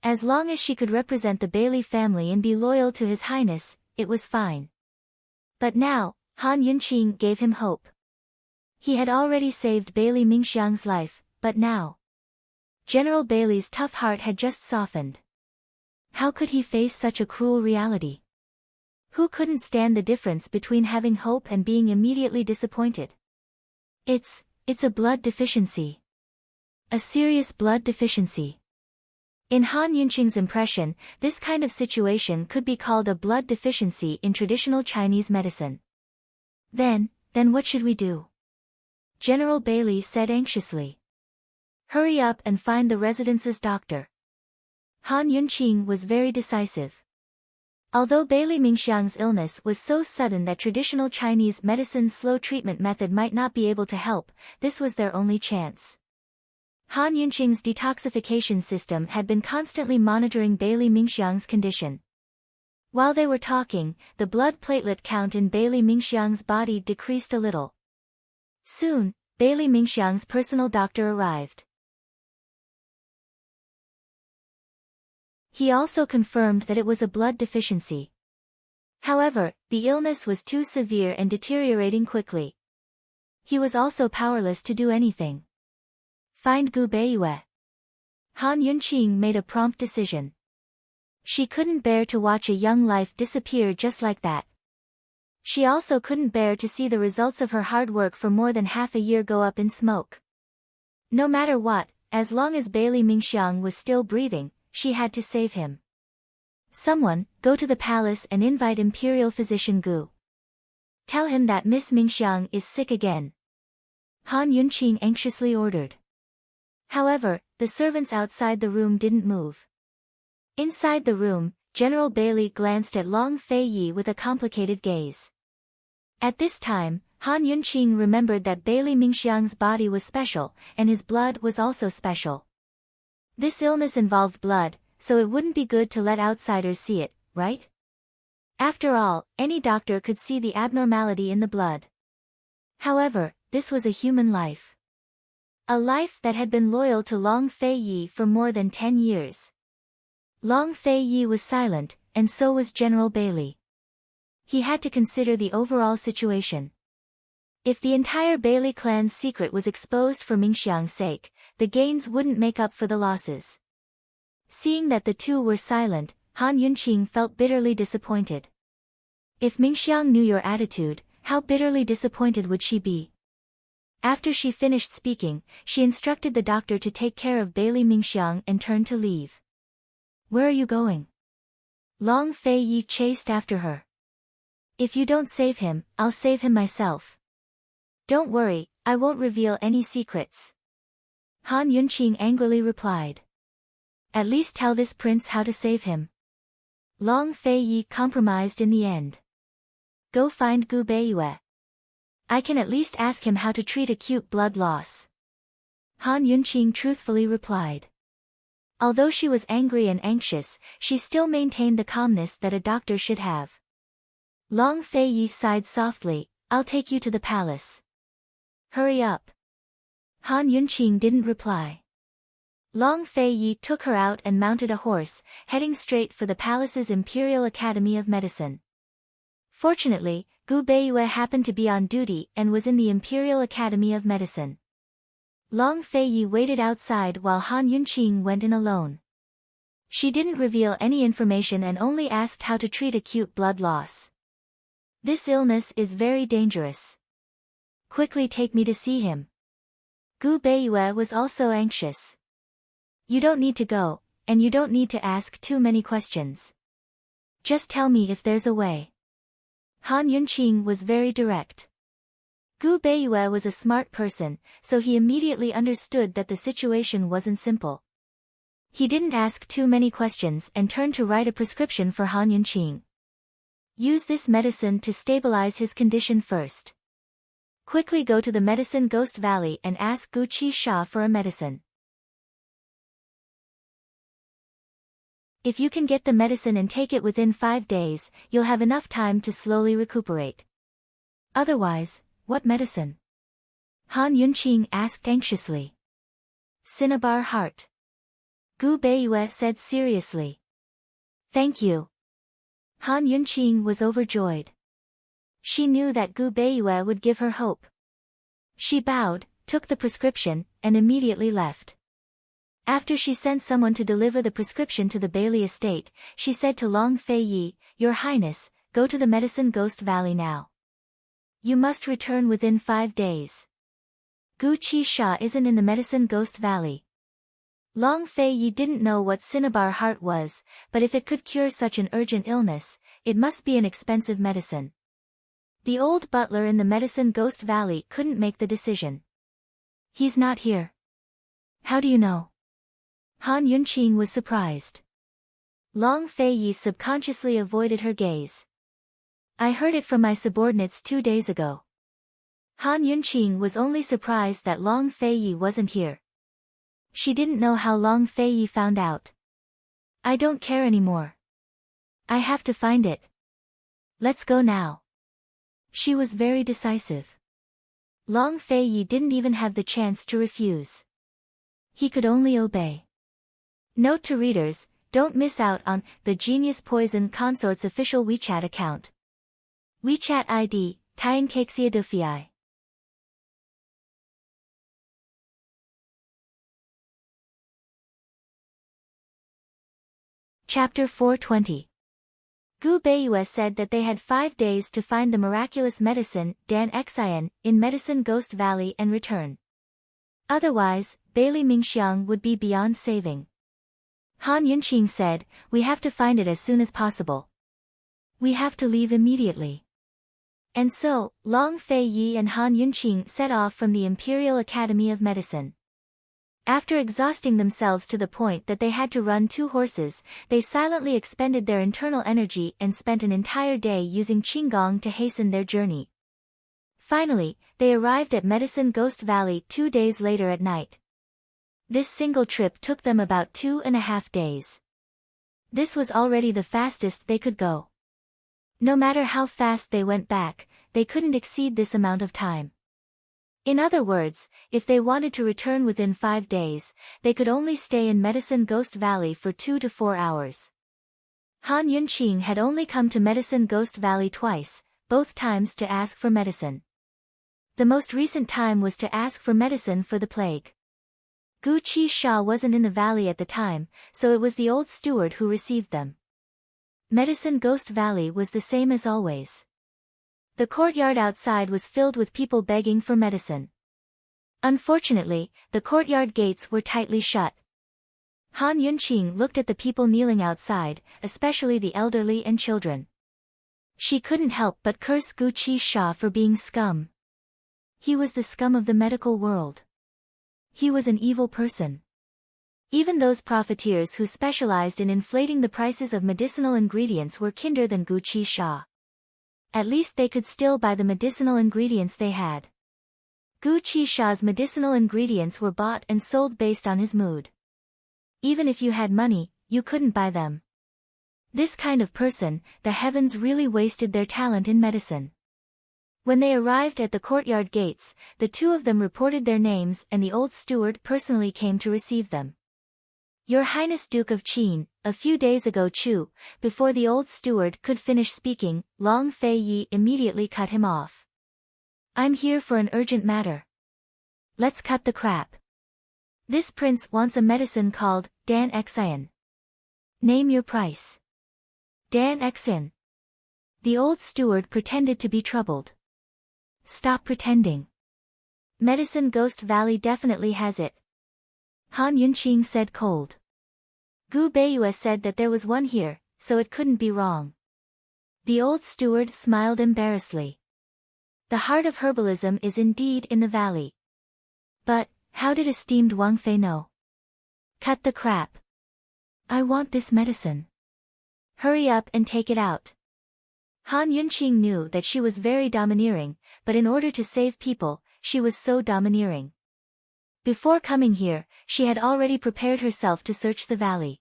As long as she could represent the Bailey family and be loyal to His Highness, it was fine. But now, Han Yunqing gave him hope. He had already saved Bailey Mingxiang's life, but now General Bailey's tough heart had just softened. How could he face such a cruel reality? Who couldn't stand the difference between having hope and being immediately disappointed? It's a blood deficiency. A serious blood deficiency. In Han Yunqing's impression, this kind of situation could be called a blood deficiency in traditional Chinese medicine. Then what should we do? General Bailey said anxiously. Hurry up and find the residence's doctor. Han Yunqing was very decisive. Although Bailey Mingxiang's illness was so sudden that traditional Chinese medicine's slow treatment method might not be able to help, this was their only chance. Han Yunqing's detoxification system had been constantly monitoring Bailey Mingxiang's condition. While they were talking, the blood platelet count in Bailey Mingxiang's body decreased a little. Soon, Bailey Mingxiang's personal doctor arrived. He also confirmed that it was a blood deficiency. However, the illness was too severe and deteriorating quickly. He was also powerless to do anything. Find Gu Beiyue. Han Yunqing made a prompt decision. She couldn't bear to watch a young life disappear just like that. She also couldn't bear to see the results of her hard work for more than half a year go up in smoke. No matter what, as long as Bailey Mingxiang was still breathing, she had to save him. Someone, go to the palace and invite Imperial Physician Gu. Tell him that Miss Mingxiang is sick again. Han Yunqing anxiously ordered. However, the servants outside the room didn't move. Inside the room, General Bailey glanced at Long Fei Yi with a complicated gaze. At this time, Han Yunqing remembered that Bailey Mingxiang's body was special, and his blood was also special. This illness involved blood, so it wouldn't be good to let outsiders see it, right? After all, any doctor could see the abnormality in the blood. However, this was a human life. A life that had been loyal to Long Fei Yi for more than 10 years. Long Fei Yi was silent, and so was General Bailey. He had to consider the overall situation. If the entire Bailey clan's secret was exposed for Mingxiang's sake, the gains wouldn't make up for the losses. Seeing that the two were silent, Han Yunqing felt bitterly disappointed. If Mingxiang knew your attitude, how bitterly disappointed would she be? After she finished speaking, she instructed the doctor to take care of Bailey Mingxiang and turned to leave. Where are you going? Long Fei Yi chased after her. If you don't save him, I'll save him myself. Don't worry, I won't reveal any secrets. Han Yunqing angrily replied. At least tell this prince how to save him. Long Fei Yi compromised in the end. Go find Gu Beiyue. I can at least ask him how to treat acute blood loss. Han Yunqing truthfully replied. Although she was angry and anxious, she still maintained the calmness that a doctor should have. Long Fei Yi sighed softly, I'll take you to the palace. Hurry up. Han Yunqing didn't reply. Long Fei Yi took her out and mounted a horse, heading straight for the palace's Imperial Academy of Medicine. Fortunately, Gu Beiyue happened to be on duty and was in the Imperial Academy of Medicine. Long Fei Yi waited outside while Han Yunqing went in alone. She didn't reveal any information and only asked how to treat acute blood loss. This illness is very dangerous. quickly take me to see him. Gu Beiyue was also anxious. You don't need to go, and you don't need to ask too many questions. Just tell me if there's a way. Han Yunqing was very direct. Gu Beiyue was a smart person, so he immediately understood that the situation wasn't simple. He didn't ask too many questions and turned to write a prescription for Han Yunqing. Use this medicine to stabilize his condition first. Quickly go to the Medicine Ghost Valley and ask Gu Qisha for a medicine. If you can get the medicine and take it within 5 days, you'll have enough time to slowly recuperate. Otherwise, what medicine? Han Yunqing asked anxiously. Cinnabar heart. Gu Beiyue said seriously. Thank you. Han Yunqing was overjoyed. She knew that Gu Beiyue would give her hope. She bowed, took the prescription, and immediately left. After she sent someone to deliver the prescription to the Bailey estate, she said to Long Fei Yi, Your Highness, go to the Medicine Ghost Valley now. You must return within 5 days. Gu Qisha isn't in the Medicine Ghost Valley. Long Fei Yi didn't know what cinnabar heart was, but if it could cure such an urgent illness, it must be an expensive medicine. The old butler in the Medicine Ghost Valley couldn't make the decision. He's not here. How do you know? Han Yunqing was surprised. Long Fei Yi subconsciously avoided her gaze. I heard it from my subordinates 2 days ago. Han Yunqing was only surprised that Long Fei Yi wasn't here. She didn't know how Long Fei Yi found out. I don't care anymore. I have to find it. Let's go now. She was very decisive. Long Fei Yi didn't even have the chance to refuse. He could only obey. Note to readers, don't miss out on The Genius Poison Consort's official WeChat account. WeChat ID, Tienkexia Dufiai. Chapter 420. Gu Beiyue said that they had 5 days to find the miraculous medicine, Dan Xian, in Medicine Ghost Valley and return. Otherwise, Bailey Mingxiang would be beyond saving. Han Yunqing said, We have to find it as soon as possible. We have to leave immediately. And so, Long Fei Yi and Han Yunqing set off from the Imperial Academy of Medicine. After exhausting themselves to the point that they had to run 2 horses, they silently expended their internal energy and spent an entire day using Qinggong to hasten their journey. Finally, they arrived at Medicine Ghost Valley 2 days later at night. This single trip took them about 2.5 days. This was already the fastest they could go. No matter how fast they went back, they couldn't exceed this amount of time. In other words, if they wanted to return within 5 days, they could only stay in Medicine Ghost Valley for 2 to 4 hours. Han Yunqing had only come to Medicine Ghost Valley twice, both times to ask for medicine. The most recent time was to ask for medicine for the plague. Gu Qisha wasn't in the valley at the time, so it was the old steward who received them. Medicine Ghost Valley was the same as always. The courtyard outside was filled with people begging for medicine. Unfortunately, the courtyard gates were tightly shut. Han Yunqing looked at the people kneeling outside, especially the elderly and children. She couldn't help but curse Gu Qisha for being scum. He was the scum of the medical world. He was an evil person. Even those profiteers who specialized in inflating the prices of medicinal ingredients were kinder than Gu Qisha. At least they could still buy the medicinal ingredients they had. Gu Qisha's medicinal ingredients were bought and sold based on his mood. Even if you had money, you couldn't buy them. This kind of person, the heavens really wasted their talent in medicine. When they arrived at the courtyard gates, the 2 of them reported their names and the old steward personally came to receive them. Your Highness Duke of Qin, a few days ago Chu, before the old steward could finish speaking, Long Fei Yi immediately cut him off. I'm here for an urgent matter. Let's cut the crap. This prince wants a medicine called Dan Xian. Name your price. Dan Xian. The old steward pretended to be troubled. Stop pretending. Medicine Ghost Valley definitely has it. Han Yunqing said cold. Gu Beiyue said that there was one here, so it couldn't be wrong. The old steward smiled embarrassedly. The heart of herbalism is indeed in the valley. But, how did esteemed Wang Fei know? Cut the crap. I want this medicine. Hurry up and take it out. Han Yunqing knew that she was very domineering, but in order to save people, she was so domineering. Before coming here, she had already prepared herself to search the valley.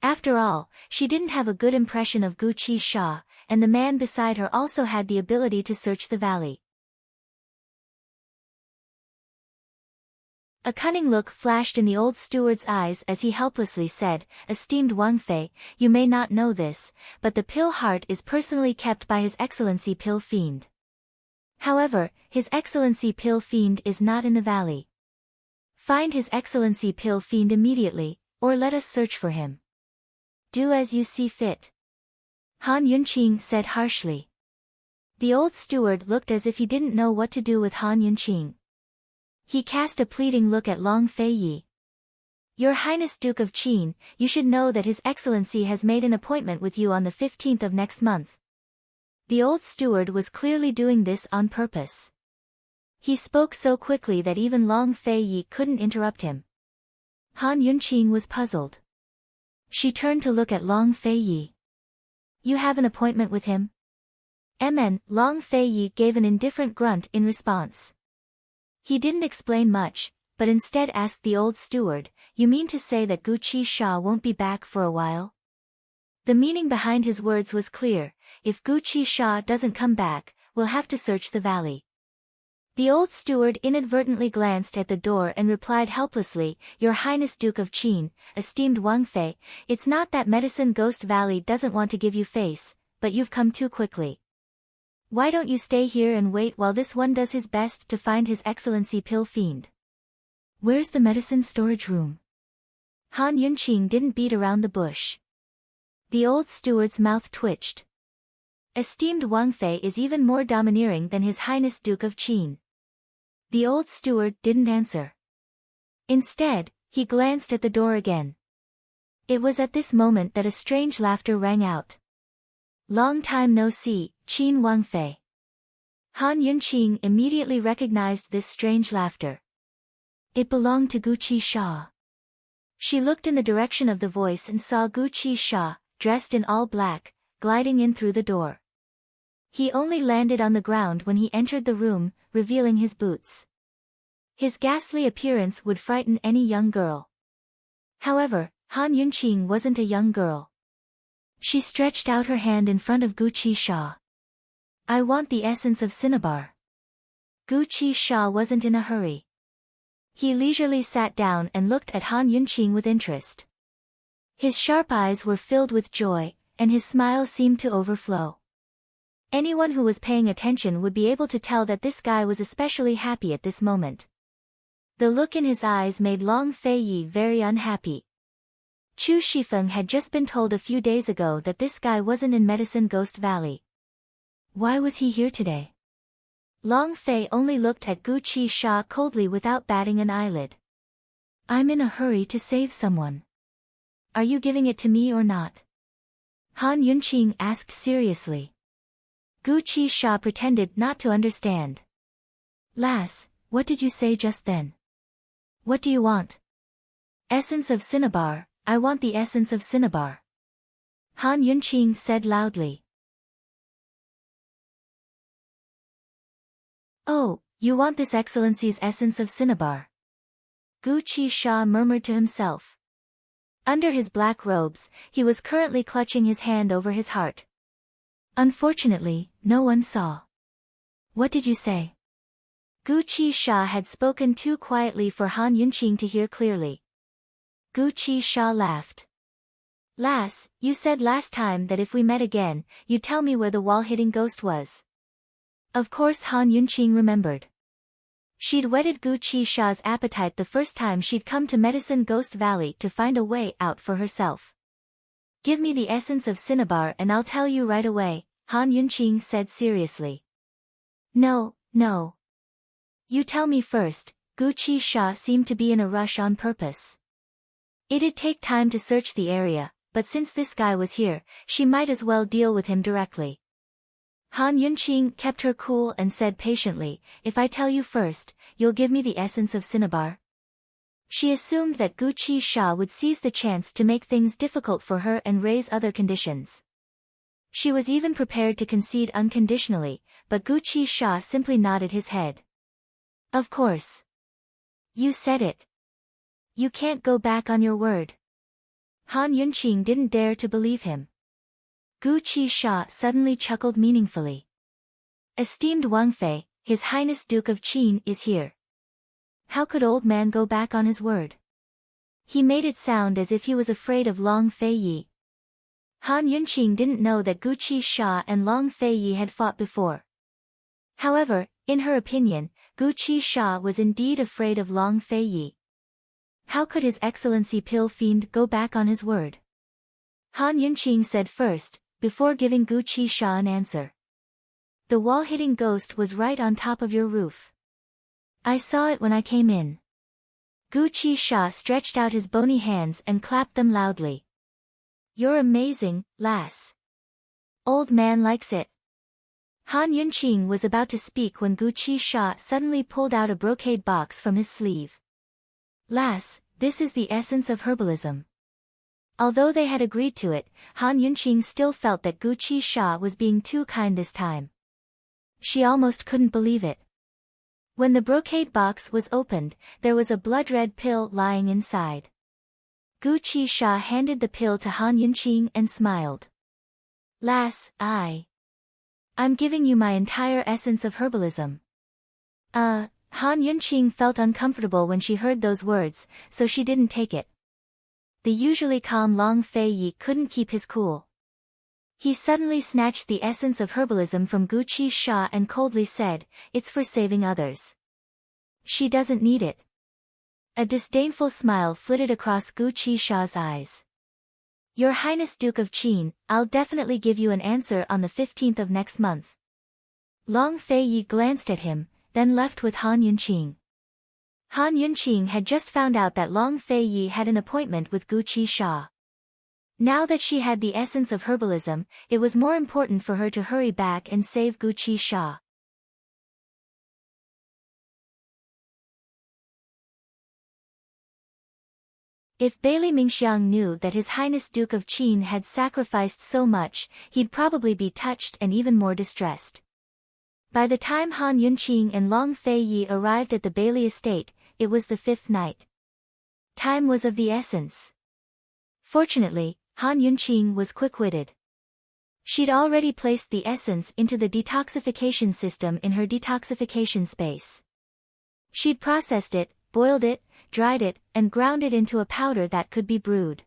After all, she didn't have a good impression of Gu Qi Sha, and the man beside her also had the ability to search the valley. A cunning look flashed in the old steward's eyes as he helplessly said, "Esteemed Wang Fei, you may not know this, but the pill heart is personally kept by His Excellency Pill Fiend. However, His Excellency Pill Fiend is not in the valley. Find His Excellency Pill Fiend immediately, or let us search for him. Do as you see fit." Han Yunqing said harshly. The old steward looked as if he didn't know what to do with Han Yunqing. He cast a pleading look at Long Fei Yi. "Your Highness Duke of Qin, you should know that His Excellency has made an appointment with you on the 15th of next month." The old steward was clearly doing this on purpose. He spoke so quickly that even Long Fei Yi couldn't interrupt him. Han Yunqing was puzzled. She turned to look at Long Fei Yi. "You have an appointment with him?" Long Fei Yi gave an indifferent grunt in response. He didn't explain much, but instead asked the old steward, "You mean to say that Gu Qi Sha won't be back for a while?" The meaning behind his words was clear: if Gu Qi Sha doesn't come back, we'll have to search the valley. The old steward inadvertently glanced at the door and replied helplessly, "Your Highness Duke of Qin, esteemed Wang Fei, it's not that Medicine Ghost Valley doesn't want to give you face, but you've come too quickly. Why don't you stay here and wait while this one does his best to find His Excellency Pill Fiend? Where's the medicine storage room?" Han Yunqing didn't beat around the bush. The old steward's mouth twitched. Esteemed Wang Fei is even more domineering than His Highness Duke of Qin. The old steward didn't answer. Instead, he glanced at the door again. It was at this moment that a strange laughter rang out. "Long time no see, Qin Wang Fei." Han Yunqing immediately recognized this strange laughter. It belonged to Gu Qi Sha. She looked in the direction of the voice and saw Gu Qi Sha, dressed in all black, gliding in through the door. He only landed on the ground when he entered the room, revealing his boots. His ghastly appearance would frighten any young girl. However, Han Yunqing wasn't a young girl. She stretched out her hand in front of Gu Qi Sha. "I want the essence of cinnabar." Gu Qi Sha wasn't in a hurry. He leisurely sat down and looked at Han Yunqing with interest. His sharp eyes were filled with joy, and his smile seemed to overflow. Anyone who was paying attention would be able to tell that this guy was especially happy at this moment. The look in his eyes made Long Fei Yi very unhappy. Chu Shifeng had just been told a few days ago that this guy wasn't in Medicine Ghost Valley. Why was he here today? Long Fei only looked at Gu Qi Sha coldly without batting an eyelid. "I'm in a hurry to save someone. Are you giving it to me or not?" Han Yunqing asked seriously. Gu Qi Sha pretended not to understand. "Lass, what did you say just then? What do you want?" "Essence of cinnabar, I want the essence of cinnabar," Han Yunqing said loudly. "Oh, you want this excellency's essence of cinnabar?" Gu Qi Sha murmured to himself. Under his black robes, he was currently clutching his hand over his heart. Unfortunately, no one saw. "What did you say?" Gu Qi Sha had spoken too quietly for Han Yunqing to hear clearly. Gu Qi Sha laughed. "Lass, you said last time that if we met again, you'd tell me where the wall-hitting ghost was." Of course Han Yunqing remembered. She'd whetted Gu Qi Sha's appetite the first time she'd come to Medicine Ghost Valley to find a way out for herself. "Give me the essence of cinnabar and I'll tell you right away," Han Yunqing said seriously. No. You tell me first. Guqi Sha seemed to be in a rush on purpose. It'd take time to search the area, but since this guy was here, she might as well deal with him directly. Han Yunqing kept her cool and said patiently, if I tell you first, you'll give me the essence of cinnabar? She assumed that Guqi Sha would seize the chance to make things difficult for her and raise other conditions. She was even prepared to concede unconditionally, but Guqi Sha simply nodded his head. Of course. You said it. You can't go back on your word. Han Yunqing didn't dare to believe him. Guqi Sha suddenly chuckled meaningfully. Esteemed Wang Fei, His Highness Duke of Qin is here. How could old man go back on his word? He made it sound as if he was afraid of Long Fei Yi. Han Yunqing didn't know that Guqi Sha and Long Fei Yi had fought before. However, in her opinion, Guqi Sha was indeed afraid of Long Fei Yi. How could His Excellency Pill Fiend go back on his word? Han Yunqing said first, before giving Guqi Sha an answer. The wall-hitting ghost was right on top of your roof. I saw it when I came in. Guqi Sha stretched out his bony hands and clapped them loudly. You're amazing, lass. Old man likes it. Han Yunqing was about to speak when Guqi Sha suddenly pulled out a brocade box from his sleeve. Lass, this is the essence of herbalism. Although they had agreed to it, Han Yunqing still felt that Guqi Sha was being too kind this time. She almost couldn't believe it. When the brocade box was opened, there was a blood-red pill lying inside. Guqi Sha handed the pill to Han Yunqing and smiled. Lass, I'm giving you my entire essence of herbalism. Han Yunqing felt uncomfortable when she heard those words, so she didn't take it. The usually calm Long Fei Yi couldn't keep his cool. He suddenly snatched the essence of herbalism from Guqi Sha and coldly said, it's for saving others. She doesn't need it. A disdainful smile flitted across Guqi Sha's eyes. Your Highness Duke of Qin, I'll definitely give you an answer on the 15th of next month. Long Fei Yi glanced at him, then left with Han Yunqing. Han Yunqing had just found out that Long Fei Yi had an appointment with Guqi Sha. Now that she had the essence of herbalism, it was more important for her to hurry back and save Guqi Sha. If Bailey Mingxiang knew that His Highness Duke of Qin had sacrificed so much, he'd probably be touched and even more distressed. By the time Han Yunqing and Long Fei Yi arrived at the Bailey estate, it was the 5th night. Time was of the essence. Fortunately, Han Yunqing was quick-witted. She'd already placed the essence into the detoxification system in her detoxification space. She'd processed it, boiled it, dried it, and ground it into a powder that could be brewed.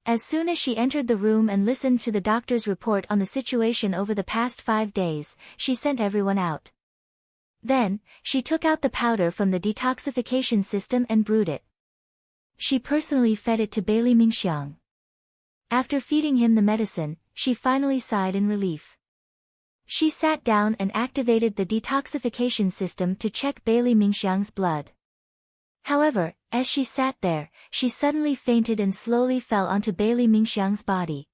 As soon as she entered the room and listened to the doctor's report on the situation over the past 5 days, she sent everyone out. Then, she took out the powder from the detoxification system and brewed it. She personally fed it to Bailey Mingxiang. After feeding him the medicine, she finally sighed in relief. She sat down and activated the detoxification system to check Bailey Mingxiang's blood. However, as she sat there, she suddenly fainted and slowly fell onto Bailey Mingxiang's body.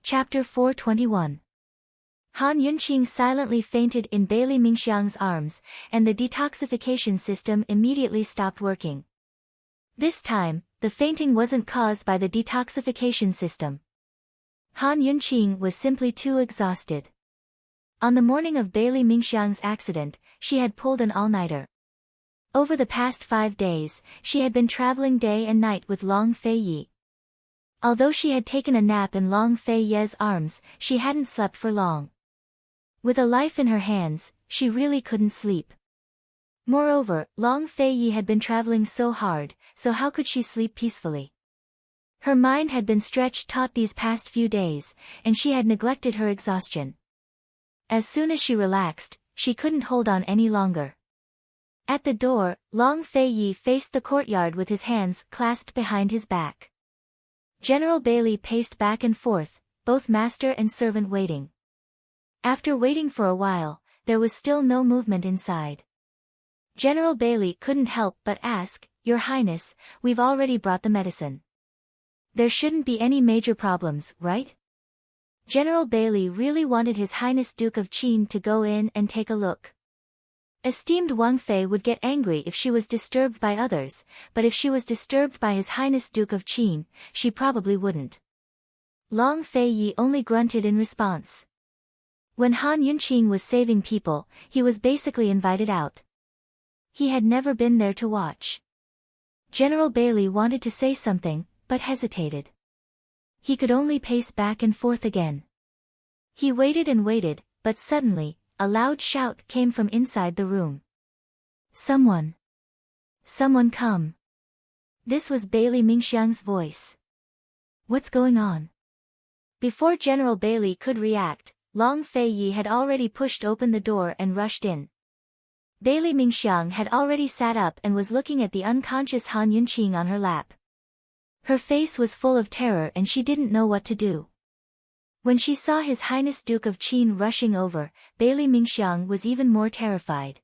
Chapter 421. Han Yunqing silently fainted in Bailey Mingxiang's arms, and the detoxification system immediately stopped working. This time, the fainting wasn't caused by the detoxification system. Han Yunqing was simply too exhausted. On the morning of Bailey Mingxiang's accident, she had pulled an all-nighter. Over the past 5 days, she had been traveling day and night with Long Fei Yi. Although she had taken a nap in Long Fei Ye's arms, she hadn't slept for long. With a life in her hands, she really couldn't sleep. Moreover, Long Fei Yi had been traveling so hard, so how could she sleep peacefully? Her mind had been stretched taut these past few days, and she had neglected her exhaustion. As soon as she relaxed, she couldn't hold on any longer. At the door, Long Fei Yi faced the courtyard with his hands clasped behind his back. General Bailey paced back and forth, both master and servant waiting. After waiting for a while, there was still no movement inside. General Bailey couldn't help but ask, "Your Highness, we've already brought the medicine. There shouldn't be any major problems, right?" General Bailey really wanted His Highness Duke of Qin to go in and take a look. Esteemed Wang Fei would get angry if she was disturbed by others, but if she was disturbed by His Highness Duke of Qin, she probably wouldn't. Long Fei Yi only grunted in response. When Han Yunqing was saving people, he was basically invited out. He had never been there to watch. General Bailey wanted to say something, but hesitated. He could only pace back and forth again. He waited and waited, but suddenly, a loud shout came from inside the room. "Someone! Someone come!" This was Bailey Mingxiang's voice. "What's going on?" Before General Bailey could react, Long Fei Yi had already pushed open the door and rushed in. Bailey Mingxiang had already sat up and was looking at the unconscious Han Yunqing on her lap. Her face was full of terror and she didn't know what to do. When she saw His Highness Duke of Qin rushing over, Bailey Mingxiang was even more terrified.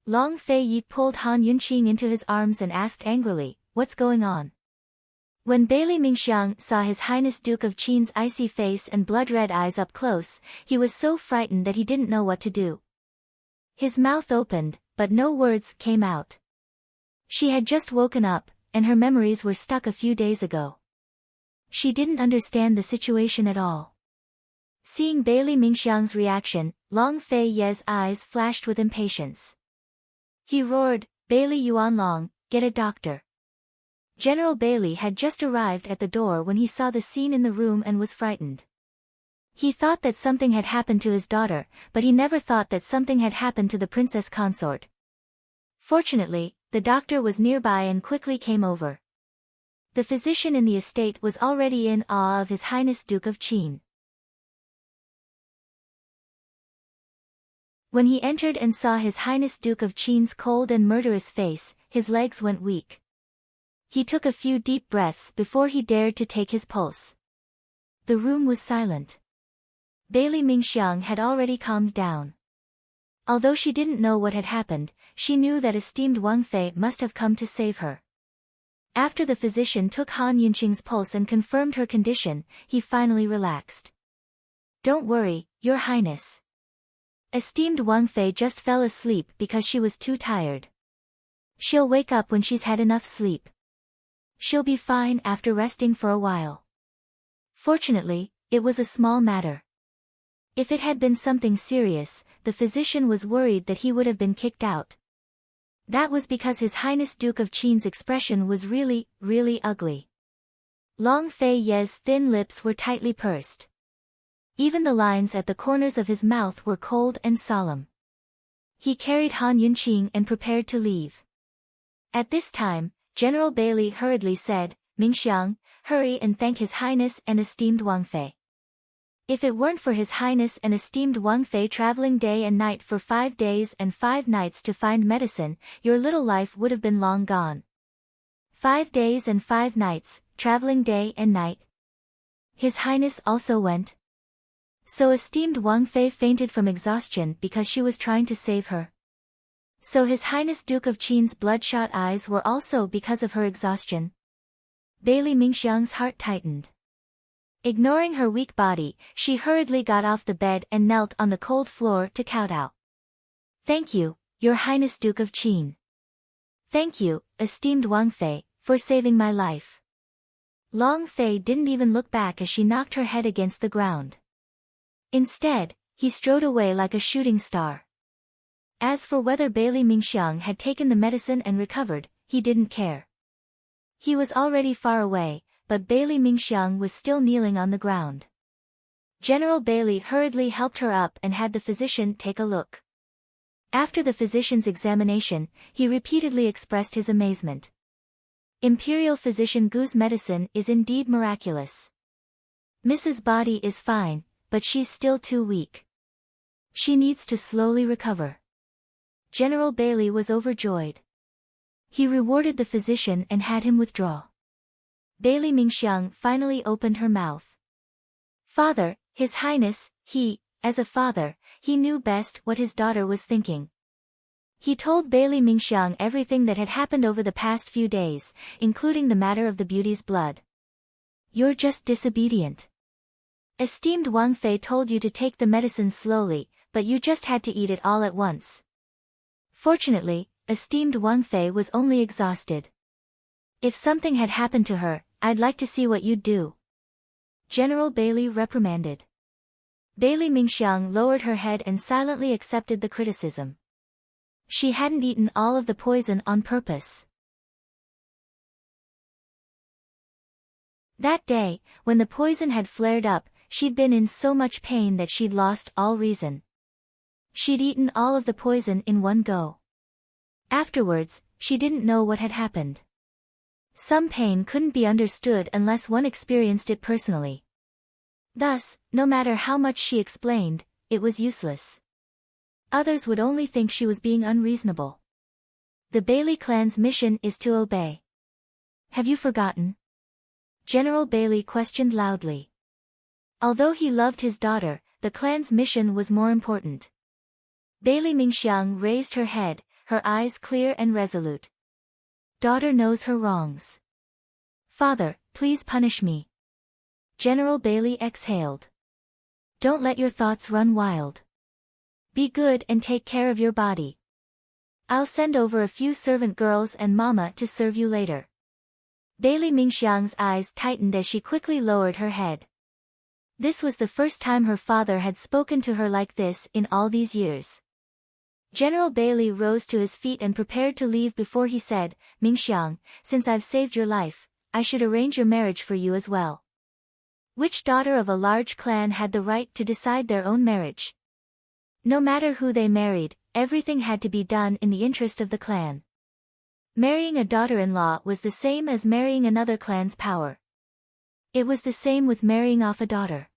Long Fei Yi pulled Han Yunqing into his arms and asked angrily, "What's going on?" When Bailey Mingxiang saw His Highness Duke of Qin's icy face and blood-red eyes up close, he was so frightened that he didn't know what to do. His mouth opened, but no words came out. She had just woken up, and her memories were stuck a few days ago. She didn't understand the situation at all. Seeing Bailey Mingxiang's reaction, Long Fei Ye's eyes flashed with impatience. He roared, "Bailey Yuanlong, get a doctor." General Bailey had just arrived at the door when he saw the scene in the room and was frightened. He thought that something had happened to his daughter, but he never thought that something had happened to the Princess Consort. Fortunately, the doctor was nearby and quickly came over. The physician in the estate was already in awe of His Highness Duke of Qin. When he entered and saw His Highness Duke of Qin's cold and murderous face, his legs went weak. He took a few deep breaths before he dared to take his pulse. The room was silent. Bailey Mingxiang had already calmed down. Although she didn't know what had happened, she knew that esteemed Wang Fei must have come to save her. After the physician took Han Yunqing's pulse and confirmed her condition, he finally relaxed. "Don't worry, Your Highness. Esteemed Wang Fei just fell asleep because she was too tired. She'll wake up when she's had enough sleep. She'll be fine after resting for a while." Fortunately, it was a small matter. If it had been something serious, the physician was worried that he would have been kicked out. That was because His Highness Duke of Qin's expression was really, really ugly. Long Fei Ye's thin lips were tightly pursed. Even the lines at the corners of his mouth were cold and solemn. He carried Han Yunqing and prepared to leave. At this time, General Bailey hurriedly said, "Mingxiang, hurry and thank His Highness and esteemed Wang Fei. If it weren't for His Highness and esteemed Wang Fei traveling day and night for 5 days and 5 nights to find medicine, your little life would have been long gone." 5 days and 5 nights, traveling day and night. His Highness also went. So esteemed Wang Fei fainted from exhaustion because she was trying to save her. So His Highness Duke of Qin's bloodshot eyes were also because of her exhaustion. Bailey Mingxiang's heart tightened. Ignoring her weak body, she hurriedly got off the bed and knelt on the cold floor to kowtow. "Thank you, Your Highness Duke of Qin. Thank you, esteemed Wang Fei, for saving my life." Long Fei didn't even look back as she knocked her head against the ground. Instead, he strode away like a shooting star. As for whether Bailey Mingxiang had taken the medicine and recovered, he didn't care. He was already far away, but Bailey Mingxiang was still kneeling on the ground. General Bailey hurriedly helped her up and had the physician take a look. After the physician's examination, he repeatedly expressed his amazement. Imperial Physician Gu's medicine is indeed miraculous. Mrs. Body is fine, but she's still too weak. She needs to slowly recover. General Bailey was overjoyed. He rewarded the physician and had him withdraw. Bailey Mingxiang finally opened her mouth. Father, His Highness, as a father, he knew best what his daughter was thinking. He told Bailey Mingxiang everything that had happened over the past few days, including the matter of the beauty's blood. You're just disobedient. Esteemed Wang Fei told you to take the medicine slowly, but you just had to eat it all at once. Fortunately, esteemed Wang Fei was only exhausted. If something had happened to her, I'd like to see what you'd do. General Bailey reprimanded. Bailey Mingxiang lowered her head and silently accepted the criticism. She hadn't eaten all of the poison on purpose. That day, when the poison had flared up, she'd been in so much pain that she'd lost all reason. She'd eaten all of the poison in one go. Afterwards, she didn't know what had happened. Some pain couldn't be understood unless one experienced it personally. Thus, no matter how much she explained, it was useless. Others would only think she was being unreasonable. The Bailey clan's mission is to obey. Have you forgotten? General Bailey questioned loudly. Although he loved his daughter, the clan's mission was more important. Bailey Mingxiang raised her head, her eyes clear and resolute. Daughter knows her wrongs. Father, please punish me. General Bailey exhaled. Don't let your thoughts run wild. Be good and take care of your body. I'll send over a few servant girls and mama to serve you later. Bailey Mingxiang's eyes tightened as she quickly lowered her head. This was the first time her father had spoken to her like this in all these years. General Bailey rose to his feet and prepared to leave before he said, Mingxiang, since I've saved your life, I should arrange your marriage for you as well. Which daughter of a large clan had the right to decide their own marriage? No matter who they married, everything had to be done in the interest of the clan. Marrying a daughter-in-law was the same as marrying another clan's power. It was the same with marrying off a daughter.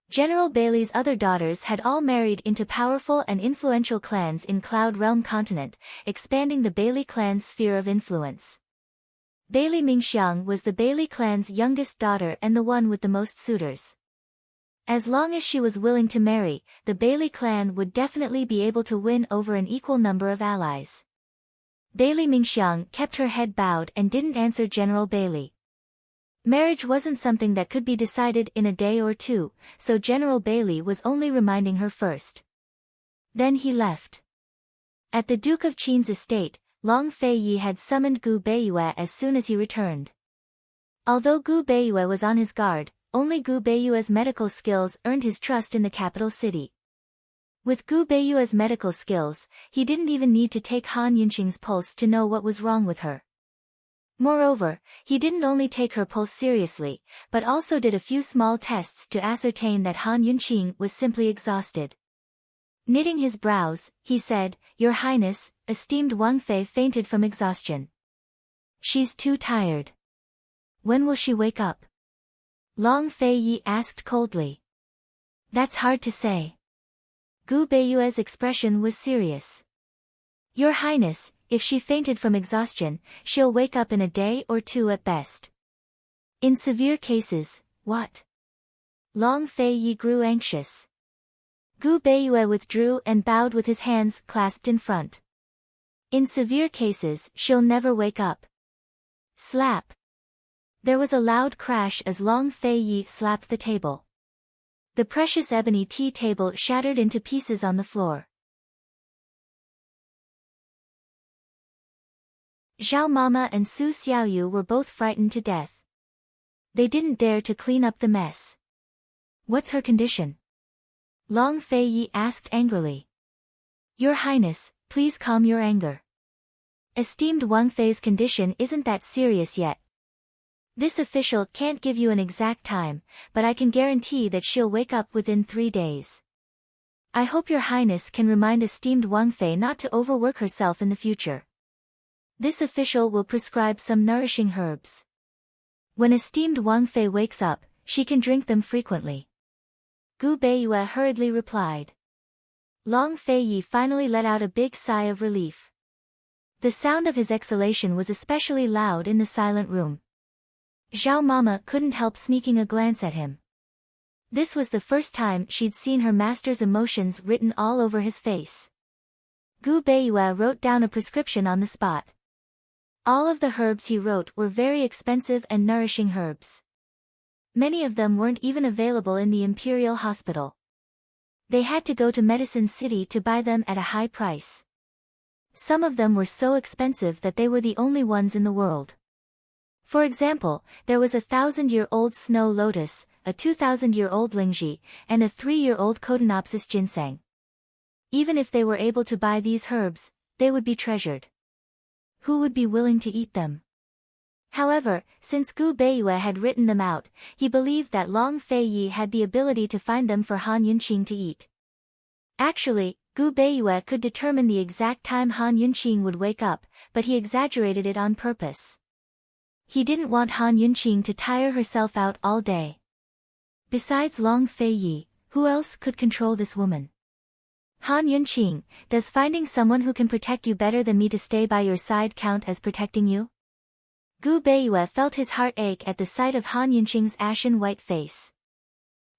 General Bailey's other daughters had all married into powerful and influential clans in Cloud Realm continent, expanding the Bailey clan's sphere of influence. Bailey Mingxiang was the Bailey clan's youngest daughter and the one with the most suitors. As long as she was willing to marry, the Bailey clan would definitely be able to win over an equal number of allies. Bailey Mingxiang kept her head bowed and didn't answer General Bailey. Marriage wasn't something that could be decided in a day or two, so General Bailey was only reminding her first. Then he left. At the Duke of Qin's estate, Long Fei Yi had summoned Gu Beiyue as soon as he returned. Although Gu Beiyue was on his guard, only Gu Beiyue's medical skills earned his trust in the capital city. With Gu Beiyue's medical skills, he didn't even need to take Han Yunqing's pulse to know what was wrong with her. Moreover, he didn't only take her pulse seriously, but also did a few small tests to ascertain that Han Yunqing was simply exhausted. Knitting his brows, he said, Your Highness, esteemed Wang Fei fainted from exhaustion. She's too tired. When will she wake up? Long Fei Yi asked coldly. That's hard to say. Gu Beiyue's expression was serious. Your Highness, if she fainted from exhaustion, she'll wake up in a day or two at best. In severe cases, what? Long Fei Yi grew anxious. Gu Beiyue withdrew and bowed with his hands clasped in front. In severe cases, she'll never wake up. Slap. There was a loud crash as Long Fei Yi slapped the table. The precious ebony tea table shattered into pieces on the floor. Zhao Mama and Su Xiaoyu were both frightened to death. They didn't dare to clean up the mess. What's her condition? Long Fei Yi asked angrily. Your Highness, please calm your anger. Esteemed Wang Fei's condition isn't that serious yet. This official can't give you an exact time, but I can guarantee that she'll wake up within 3 days. I hope Your Highness can remind esteemed Wang Fei not to overwork herself in the future. This official will prescribe some nourishing herbs. When esteemed Wang Fei wakes up, she can drink them frequently. Gu Beiyue hurriedly replied. Long Fei Yi finally let out a big sigh of relief. The sound of his exhalation was especially loud in the silent room. Zhao Mama couldn't help sneaking a glance at him. This was the first time she'd seen her master's emotions written all over his face. Gu Beiyue wrote down a prescription on the spot. All of the herbs he wrote were very expensive and nourishing herbs. Many of them weren't even available in the Imperial Hospital. They had to go to Medicine City to buy them at a high price. Some of them were so expensive that they were the only ones in the world. For example, there was a 1,000-year-old snow lotus, a 2,000-year-old lingji, and a 3-year-old Cotinopsis ginseng. Even if they were able to buy these herbs, they would be treasured. Who would be willing to eat them? However, since Gu Beiyue had written them out, he believed that Long Fei Yi had the ability to find them for Han Yunqing to eat. Actually, Gu Beiyue could determine the exact time Han Yunqing would wake up, but he exaggerated it on purpose. He didn't want Han Yunqing to tire herself out all day. Besides Long Fei Yi, who else could control this woman? Han Yunqing, does finding someone who can protect you better than me to stay by your side count as protecting you? Gu Beiyue felt his heart ache at the sight of Han Yunqing's ashen white face.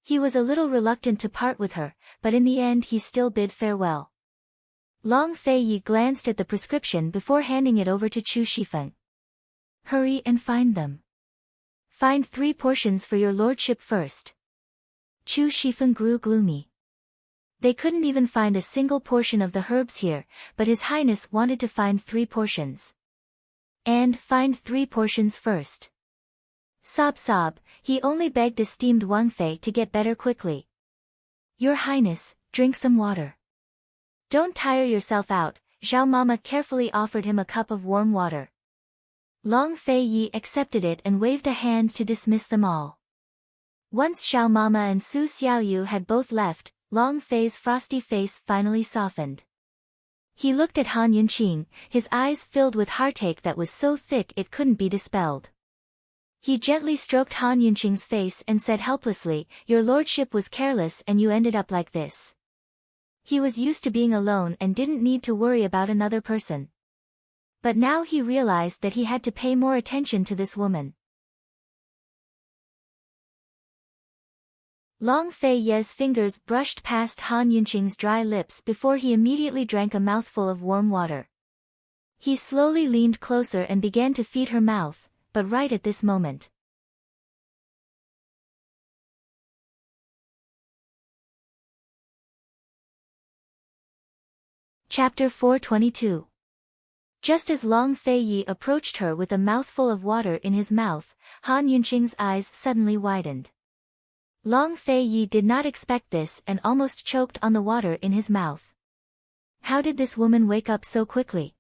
He was a little reluctant to part with her, but in the end he still bid farewell. Long Fei Yi glanced at the prescription before handing it over to Chu Shifeng. Hurry and find them. Find 3 portions for your lordship first. Chu Shifeng grew gloomy. They couldn't even find a single portion of the herbs here, but His Highness wanted to find 3 portions. And find 3 portions first. Sob, he only begged esteemed Wang Fei to get better quickly. Your Highness, drink some water. Don't tire yourself out, Zhao Mama carefully offered him a cup of warm water. Long Fei Yi accepted it and waved a hand to dismiss them all. Once Xiao Mama and Su Xiaoyu had both left, Long Fei's frosty face finally softened. He looked at Han Yunqing, his eyes filled with heartache that was so thick it couldn't be dispelled. He gently stroked Han Yunqing's face and said helplessly, "Your lordship was careless and you ended up like this." He was used to being alone and didn't need to worry about another person. But now he realized that he had to pay more attention to this woman. Long Fei Ye's fingers brushed past Han Yunqing's dry lips before he immediately drank a mouthful of warm water. He slowly leaned closer and began to feed her mouth, but right at this moment. Chapter 422. Just as Long Fei Yi approached her with a mouthful of water in his mouth, Han Yunqing's eyes suddenly widened. Long Fei Yi did not expect this and almost choked on the water in his mouth. How did this woman wake up so quickly?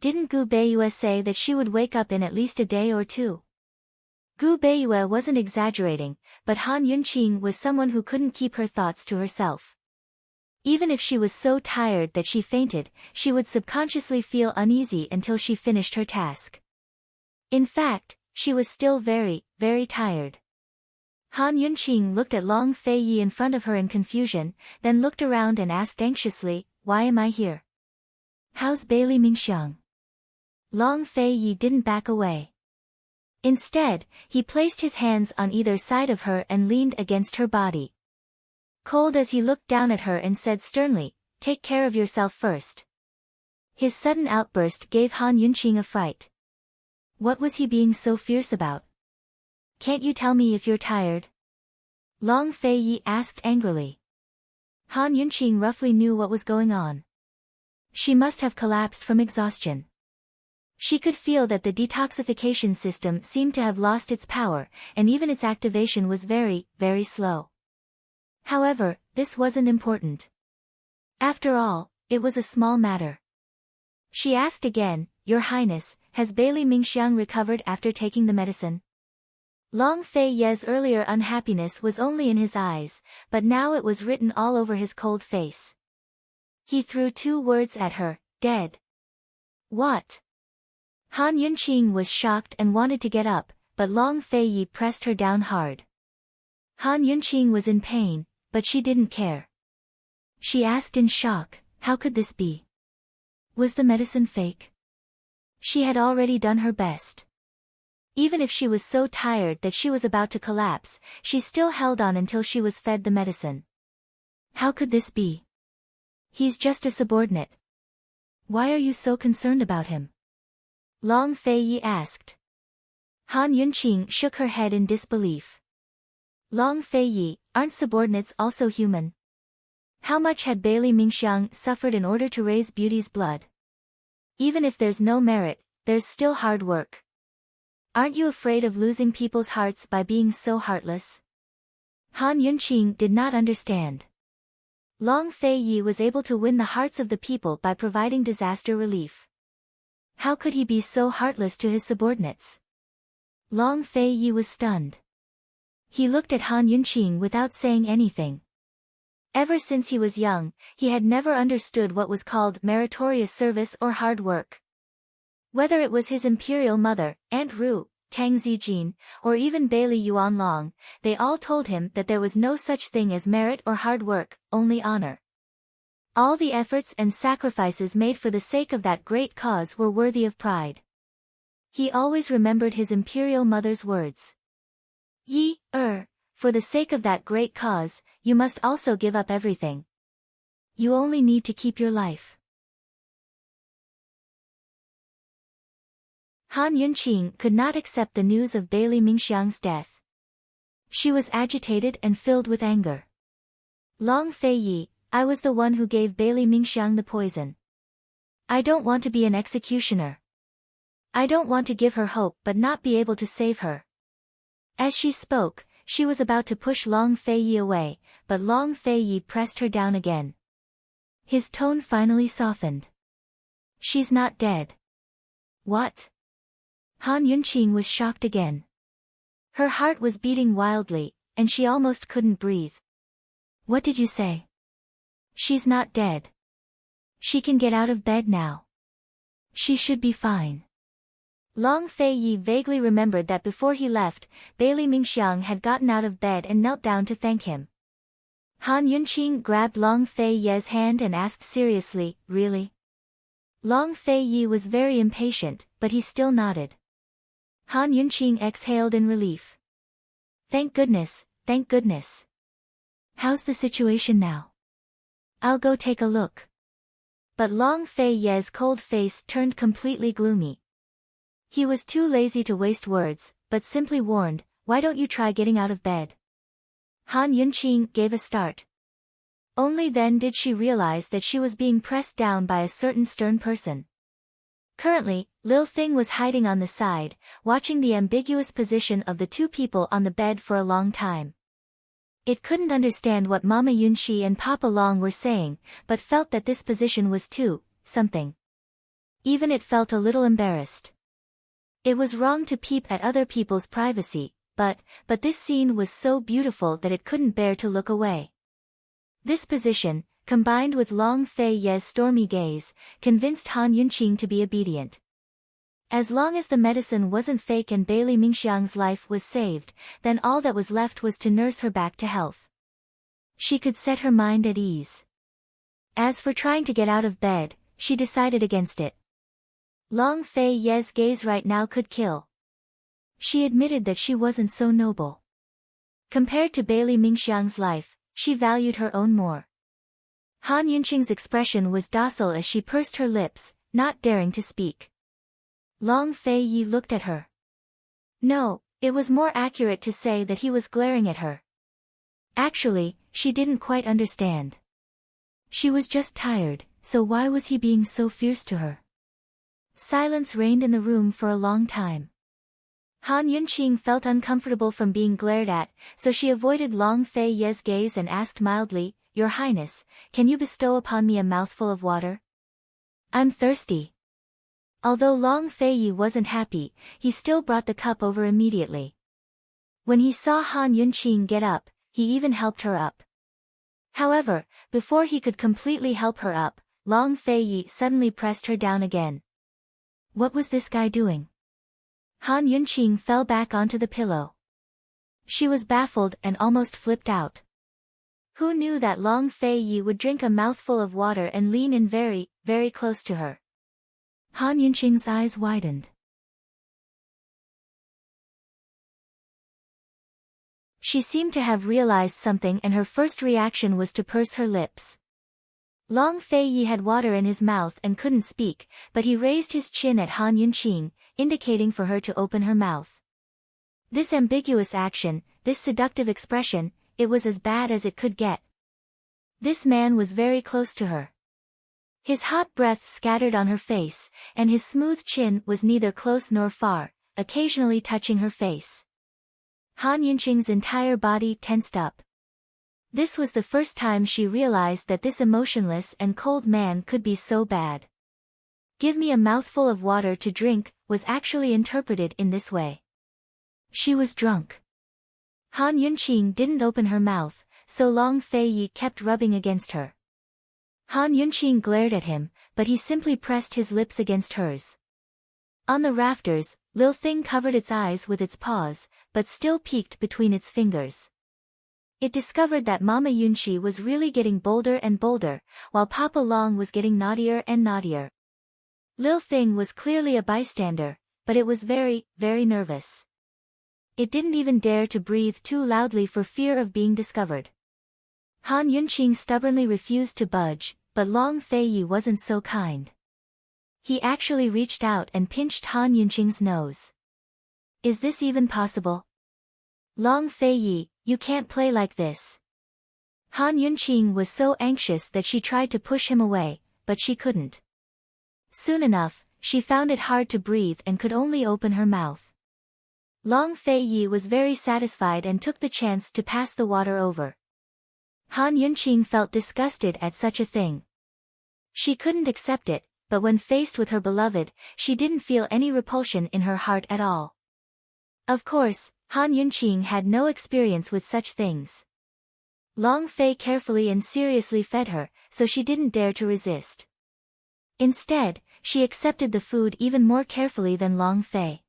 Didn't Gu Beiyue say that she would wake up in at least a day or 2? Gu Beiyue wasn't exaggerating, but Han Yunqing was someone who couldn't keep her thoughts to herself. Even if she was so tired that she fainted, she would subconsciously feel uneasy until she finished her task. In fact, she was still very, very tired. Han Yunqing looked at Long Fei Yi in front of her in confusion, then looked around and asked anxiously, "Why am I here? How's Bailey Mingxiang?" Long Fei Yi didn't back away. Instead, he placed his hands on either side of her and leaned against her body. Cold as he looked down at her and said sternly, "Take care of yourself first." His sudden outburst gave Han Yunqing a fright. What was he being so fierce about? "Can't you tell me if you're tired?" Long Fei Yi asked angrily. Han Yunqing roughly knew what was going on. She must have collapsed from exhaustion. She could feel that the detoxification system seemed to have lost its power, and even its activation was very, very slow. However, this wasn't important. After all, it was a small matter. She asked again, "Your Highness, has Bailey Mingxiang recovered after taking the medicine?" Long Fei Ye's earlier unhappiness was only in his eyes, but now it was written all over his cold face. He threw 2 words at her, "Dead." What? Han Yunqing was shocked and wanted to get up, but Long Fei Yi pressed her down hard. Han Yunqing was in pain, but she didn't care. She asked in shock, how could this be? Was the medicine fake? She had already done her best. Even if she was so tired that she was about to collapse, she still held on until she was fed the medicine. How could this be? He's just a subordinate. Why are you so concerned about him? Long Feiyi asked. Han Yunqing shook her head in disbelief. Long Feiyi, aren't subordinates also human? How much had Bailey Mingxiang suffered in order to raise Beauty's blood? Even if there's no merit, there's still hard work. Aren't you afraid of losing people's hearts by being so heartless? Han Yunqing did not understand. Long Feiyi was able to win the hearts of the people by providing disaster relief. How could he be so heartless to his subordinates? Long Feiyi was stunned. He looked at Han Yunqing without saying anything. Ever since he was young, he had never understood what was called meritorious service or hard work. Whether it was his imperial mother, Aunt Ru, Tang Zijin, or even Bailey Yuanlong, they all told him that there was no such thing as merit or hard work, only honor. All the efforts and sacrifices made for the sake of that great cause were worthy of pride. He always remembered his imperial mother's words. For the sake of that great cause, you must also give up everything. You only need to keep your life. Han Yunqing could not accept the news of Bailey Mingxiang's death. She was agitated and filled with anger. Long Feiyi, I was the one who gave Bailey Mingxiang the poison. I don't want to be an executioner. I don't want to give her hope but not be able to save her. As she spoke, she was about to push Long Feiyi away, but Long Feiyi pressed her down again. His tone finally softened. She's not dead. What? Han Yunqing was shocked again. Her heart was beating wildly, and she almost couldn't breathe. What did you say? She's not dead. She can get out of bed now. She should be fine. Long Feiyi vaguely remembered that before he left, Bailey Mingxiang had gotten out of bed and knelt down to thank him. Han Yunqing grabbed Long Feiyi's hand and asked seriously, really? Long Feiyi was very impatient, but he still nodded. Han Yunqing exhaled in relief. Thank goodness, thank goodness. How's the situation now? I'll go take a look. But Long Feiyi's cold face turned completely gloomy. He was too lazy to waste words, but simply warned, why don't you try getting out of bed? Han Yunqing gave a start. Only then did she realize that she was being pressed down by a certain stern person. Currently, Lil Thing was hiding on the side, watching the ambiguous position of the two people on the bed for a long time. It couldn't understand what Mama Yunxi and Papa Long were saying, but felt that this position was something. Even it felt a little embarrassed. It was wrong to peep at other people's privacy, but this scene was so beautiful that it couldn't bear to look away. This position, combined with Long Feiyi's stormy gaze, convinced Han Yunqing to be obedient. As long as the medicine wasn't fake and Bailey Mingxiang's life was saved, then all that was left was to nurse her back to health. She could set her mind at ease. As for trying to get out of bed, she decided against it. Long Feiyi's gaze right now could kill. She admitted that she wasn't so noble. Compared to Bailey Mingxiang's life, she valued her own more. Han Yunqing's expression was docile as she pursed her lips, not daring to speak. Long Feiyi looked at her. No, it was more accurate to say that he was glaring at her. Actually, she didn't quite understand. She was just tired, so why was he being so fierce to her? Silence reigned in the room for a long time. Han Yunqing felt uncomfortable from being glared at, so she avoided Long Feiyi's gaze and asked mildly, Your Highness, can you bestow upon me a mouthful of water? I'm thirsty. Although Long Feiyi wasn't happy, he still brought the cup over immediately. When he saw Han Yunqing get up, he even helped her up. However, before he could completely help her up, Long Feiyi suddenly pressed her down again. What was this guy doing? Han Yunqing fell back onto the pillow. She was baffled and almost flipped out. Who knew that Long Feiyi would drink a mouthful of water and lean in very, very close to her? Han Yunqing's eyes widened. She seemed to have realized something and her first reaction was to purse her lips. Long Feiyi had water in his mouth and couldn't speak, but he raised his chin at Han Yunqing, indicating for her to open her mouth. This ambiguous action, this seductive expression, it was as bad as it could get. This man was very close to her. His hot breath scattered on her face, and his smooth chin was neither close nor far, occasionally touching her face. Han Yunqing's entire body tensed up. This was the first time she realized that this emotionless and cold man could be so bad. "Give me a mouthful of water to drink," was actually interpreted in this way. She was drunk. Han Yunqing didn't open her mouth, so Long Feiyi kept rubbing against her. Han Yunqing glared at him, but he simply pressed his lips against hers. On the rafters, Lil Thing covered its eyes with its paws, but still peeked between its fingers. It discovered that Mama Yunqi was really getting bolder and bolder, while Papa Long was getting naughtier and naughtier. Lil Thing was clearly a bystander, but it was very, very nervous. It didn't even dare to breathe too loudly for fear of being discovered. Han Yunqing stubbornly refused to budge, but Long Feiyi wasn't so kind. He actually reached out and pinched Han Yunqing's nose. "Is this even possible? Long Feiyi, you can't play like this." Han Yunqing was so anxious that she tried to push him away, but she couldn't. Soon enough, she found it hard to breathe and could only open her mouth. Long Feiyi was very satisfied and took the chance to pass the water over. Han Yunqing felt disgusted at such a thing. She couldn't accept it, but when faced with her beloved, she didn't feel any repulsion in her heart at all. Of course, Han Yunqing had no experience with such things. Long Fei carefully and seriously fed her, so she didn't dare to resist. Instead, she accepted the food even more carefully than Long Fei.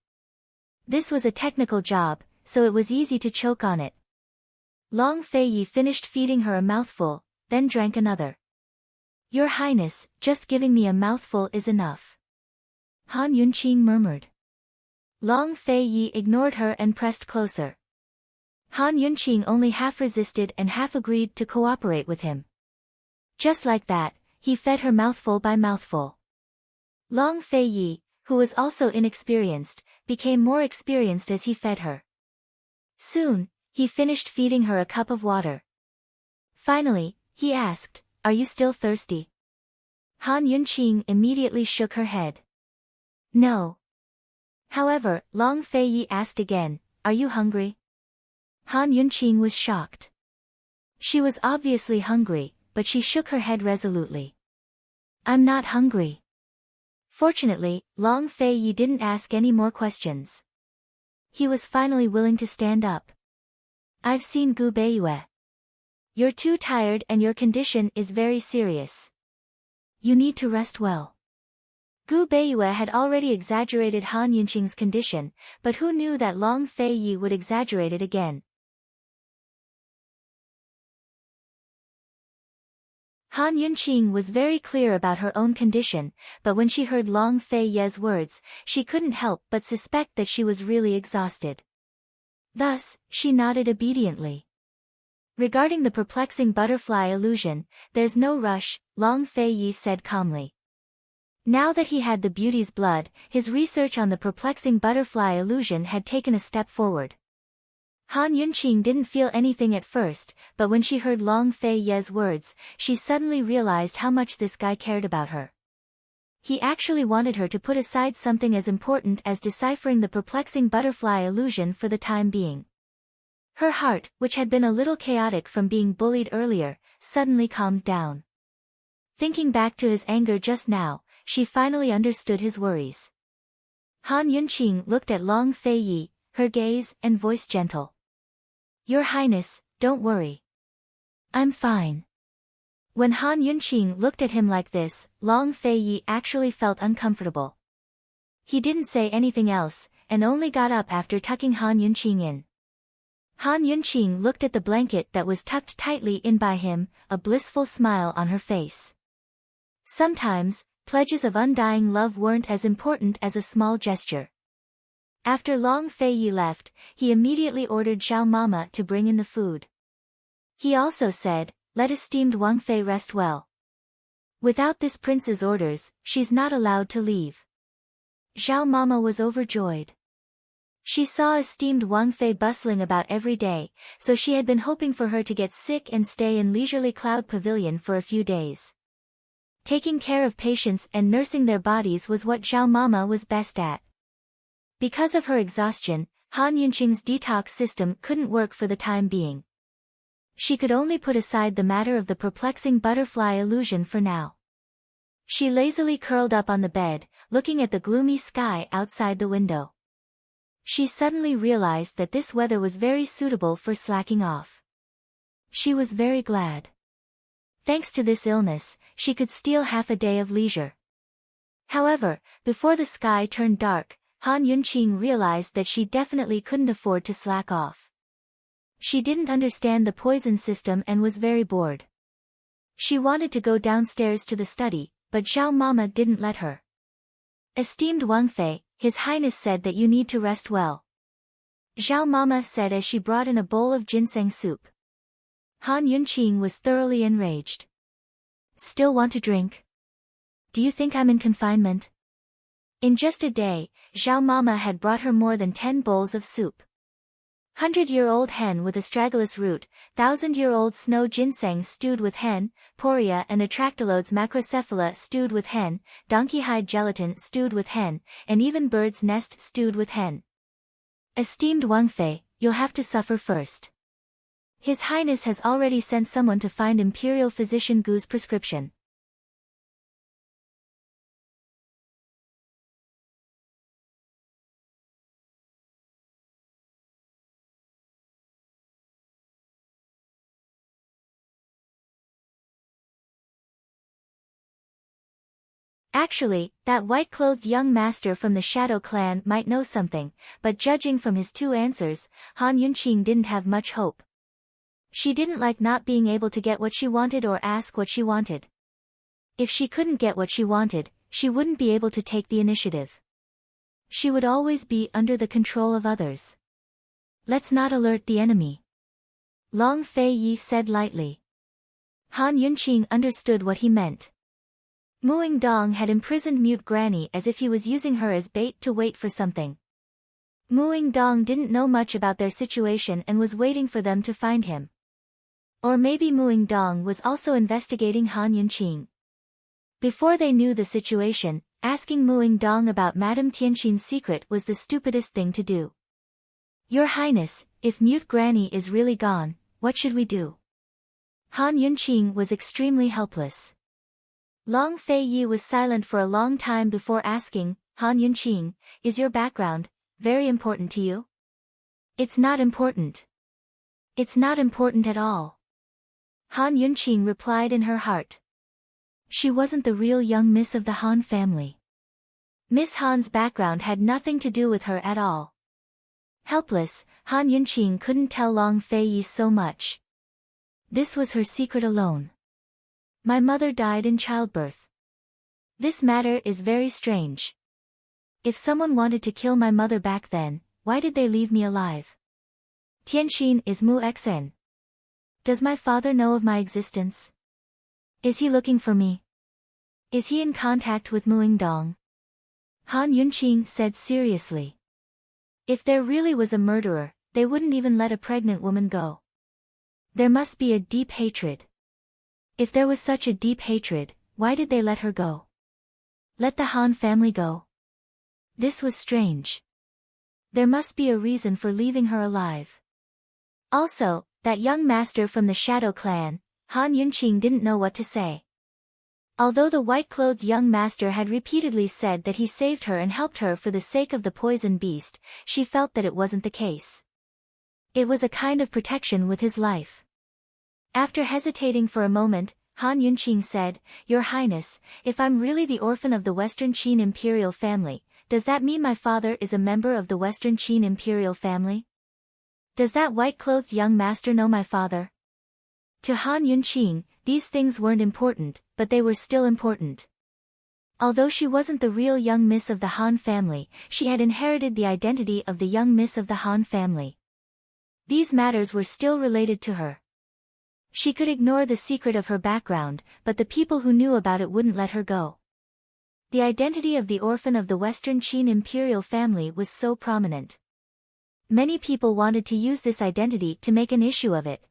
This was a technical job, so it was easy to choke on it. Long Feiyi finished feeding her a mouthful, then drank another. "Your Highness, just giving me a mouthful is enough," Han Yunqing murmured. Long Feiyi ignored her and pressed closer. Han Yunqing only half resisted and half agreed to cooperate with him. Just like that, he fed her mouthful by mouthful. Long Feiyi, who was also inexperienced, became more experienced as he fed her. Soon, he finished feeding her a cup of water. Finally, he asked, "Are you still thirsty?" Han Yunqing immediately shook her head. "No." However, Long Feiyi asked again, "Are you hungry?" Han Yunqing was shocked. She was obviously hungry, but she shook her head resolutely. "I'm not hungry." Fortunately, Long Feiyi didn't ask any more questions. He was finally willing to stand up. "I've seen Gu Beiyue. You're too tired and your condition is very serious. You need to rest well." Gu Beiyue had already exaggerated Han Yunqing's condition, but who knew that Long Feiyi would exaggerate it again? Han Yunqing was very clear about her own condition, but when she heard Long Feiyi's words, she couldn't help but suspect that she was really exhausted. Thus, she nodded obediently. "Regarding the perplexing butterfly illusion, there's no rush," Long Feiyi said calmly. Now that he had the beauty's blood, his research on the perplexing butterfly illusion had taken a step forward. Han Yunqing didn't feel anything at first, but when she heard Long Feiyi's words, she suddenly realized how much this guy cared about her. He actually wanted her to put aside something as important as deciphering the perplexing butterfly illusion for the time being. Her heart, which had been a little chaotic from being bullied earlier, suddenly calmed down. Thinking back to his anger just now, she finally understood his worries. Han Yunqing looked at Long Feiyi, her gaze and voice gentle. "Your Highness, don't worry. I'm fine." When Han Yunqing looked at him like this, Long Feiyi actually felt uncomfortable. He didn't say anything else, and only got up after tucking Han Yunqing in. Han Yunqing looked at the blanket that was tucked tightly in by him, a blissful smile on her face. Sometimes, pledges of undying love weren't as important as a small gesture. After Long Fei Yi left, he immediately ordered Zhao Mama to bring in the food. He also said, "Let esteemed Wang Fei rest well. Without this prince's orders, she's not allowed to leave." Zhao Mama was overjoyed. She saw esteemed Wang Fei bustling about every day, so she had been hoping for her to get sick and stay in leisurely Cloud Pavilion for a few days. Taking care of patients and nursing their bodies was what Zhao Mama was best at. Because of her exhaustion, Han Yunqing's detox system couldn't work for the time being. She could only put aside the matter of the perplexing butterfly illusion for now. She lazily curled up on the bed, looking at the gloomy sky outside the window. She suddenly realized that this weather was very suitable for slacking off. She was very glad. Thanks to this illness, she could steal half a day of leisure. However, before the sky turned dark, Han Yunqing realized that she definitely couldn't afford to slack off. She didn't understand the poison system and was very bored. She wanted to go downstairs to the study, but Zhao Mama didn't let her. "Esteemed Wang Fei, His Highness said that you need to rest well," Zhao Mama said as she brought in a bowl of ginseng soup. Han Yunqing was thoroughly enraged. "Still want to drink? Do you think I'm in confinement?" In just a day, Zhao Mama had brought her more than 10 bowls of soup. 100-year-old hen with astragalus root, 1000-year-old snow ginseng stewed with hen, poria and atractylodes macrocephala stewed with hen, donkey hide gelatin stewed with hen, and even bird's nest stewed with hen. "Esteemed Wang Fei, you'll have to suffer first. His Highness has already sent someone to find Imperial Physician Gu's prescription." Actually, that white-clothed young master from the Shadow Clan might know something, but judging from his 2 answers, Han Yunqing didn't have much hope. She didn't like not being able to get what she wanted or ask what she wanted. If she couldn't get what she wanted, she wouldn't be able to take the initiative. She would always be under the control of others. "Let's not alert the enemy," Long Fei Yi said lightly. Han Yunqing understood what he meant. Muing Dong had imprisoned Mute Granny as if he was using her as bait to wait for something. Muing Dong didn't know much about their situation and was waiting for them to find him. Or maybe Muing Dong was also investigating Han Yunqing. Before they knew the situation, asking Muing Dong about Madame Tianxin's secret was the stupidest thing to do. "Your Highness, if Mute Granny is really gone, what should we do?" Han Yunqing was extremely helpless. Long Fei Yi was silent for a long time before asking, "Han Yunqing, is your background very important to you?" "It's not important. It's not important at all," Han Yunqing replied in her heart. She wasn't the real young miss of the Han family. Miss Han's background had nothing to do with her at all. Helpless, Han Yunqing couldn't tell Long Fei Yi so much. This was her secret alone. "My mother died in childbirth. This matter is very strange. If someone wanted to kill my mother back then, why did they leave me alive? Tianxin is Mu Xen. Does my father know of my existence? Is he looking for me? Is he in contact with Muing Dong?" Han Yunqing said seriously. If there really was a murderer, they wouldn't even let a pregnant woman go. There must be a deep hatred. If there was such a deep hatred, why did they let her go? Let the Han family go? This was strange. There must be a reason for leaving her alive. Also, that young master from the Shadow Clan, Han Yunqing didn't know what to say. Although the white-clothed young master had repeatedly said that he saved her and helped her for the sake of the poison beast, she felt that it wasn't the case. It was a kind of protection with his life. After hesitating for a moment, Han Yunqing said, "Your Highness, if I'm really the orphan of the Western Qin imperial family, does that mean my father is a member of the Western Qin imperial family? Does that white-clothed young master know my father?" To Han Yunqing, these things weren't important, but they were still important. Although she wasn't the real young miss of the Han family, she had inherited the identity of the young miss of the Han family. These matters were still related to her. She could ignore the secret of her background, but the people who knew about it wouldn't let her go. The identity of the orphan of the Western Qin imperial family was so prominent. Many people wanted to use this identity to make an issue of it.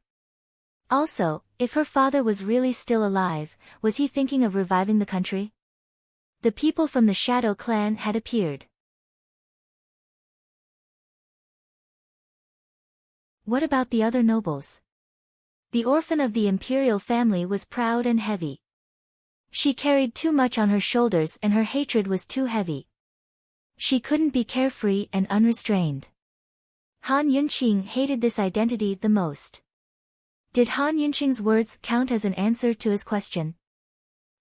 Also, if her father was really still alive, was he thinking of reviving the country? The people from the Shadow clan had appeared. What about the other nobles? The orphan of the imperial family was proud and heavy. She carried too much on her shoulders and her hatred was too heavy. She couldn't be carefree and unrestrained. Han Yunqing hated this identity the most. Did Han Yunqing's words count as an answer to his question?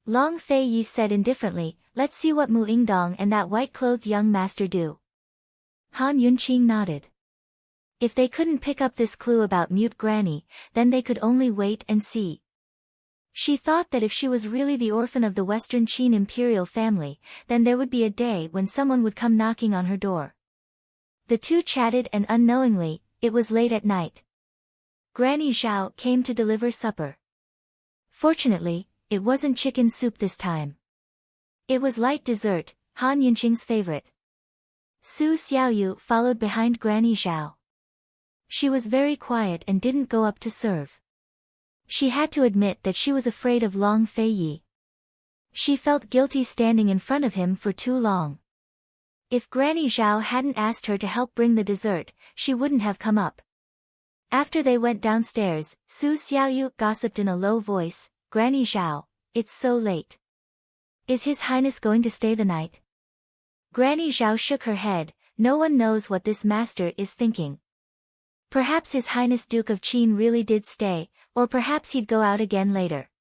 Long Fei Yi said indifferently, "Let's see what Mu Yingdong and that white-clothed young master do." Han Yunqing nodded. If they couldn't pick up this clue about Mute Granny, then they could only wait and see. She thought that if she was really the orphan of the Western Qin imperial family, then there would be a day when someone would come knocking on her door. The two chatted and unknowingly, it was late at night. Granny Zhao came to deliver supper. Fortunately, it wasn't chicken soup this time. It was light dessert, Han Yunqing's favorite. Su Xiaoyu followed behind Granny Zhao. She was very quiet and didn't go up to serve. She had to admit that she was afraid of Long Fei Yi. She felt guilty standing in front of him for too long. If Granny Zhao hadn't asked her to help bring the dessert, she wouldn't have come up. After they went downstairs, Su Xiaoyu gossiped in a low voice, "Granny Zhao, it's so late. Is His Highness going to stay the night?" Granny Zhao shook her head. "No one knows what this master is thinking. Perhaps His Highness Duke of Qin really did stay, or perhaps he'd go out again later."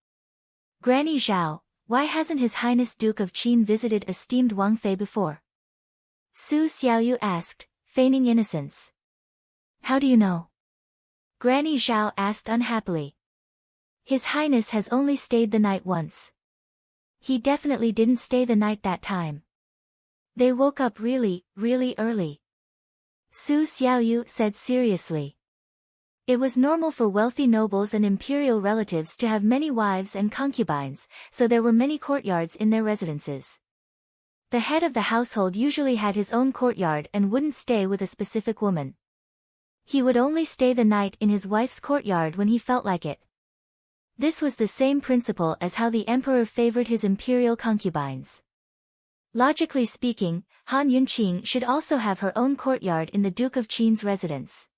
"Granny Zhao, why hasn't His Highness Duke of Qin visited esteemed Wang Fei before?" Su Xiaoyu asked, feigning innocence. "How do you know?" Granny Zhao asked unhappily. "His Highness has only stayed the night once. He definitely didn't stay the night that time. They woke up really, really early." Su Xiaoyu said seriously. It was normal for wealthy nobles and imperial relatives to have many wives and concubines, so there were many courtyards in their residences. The head of the household usually had his own courtyard and wouldn't stay with a specific woman. He would only stay the night in his wife's courtyard when he felt like it. This was the same principle as how the emperor favored his imperial concubines. Logically speaking, Han Yunqing should also have her own courtyard in the Duke of Qin's residence.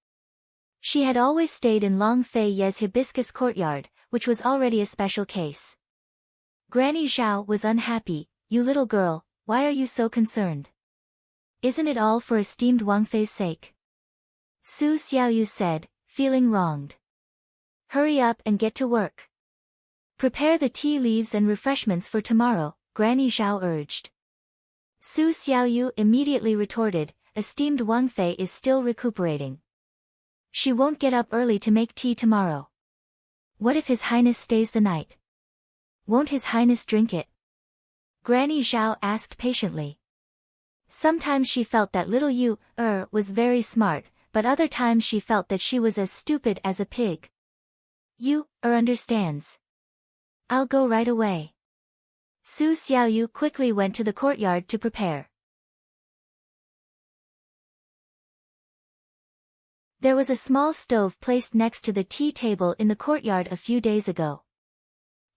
She had always stayed in Long Fei Ye's hibiscus courtyard, which was already a special case. Granny Zhao was unhappy. "You little girl, why are you so concerned? Isn't it all for esteemed Wang Fei's sake?" Su Xiaoyu said, feeling wronged. "Hurry up and get to work. Prepare the tea leaves and refreshments for tomorrow," Granny Zhao urged. Su Xiaoyu immediately retorted, "Esteemed Wang Fei is still recuperating. She won't get up early to make tea tomorrow. What if His Highness stays the night? Won't His Highness drink it?" Granny Zhao asked patiently. Sometimes she felt that little Yu was very smart, but other times she felt that she was as stupid as a pig. "Yu understands. I'll go right away." Su Xiaoyu quickly went to the courtyard to prepare. There was a small stove placed next to the tea table in the courtyard a few days ago.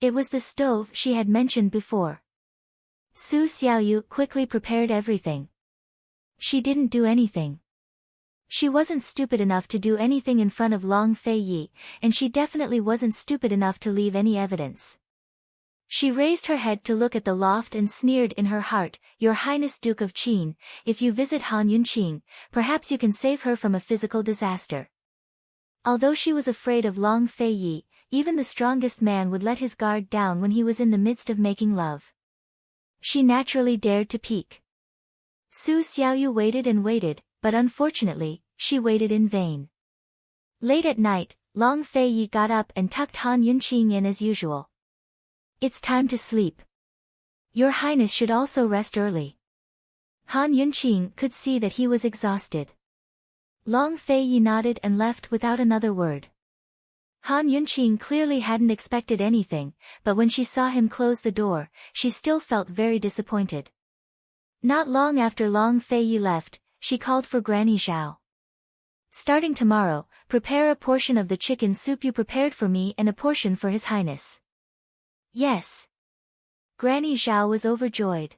It was the stove she had mentioned before. Su Xiaoyu quickly prepared everything. She didn't do anything. She wasn't stupid enough to do anything in front of Long Fei Yi, and she definitely wasn't stupid enough to leave any evidence. She raised her head to look at the loft and sneered in her heart, "Your Highness Duke of Qin, if you visit Han Yunqing, perhaps you can save her from a physical disaster." Although she was afraid of Long Fei Yi, even the strongest man would let his guard down when he was in the midst of making love. She naturally dared to peek. Su Xiaoyu waited and waited, but unfortunately, she waited in vain. Late at night, Long Fei Yi got up and tucked Han Yunqing in as usual. "It's time to sleep. Your Highness should also rest early. Han Yunqing could see that he was exhausted. Long Fei Yi nodded and left without another word. Han Yunqing clearly hadn't expected anything, but when she saw him close the door, she still felt very disappointed. Not long after Long Fei Yi left, she called for Granny Zhao. Starting tomorrow, prepare a portion of the chicken soup you prepared for me and a portion for His Highness. Yes. Granny Zhao was overjoyed.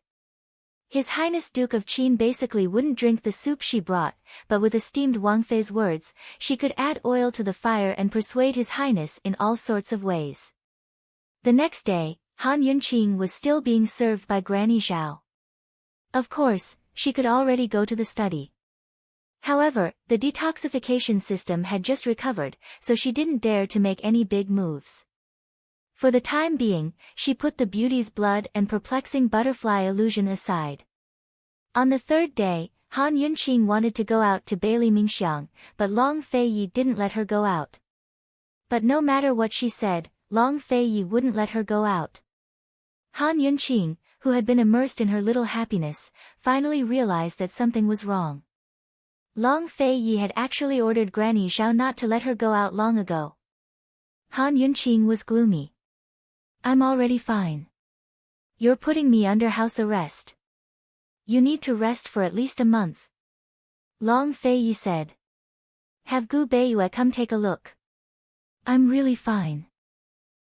His Highness Duke of Qin basically wouldn't drink the soup she brought, but with esteemed Wang Fei's words, she could add oil to the fire and persuade His Highness in all sorts of ways. The next day, Han Yunqing was still being served by Granny Zhao. Of course, she could already go to the study. However, the detoxification system had just recovered, so she didn't dare to make any big moves. For the time being, she put the beauty's blood and perplexing butterfly illusion aside. On the third day, Han Yunqing wanted to go out to Bailey Mingxiang, but Long Fei Yi didn't let her go out. But no matter what she said, Long Fei Yi wouldn't let her go out. Han Yunqing, who had been immersed in her little happiness, finally realized that something was wrong. Long Fei Yi had actually ordered Granny Zhao not to let her go out long ago. Han Yunqing was gloomy. I'm already fine. You're putting me under house arrest. You need to rest for at least a month. Long Fei Yi said. Have Gu Beiyue come take a look. I'm really fine.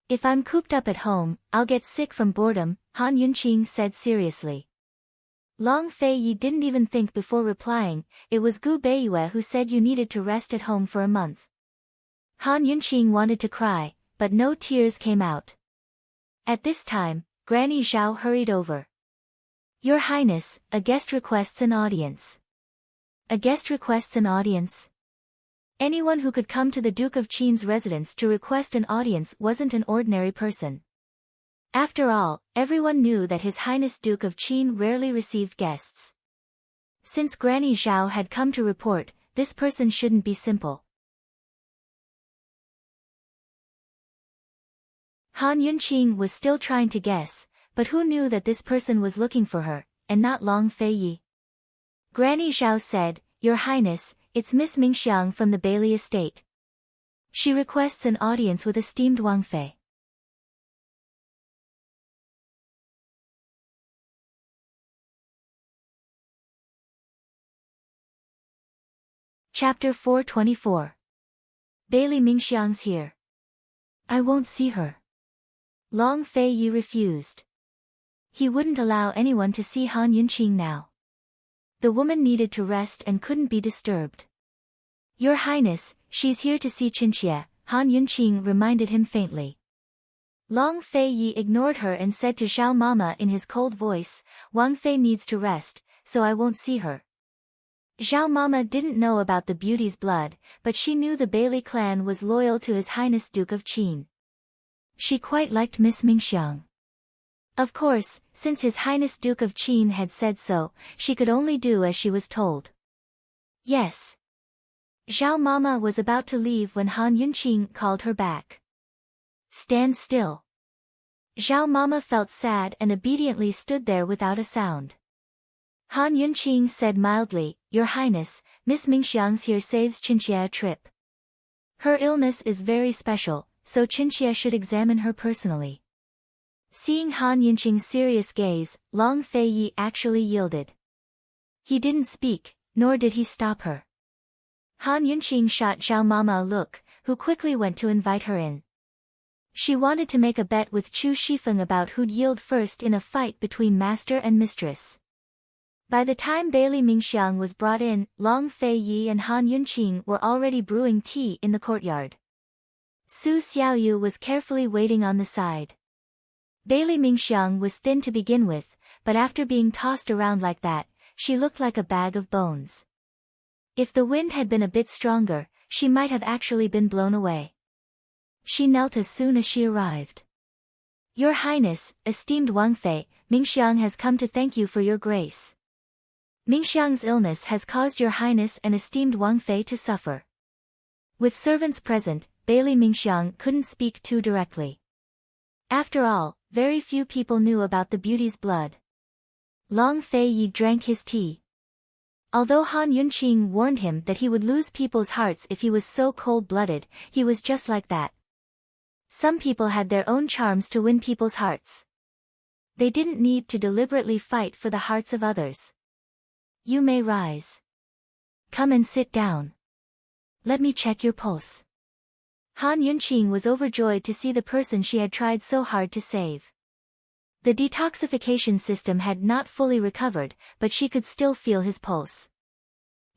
If I'm cooped up at home, I'll get sick from boredom, Han Yunqing said seriously. Long Fei Yi didn't even think before replying, it was Gu Beiyue who said you needed to rest at home for a month. Han Yunqing wanted to cry, but no tears came out. At this time, Granny Zhao hurried over. Your Highness, a guest requests an audience. A guest requests an audience? Anyone who could come to the Duke of Qin's residence to request an audience wasn't an ordinary person. After all, everyone knew that His Highness Duke of Qin rarely received guests. Since Granny Zhao had come to report, this person shouldn't be simple. Han Yunqing was still trying to guess, but who knew that this person was looking for her, and not Long Fei Yi? Granny Zhao said, Your Highness, it's Miss Mingxiang from the Bailey estate. She requests an audience with esteemed Wang Fei. Chapter 424. Bailey Mingxiang's here. I won't see her. Long Fei Yi refused. He wouldn't allow anyone to see Han Yunqing now. The woman needed to rest and couldn't be disturbed. Your Highness, she's here to see Qinxie, Han Yunqing reminded him faintly. Long Fei Yi ignored her and said to Zhao Mama in his cold voice, Wang Fei needs to rest, so I won't see her. Zhao Mama didn't know about the beauty's blood, but she knew the Bailey clan was loyal to His Highness Duke of Qin. She quite liked Miss Mingxiang. Of course, since His Highness Duke of Qin had said so, she could only do as she was told. Yes. Zhao Mama was about to leave when Han Yunqing called her back. Stand still. Zhao Mama felt sad and obediently stood there without a sound. Han Yunqing said mildly, Your Highness, Miss Mingxiang's here saves Qinxie a trip. Her illness is very special, so Qinxie should examine her personally. Seeing Han Yunqing's serious gaze, Long Fei Yi actually yielded. He didn't speak, nor did he stop her. Han Yunqing shot Zhao Mama a look, who quickly went to invite her in. She wanted to make a bet with Chu Shifeng about who'd yield first in a fight between master and mistress. By the time Bailey Mingxiang was brought in, Long Fei Yi and Han Yunqing were already brewing tea in the courtyard. Su Xiaoyu was carefully waiting on the side. Bailey Mingxiang was thin to begin with, but after being tossed around like that, she looked like a bag of bones. If the wind had been a bit stronger, she might have actually been blown away. She knelt as soon as she arrived. Your Highness, esteemed Wang Fei, Mingxiang has come to thank you for your grace. Mingxiang's illness has caused your Highness and esteemed Wang Fei to suffer. With servants present, Bailey Mingxiang couldn't speak too directly. After all, very few people knew about the beauty's blood. Long Fei Yi drank his tea. Although Han Yunqing warned him that he would lose people's hearts if he was so cold-blooded, he was just like that. Some people had their own charms to win people's hearts. They didn't need to deliberately fight for the hearts of others. You may rise. Come and sit down. Let me check your pulse. Han Yunqing was overjoyed to see the person she had tried so hard to save. The detoxification system had not fully recovered, but she could still feel his pulse.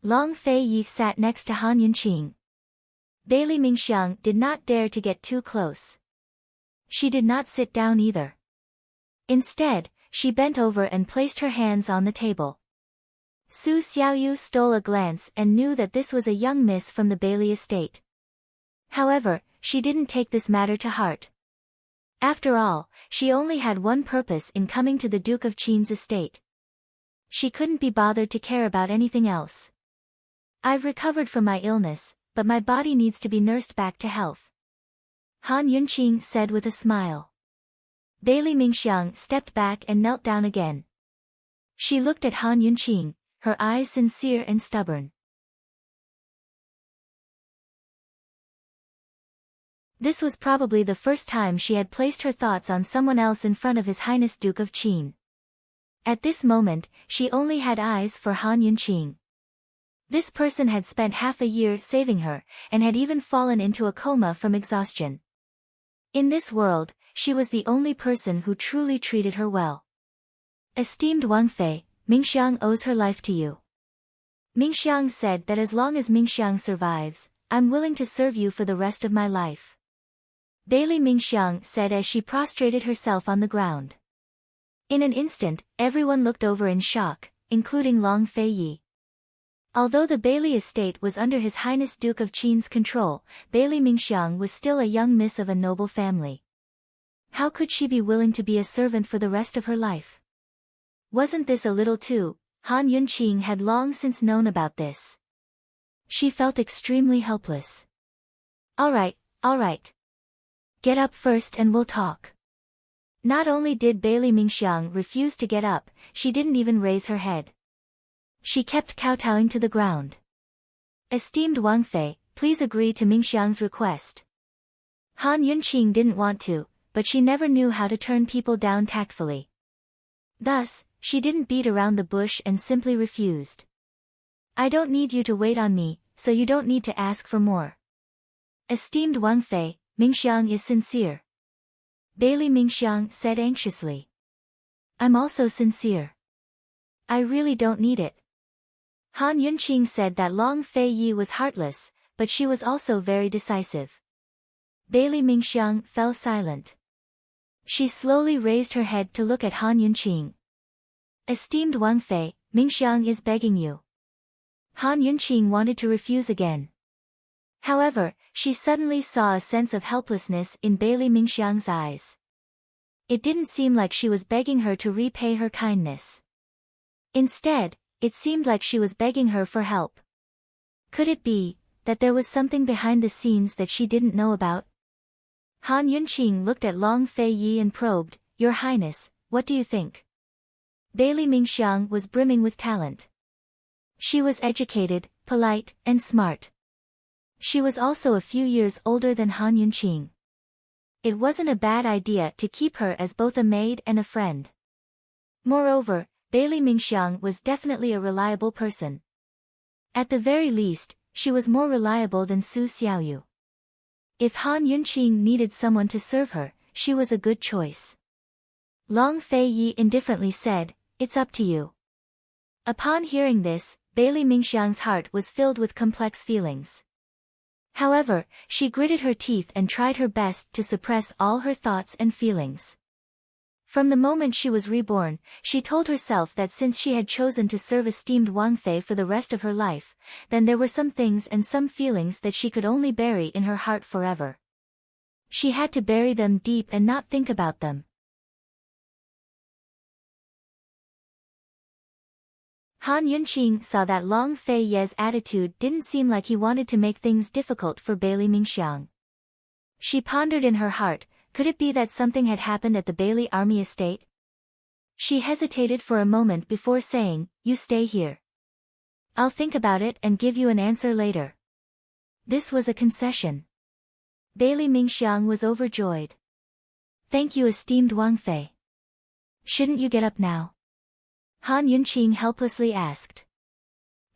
Long Fei Yi sat next to Han Yunqing. Bailey Mingxiang did not dare to get too close. She did not sit down either. Instead, she bent over and placed her hands on the table. Su Xiaoyu stole a glance and knew that this was a young miss from the Bailey estate. However, she didn't take this matter to heart. After all, she only had one purpose in coming to the Duke of Qin's estate. She couldn't be bothered to care about anything else. I've recovered from my illness, but my body needs to be nursed back to health. Han Yunqing said with a smile. Bailey Mingxiang stepped back and knelt down again. She looked at Han Yunqing, her eyes sincere and stubborn. This was probably the first time she had placed her thoughts on someone else in front of His Highness Duke of Qin. At this moment, she only had eyes for Han Yunqing. This person had spent half a year saving her, and had even fallen into a coma from exhaustion. In this world, she was the only person who truly treated her well. Esteemed Wang Fei, Mingxiang owes her life to you. Mingxiang said that as long as Mingxiang survives, I'm willing to serve you for the rest of my life. Bailey Mingxiang said as she prostrated herself on the ground. In an instant, everyone looked over in shock, including Long Fei Yi. Although the Bailey estate was under His Highness Duke of Qin's control, Bailey Mingxiang was still a young miss of a noble family. How could she be willing to be a servant for the rest of her life? Wasn't this a little too? Han Yunqing had long since known about this. She felt extremely helpless. All right. Get up first and we'll talk. Not only did Bailey Mingxiang refuse to get up, she didn't even raise her head. She kept kowtowing to the ground. Esteemed Wang Fei, please agree to Mingxiang's request. Han Yunqing didn't want to, but she never knew how to turn people down tactfully. Thus, she didn't beat around the bush and simply refused. I don't need you to wait on me, so you don't need to ask for more. Esteemed Wang Fei, Mingxiang is sincere. Bailey Mingxiang said anxiously. I'm also sincere. I really don't need it. Han Yunqing said that Long Fei Yi was heartless, but she was also very decisive. Bailey Mingxiang fell silent. She slowly raised her head to look at Han Yunqing. Esteemed Wang Fei, Mingxiang is begging you. Han Yunqing wanted to refuse again. However, she suddenly saw a sense of helplessness in Bailey Mingxiang's eyes. It didn't seem like she was begging her to repay her kindness. Instead, it seemed like she was begging her for help. Could it be that there was something behind the scenes that she didn't know about? Han Yunqing looked at Long Fei Yi and probed, Your Highness, what do you think? Bailey Mingxiang was brimming with talent. She was educated, polite, and smart. She was also a few years older than Han Yunqing. It wasn't a bad idea to keep her as both a maid and a friend. Moreover, Bailey Mingxiang was definitely a reliable person. At the very least, she was more reliable than Su Xiaoyu. If Han Yunqing needed someone to serve her, she was a good choice. Long Fei Yi indifferently said, It's up to you. Upon hearing this, Bailey Mingxiang's heart was filled with complex feelings. However, she gritted her teeth and tried her best to suppress all her thoughts and feelings. From the moment she was reborn, she told herself that since she had chosen to serve esteemed Wang Fei for the rest of her life, then there were some things and some feelings that she could only bury in her heart forever. She had to bury them deep and not think about them. Han Yunqing saw that Long Fei Ye's attitude didn't seem like he wanted to make things difficult for Bailey Mingxiang. She pondered in her heart, Could it be that something had happened at the Bailey Army estate? She hesitated for a moment before saying, "You stay here. I'll think about it and give you an answer later." This was a concession. Bailey Mingxiang was overjoyed. "Thank you, esteemed Wang Fei. Shouldn't you get up now?" Han Yunqing helplessly asked.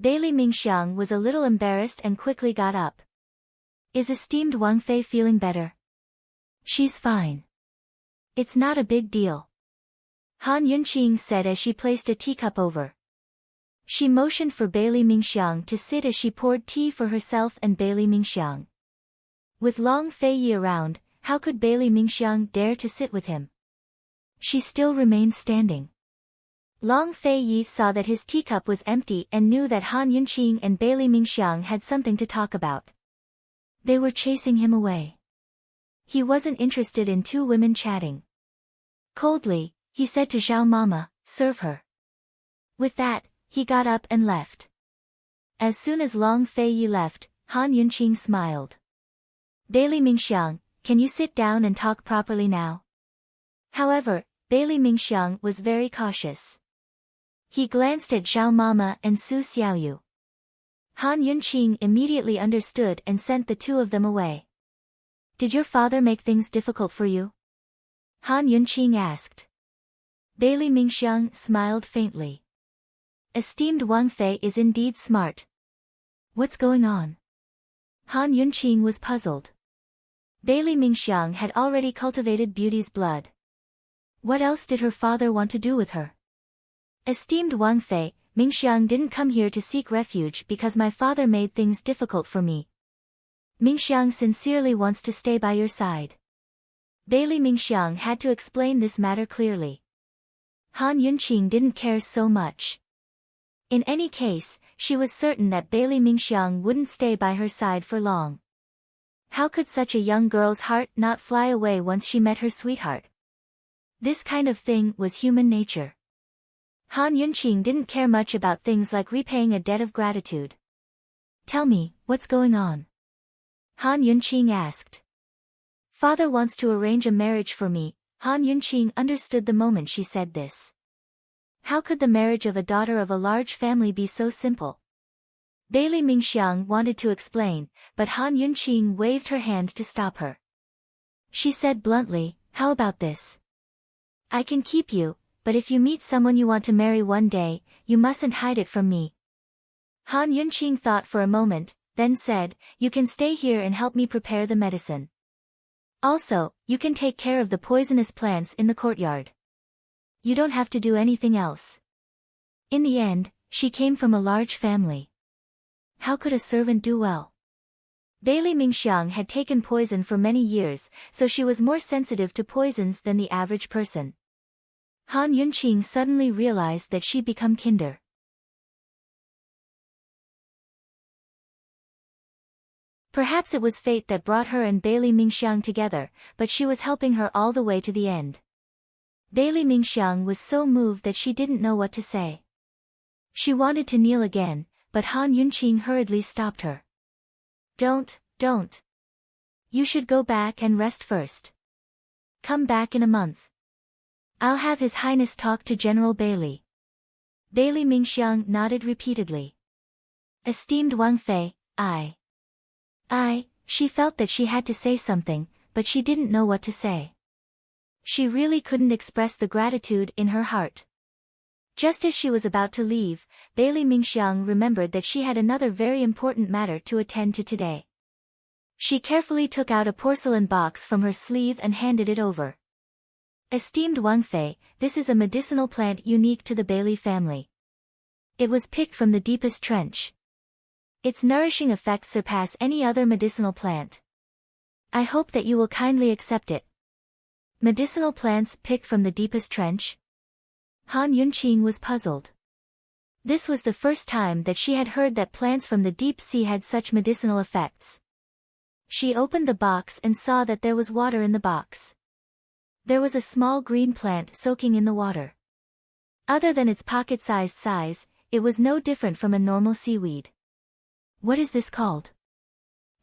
Bailey Mingxiang was a little embarrassed and quickly got up. "Is esteemed Wang Fei feeling better?" "She's fine. It's not a big deal," Han Yunqing said as she placed a teacup over. She motioned for Bailey Mingxiang to sit as she poured tea for herself and Bailey Mingxiang. With Long Fei Yi around, how could Bailey Mingxiang dare to sit with him? She still remained standing. Long Fei Yi saw that his teacup was empty and knew that Han Yunqing and Bailey Mingxiang had something to talk about. They were chasing him away. He wasn't interested in two women chatting. Coldly, he said to Zhao Mama, "Serve her." With that, he got up and left. As soon as Long Fei Yi left, Han Yunqing smiled. "Bailey Mingxiang, can you sit down and talk properly now?" However, Bailey Mingxiang was very cautious. He glanced at Zhao Mama and Su Xiaoyu. Han Yunqing immediately understood and sent the two of them away. "Did your father make things difficult for you?" Han Yunqing asked. Bailey Mingxiang smiled faintly. "Esteemed Wang Fei is indeed smart. What's going on?" Han Yunqing was puzzled. Bailey Mingxiang had already cultivated beauty's blood. What else did her father want to do with her? "Esteemed Wang Fei, Mingxiang didn't come here to seek refuge because my father made things difficult for me. Mingxiang sincerely wants to stay by your side." Bailey Mingxiang had to explain this matter clearly. Han Yunqing didn't care so much. In any case, she was certain that Bailey Mingxiang wouldn't stay by her side for long. How could such a young girl's heart not fly away once she met her sweetheart? This kind of thing was human nature. Han Yunqing didn't care much about things like repaying a debt of gratitude. "Tell me, what's going on?" Han Yunqing asked. "Father wants to arrange a marriage for me." Han Yunqing understood the moment she said this. How could the marriage of a daughter of a large family be so simple? Bailey Mingxiang wanted to explain, but Han Yunqing waved her hand to stop her. She said bluntly, "How about this? I can keep you, but if you meet someone you want to marry one day, you mustn't hide it from me." Han Yunqing thought for a moment, then said, "You can stay here and help me prepare the medicine. Also, you can take care of the poisonous plants in the courtyard. You don't have to do anything else." In the end, she came from a large family. How could a servant do well? Bailey Mingxiang had taken poison for many years, so she was more sensitive to poisons than the average person. Han Yunqing suddenly realized that she'd become kinder. Perhaps it was fate that brought her and Bailey Mingxiang together, but she was helping her all the way to the end. Bailey Mingxiang was so moved that she didn't know what to say. She wanted to kneel again, but Han Yunqing hurriedly stopped her. Don't. You should go back and rest first. Come back in a month. I'll have His Highness talk to General Bailey." Bailey Mingxiang nodded repeatedly. "Esteemed Wang Fei, she felt that she had to say something, but she didn't know what to say. She really couldn't express the gratitude in her heart. Just as she was about to leave, Bailey Mingxiang remembered that she had another very important matter to attend to today. She carefully took out a porcelain box from her sleeve and handed it over. "Esteemed Wang Fei, this is a medicinal plant unique to the Bailey family. It was picked from the deepest trench. Its nourishing effects surpass any other medicinal plant. I hope that you will kindly accept it." Medicinal plants picked from the deepest trench? Han Yunqing was puzzled. This was the first time that she had heard that plants from the deep sea had such medicinal effects. She opened the box and saw that there was water in the box. There was a small green plant soaking in the water. Other than its pocket-sized size, it was no different from a normal seaweed. "What is this called?"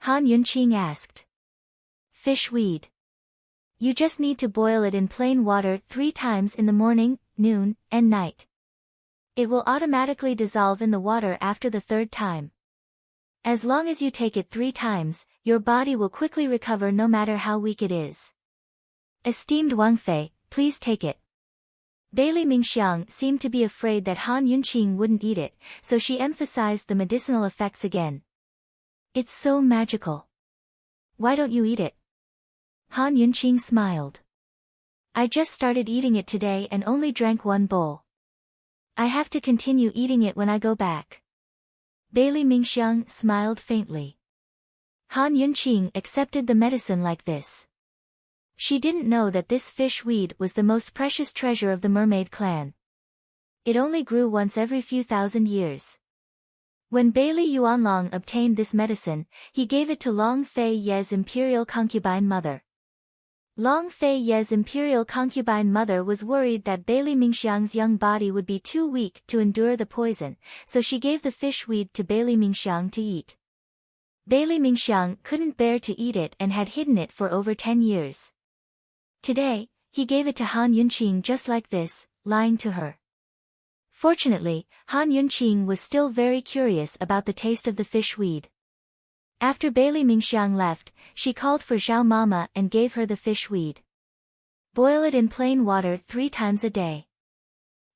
Han Yunqing asked. "Fish weed." You just need to boil it in plain water 3 times in the morning, noon, and night. It will automatically dissolve in the water after the 3rd time. As long as you take it 3 times, your body will quickly recover no matter how weak it is. Esteemed Wang Fei, please take it. Bailey Mingxiang seemed to be afraid that Han Yunqing wouldn't eat it, so she emphasized the medicinal effects again. It's so magical. Why don't you eat it? Han Yunqing smiled. I just started eating it today and only drank 1 bowl. I have to continue eating it when I go back. Bailey Mingxiang smiled faintly. Han Yunqing accepted the medicine like this. She didn't know that this fish weed was the most precious treasure of the mermaid clan. It only grew once every few thousand years. When Bailey Yuanlong obtained this medicine, he gave it to Long Fei Ye's imperial concubine mother. Long Fei Ye's imperial concubine mother was worried that Bailey Mingxiang's young body would be too weak to endure the poison, so she gave the fish weed to Bailey Mingxiang to eat. Bailey Mingxiang couldn't bear to eat it and had hidden it for over 10 years. Today, he gave it to Han Yunqing just like this, lying to her. Fortunately, Han Yunqing was still very curious about the taste of the fish weed. After Bailey Mingxiang left, she called for Zhao Mama and gave her the fish weed. Boil it in plain water 3 times a day.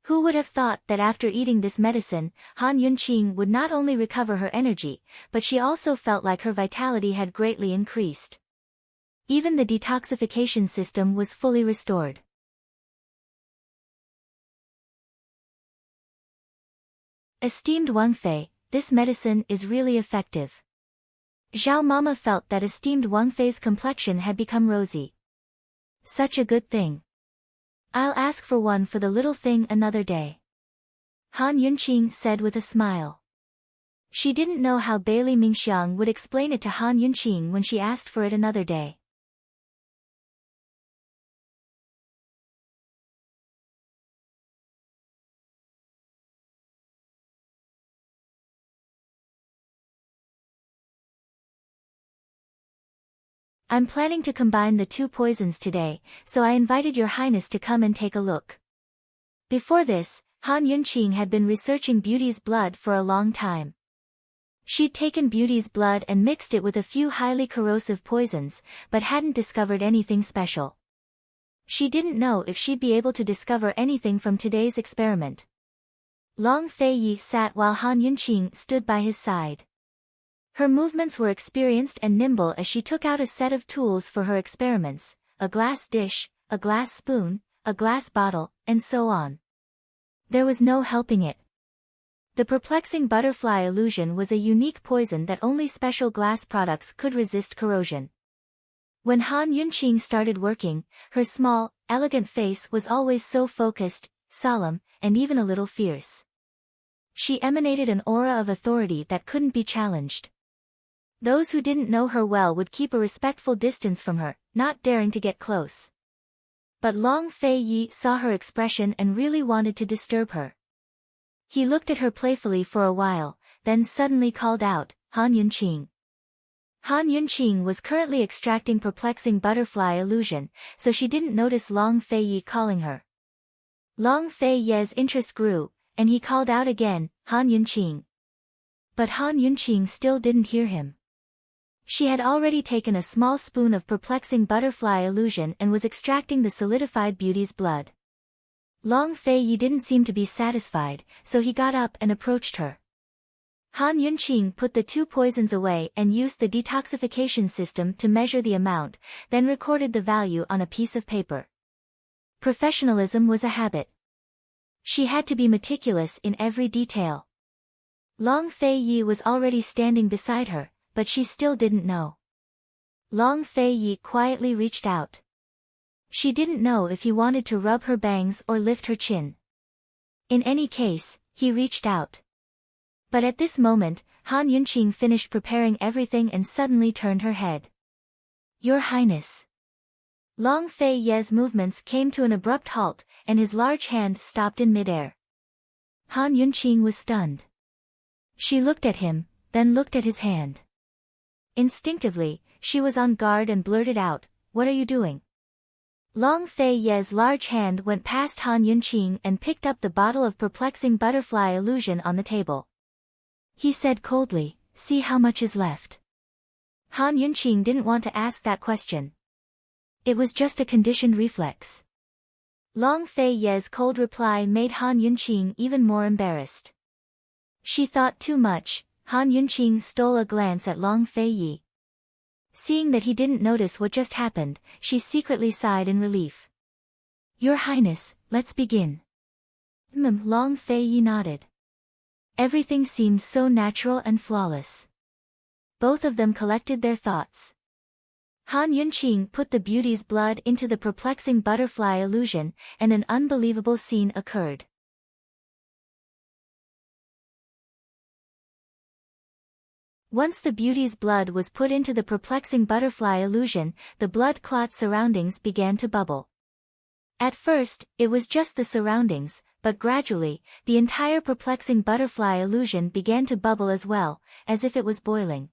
Who would have thought that after eating this medicine, Han Yunqing would not only recover her energy, but she also felt like her vitality had greatly increased. Even the detoxification system was fully restored. Esteemed Wang Fei, this medicine is really effective. Zhao Mama felt that esteemed Wang Fei's complexion had become rosy. Such a good thing. I'll ask for one for the little thing another day. Han Yunqing said with a smile. She didn't know how Bailey Mingxiang would explain it to Han Yunqing when she asked for it another day. I'm planning to combine the 2 poisons today, so I invited your highness to come and take a look. Before this, Han Yunqing had been researching Beauty's blood for a long time. She'd taken Beauty's blood and mixed it with a few highly corrosive poisons, but hadn't discovered anything special. She didn't know if she'd be able to discover anything from today's experiment. Long Fei Yi sat while Han Yunqing stood by his side. Her movements were experienced and nimble as she took out a set of tools for her experiments, a glass dish, a glass spoon, a glass bottle, and so on. There was no helping it. The perplexing butterfly illusion was a unique poison that only special glass products could resist corrosion. When Han Yunqing started working, her small, elegant face was always so focused, solemn, and even a little fierce. She emanated an aura of authority that couldn't be challenged. Those who didn't know her well would keep a respectful distance from her, not daring to get close. But Long Fei Yi saw her expression and really wanted to disturb her. He looked at her playfully for a while, then suddenly called out, Han Yunqing. Han Yunqing was currently extracting perplexing butterfly illusion, so she didn't notice Long Fei Yi calling her. Long Fei Yi's interest grew, and he called out again, Han Yunqing. But Han Yunqing still didn't hear him. She had already taken a small spoon of perplexing butterfly illusion and was extracting the solidified Beauty's blood. Long Fei Yi didn't seem to be satisfied, so he got up and approached her. Han Yunqing put the 2 poisons away and used the detoxification system to measure the amount, then recorded the value on a piece of paper. Professionalism was a habit. She had to be meticulous in every detail. Long Fei Yi was already standing beside her, but she still didn't know. Long Fei Yi quietly reached out. She didn't know if he wanted to rub her bangs or lift her chin. In any case, he reached out. But at this moment, Han Yunqing finished preparing everything and suddenly turned her head. Your Highness. Long Fei Yi's movements came to an abrupt halt, and his large hand stopped in midair. Han Yunqing was stunned. She looked at him, then looked at his hand. Instinctively, she was on guard and blurted out, "What are you doing?" Long Fei Ye's large hand went past Han Yunqing and picked up the bottle of perplexing butterfly illusion on the table. He said coldly, "See how much is left." Han Yunqing didn't want to ask that question. It was just a conditioned reflex. Long Fei Ye's cold reply made Han Yunqing even more embarrassed. She thought too much. Han Yunqing stole a glance at Long Fei Yi. Seeing that he didn't notice what just happened, she secretly sighed in relief. "Your Highness, let's begin." Long Fei Yi nodded. Everything seemed so natural and flawless. Both of them collected their thoughts. Han Yunqing put the beauty's blood into the perplexing butterfly illusion, and an unbelievable scene occurred. Once the beauty's blood was put into the perplexing butterfly illusion, the blood clot surroundings began to bubble. At first, it was just the surroundings, but gradually, the entire perplexing butterfly illusion began to bubble as well, as if it was boiling.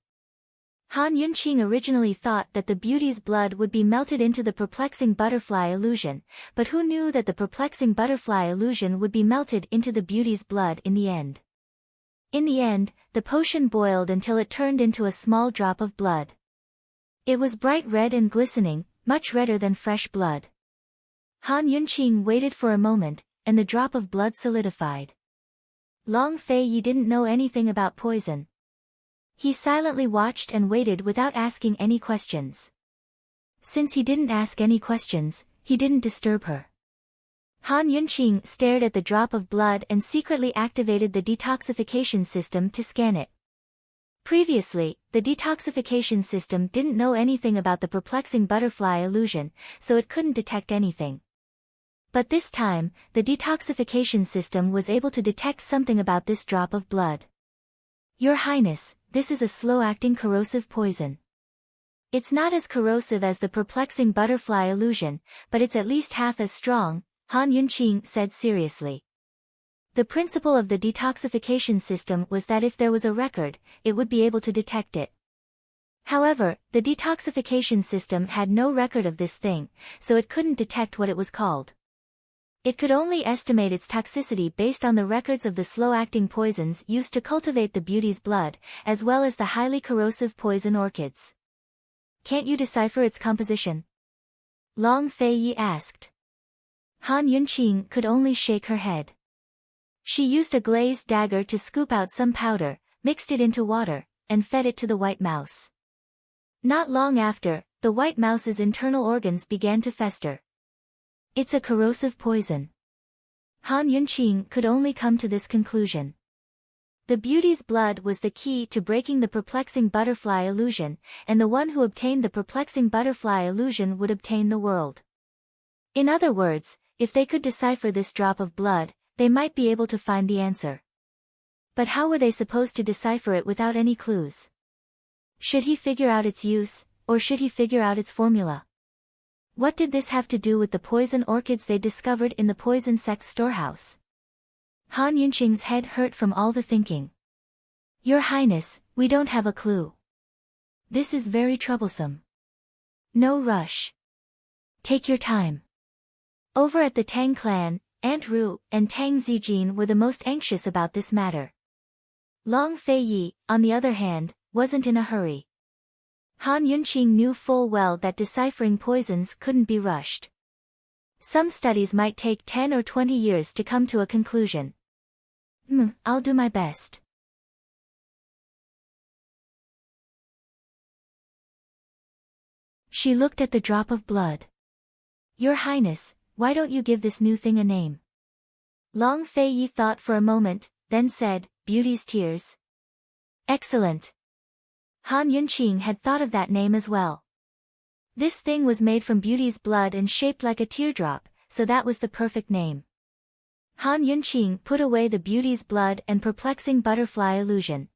Han Yunqing originally thought that the beauty's blood would be melted into the perplexing butterfly illusion, but who knew that the perplexing butterfly illusion would be melted into the beauty's blood in the end? In the end, the potion boiled until it turned into a small drop of blood. It was bright red and glistening, much redder than fresh blood. Han Yunqing waited for a moment, and the drop of blood solidified. Long Fei Yi didn't know anything about poison. He silently watched and waited without asking any questions. Since he didn't ask any questions, he didn't disturb her. Han Yunqing stared at the drop of blood and secretly activated the detoxification system to scan it. Previously, the detoxification system didn't know anything about the perplexing butterfly illusion, so it couldn't detect anything. But this time, the detoxification system was able to detect something about this drop of blood. "Your Highness, this is a slow-acting corrosive poison. It's not as corrosive as the perplexing butterfly illusion, but it's at least half as strong," Han Yunqing said seriously. The principle of the detoxification system was that if there was a record, it would be able to detect it. However, the detoxification system had no record of this thing, so it couldn't detect what it was called. It could only estimate its toxicity based on the records of the slow-acting poisons used to cultivate the beauty's blood, as well as the highly corrosive poison orchids. "Can't you decipher its composition?" Long Fei Yi asked. Han Yunqing could only shake her head. She used a glazed dagger to scoop out some powder, mixed it into water, and fed it to the white mouse. Not long after, the white mouse's internal organs began to fester. "It's a corrosive poison." Han Yunqing could only come to this conclusion. The beauty's blood was the key to breaking the perplexing butterfly illusion, and the one who obtained the perplexing butterfly illusion would obtain the world. In other words, if they could decipher this drop of blood, they might be able to find the answer. But how were they supposed to decipher it without any clues? Should he figure out its use, or should he figure out its formula? What did this have to do with the poison orchids they discovered in the poison sect's storehouse? Han Yunqing's head hurt from all the thinking. "Your Highness, we don't have a clue. This is very troublesome. No rush. Take your time." Over at the Tang clan, Aunt Ru and Tang Zijin were the most anxious about this matter. Long Fei Yi, on the other hand, wasn't in a hurry. Han Yunqing knew full well that deciphering poisons couldn't be rushed. Some studies might take 10 or 20 years to come to a conclusion. I'll do my best." She looked at the drop of blood. "Your Highness, why don't you give this new thing a name?" Long Fei Yi thought for a moment, then said, "Beauty's Tears." "Excellent." Han Yunqing had thought of that name as well. This thing was made from beauty's blood and shaped like a teardrop, so that was the perfect name. Han Yunqing put away the beauty's blood and perplexing butterfly illusion.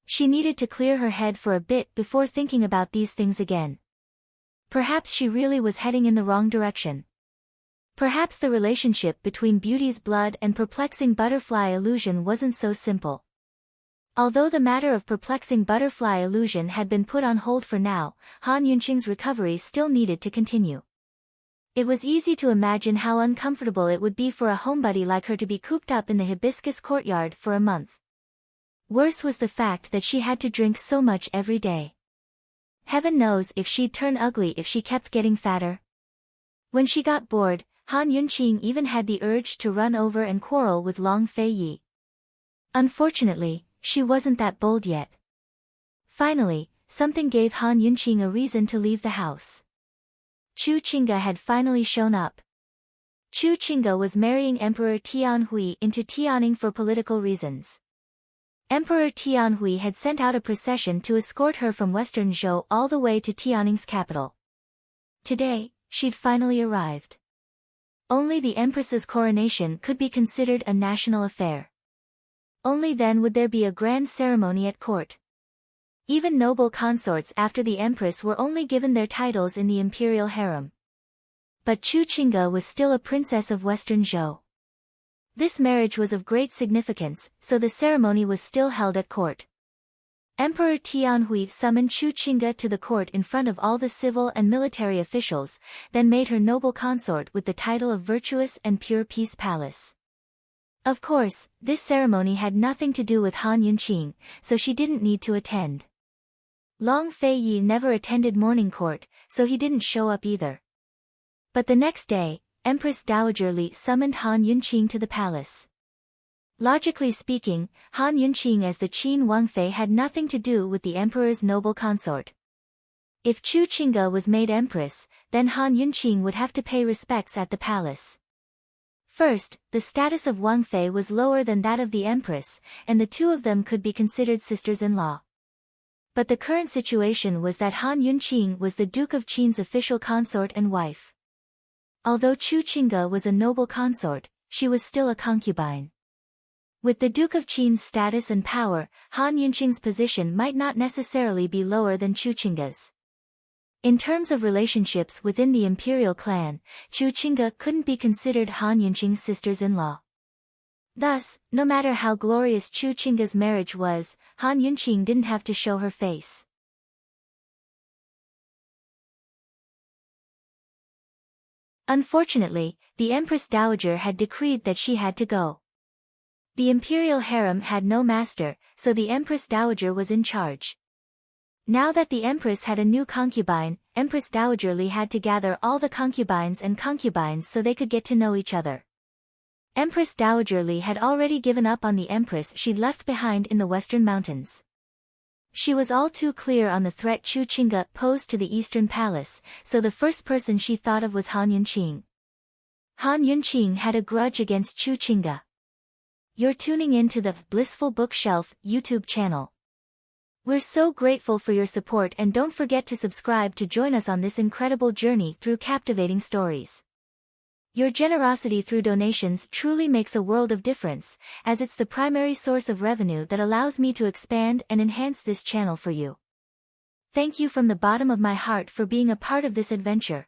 She needed to clear her head for a bit before thinking about these things again. Perhaps she really was heading in the wrong direction. Perhaps the relationship between beauty's blood and perplexing butterfly illusion wasn't so simple. Although the matter of perplexing butterfly illusion had been put on hold for now, Han Yunqing's recovery still needed to continue. It was easy to imagine how uncomfortable it would be for a homebody like her to be cooped up in the hibiscus courtyard for a month. Worse was the fact that she had to drink so much every day. Heaven knows if she'd turn ugly if she kept getting fatter. When she got bored, Han Yunqing even had the urge to run over and quarrel with Long Fei Yi. Unfortunately, she wasn't that bold yet. Finally, something gave Han Yunqing a reason to leave the house. Chu Qingge had finally shown up. Chu Qingge was marrying Emperor Tianhui into Tianning for political reasons. Emperor Tianhui had sent out a procession to escort her from western Zhou all the way to Tianning's capital. Today, she'd finally arrived. Only the empress's coronation could be considered a national affair. Only then would there be a grand ceremony at court. Even noble consorts after the empress were only given their titles in the imperial harem. But Chu Qingge was still a princess of western Zhou. This marriage was of great significance, so the ceremony was still held at court. Emperor Tianhui summoned Chu Qingge to the court in front of all the civil and military officials, then made her noble consort with the title of Virtuous and Pure Peace Palace. Of course, this ceremony had nothing to do with Han Yunqing, so she didn't need to attend. Long Fei Yi never attended morning court, so he didn't show up either. But the next day, Empress Dowager Li summoned Han Yunqing to the palace. Logically speaking, Han Yunqing as the Qin Wangfei had nothing to do with the emperor's noble consort. If Chu Qingge was made empress, then Han Yunqing would have to pay respects at the palace. First, the status of Wangfei was lower than that of the empress, and the two of them could be considered sisters-in-law. But the current situation was that Han Yunqing was the Duke of Qin's official consort and wife. Although Chu Qingge was a noble consort, she was still a concubine. With the Duke of Qin's status and power, Han Yunqing's position might not necessarily be lower than Chu Qingge's. In terms of relationships within the imperial clan, Chu Qingge couldn't be considered Han Yunqing's sisters-in-law. Thus, no matter how glorious Chu Qingge's marriage was, Han Yunqing didn't have to show her face. Unfortunately, the Empress Dowager had decreed that she had to go. The imperial harem had no master, so the Empress Dowager was in charge. Now that the Empress had a new concubine, Empress Dowager Li had to gather all the concubines so they could get to know each other. Empress Dowager Li had already given up on the Empress she'd left behind in the western mountains. She was all too clear on the threat Chu Qingge posed to the eastern palace, so the first person she thought of was Han Yunqing. Han Yunqing had a grudge against Chu Qingge. You're tuning in to the Blissful Bookshelf YouTube channel. We're so grateful for your support, and don't forget to subscribe to join us on this incredible journey through captivating stories. Your generosity through donations truly makes a world of difference, as it's the primary source of revenue that allows me to expand and enhance this channel for you. Thank you from the bottom of my heart for being a part of this adventure.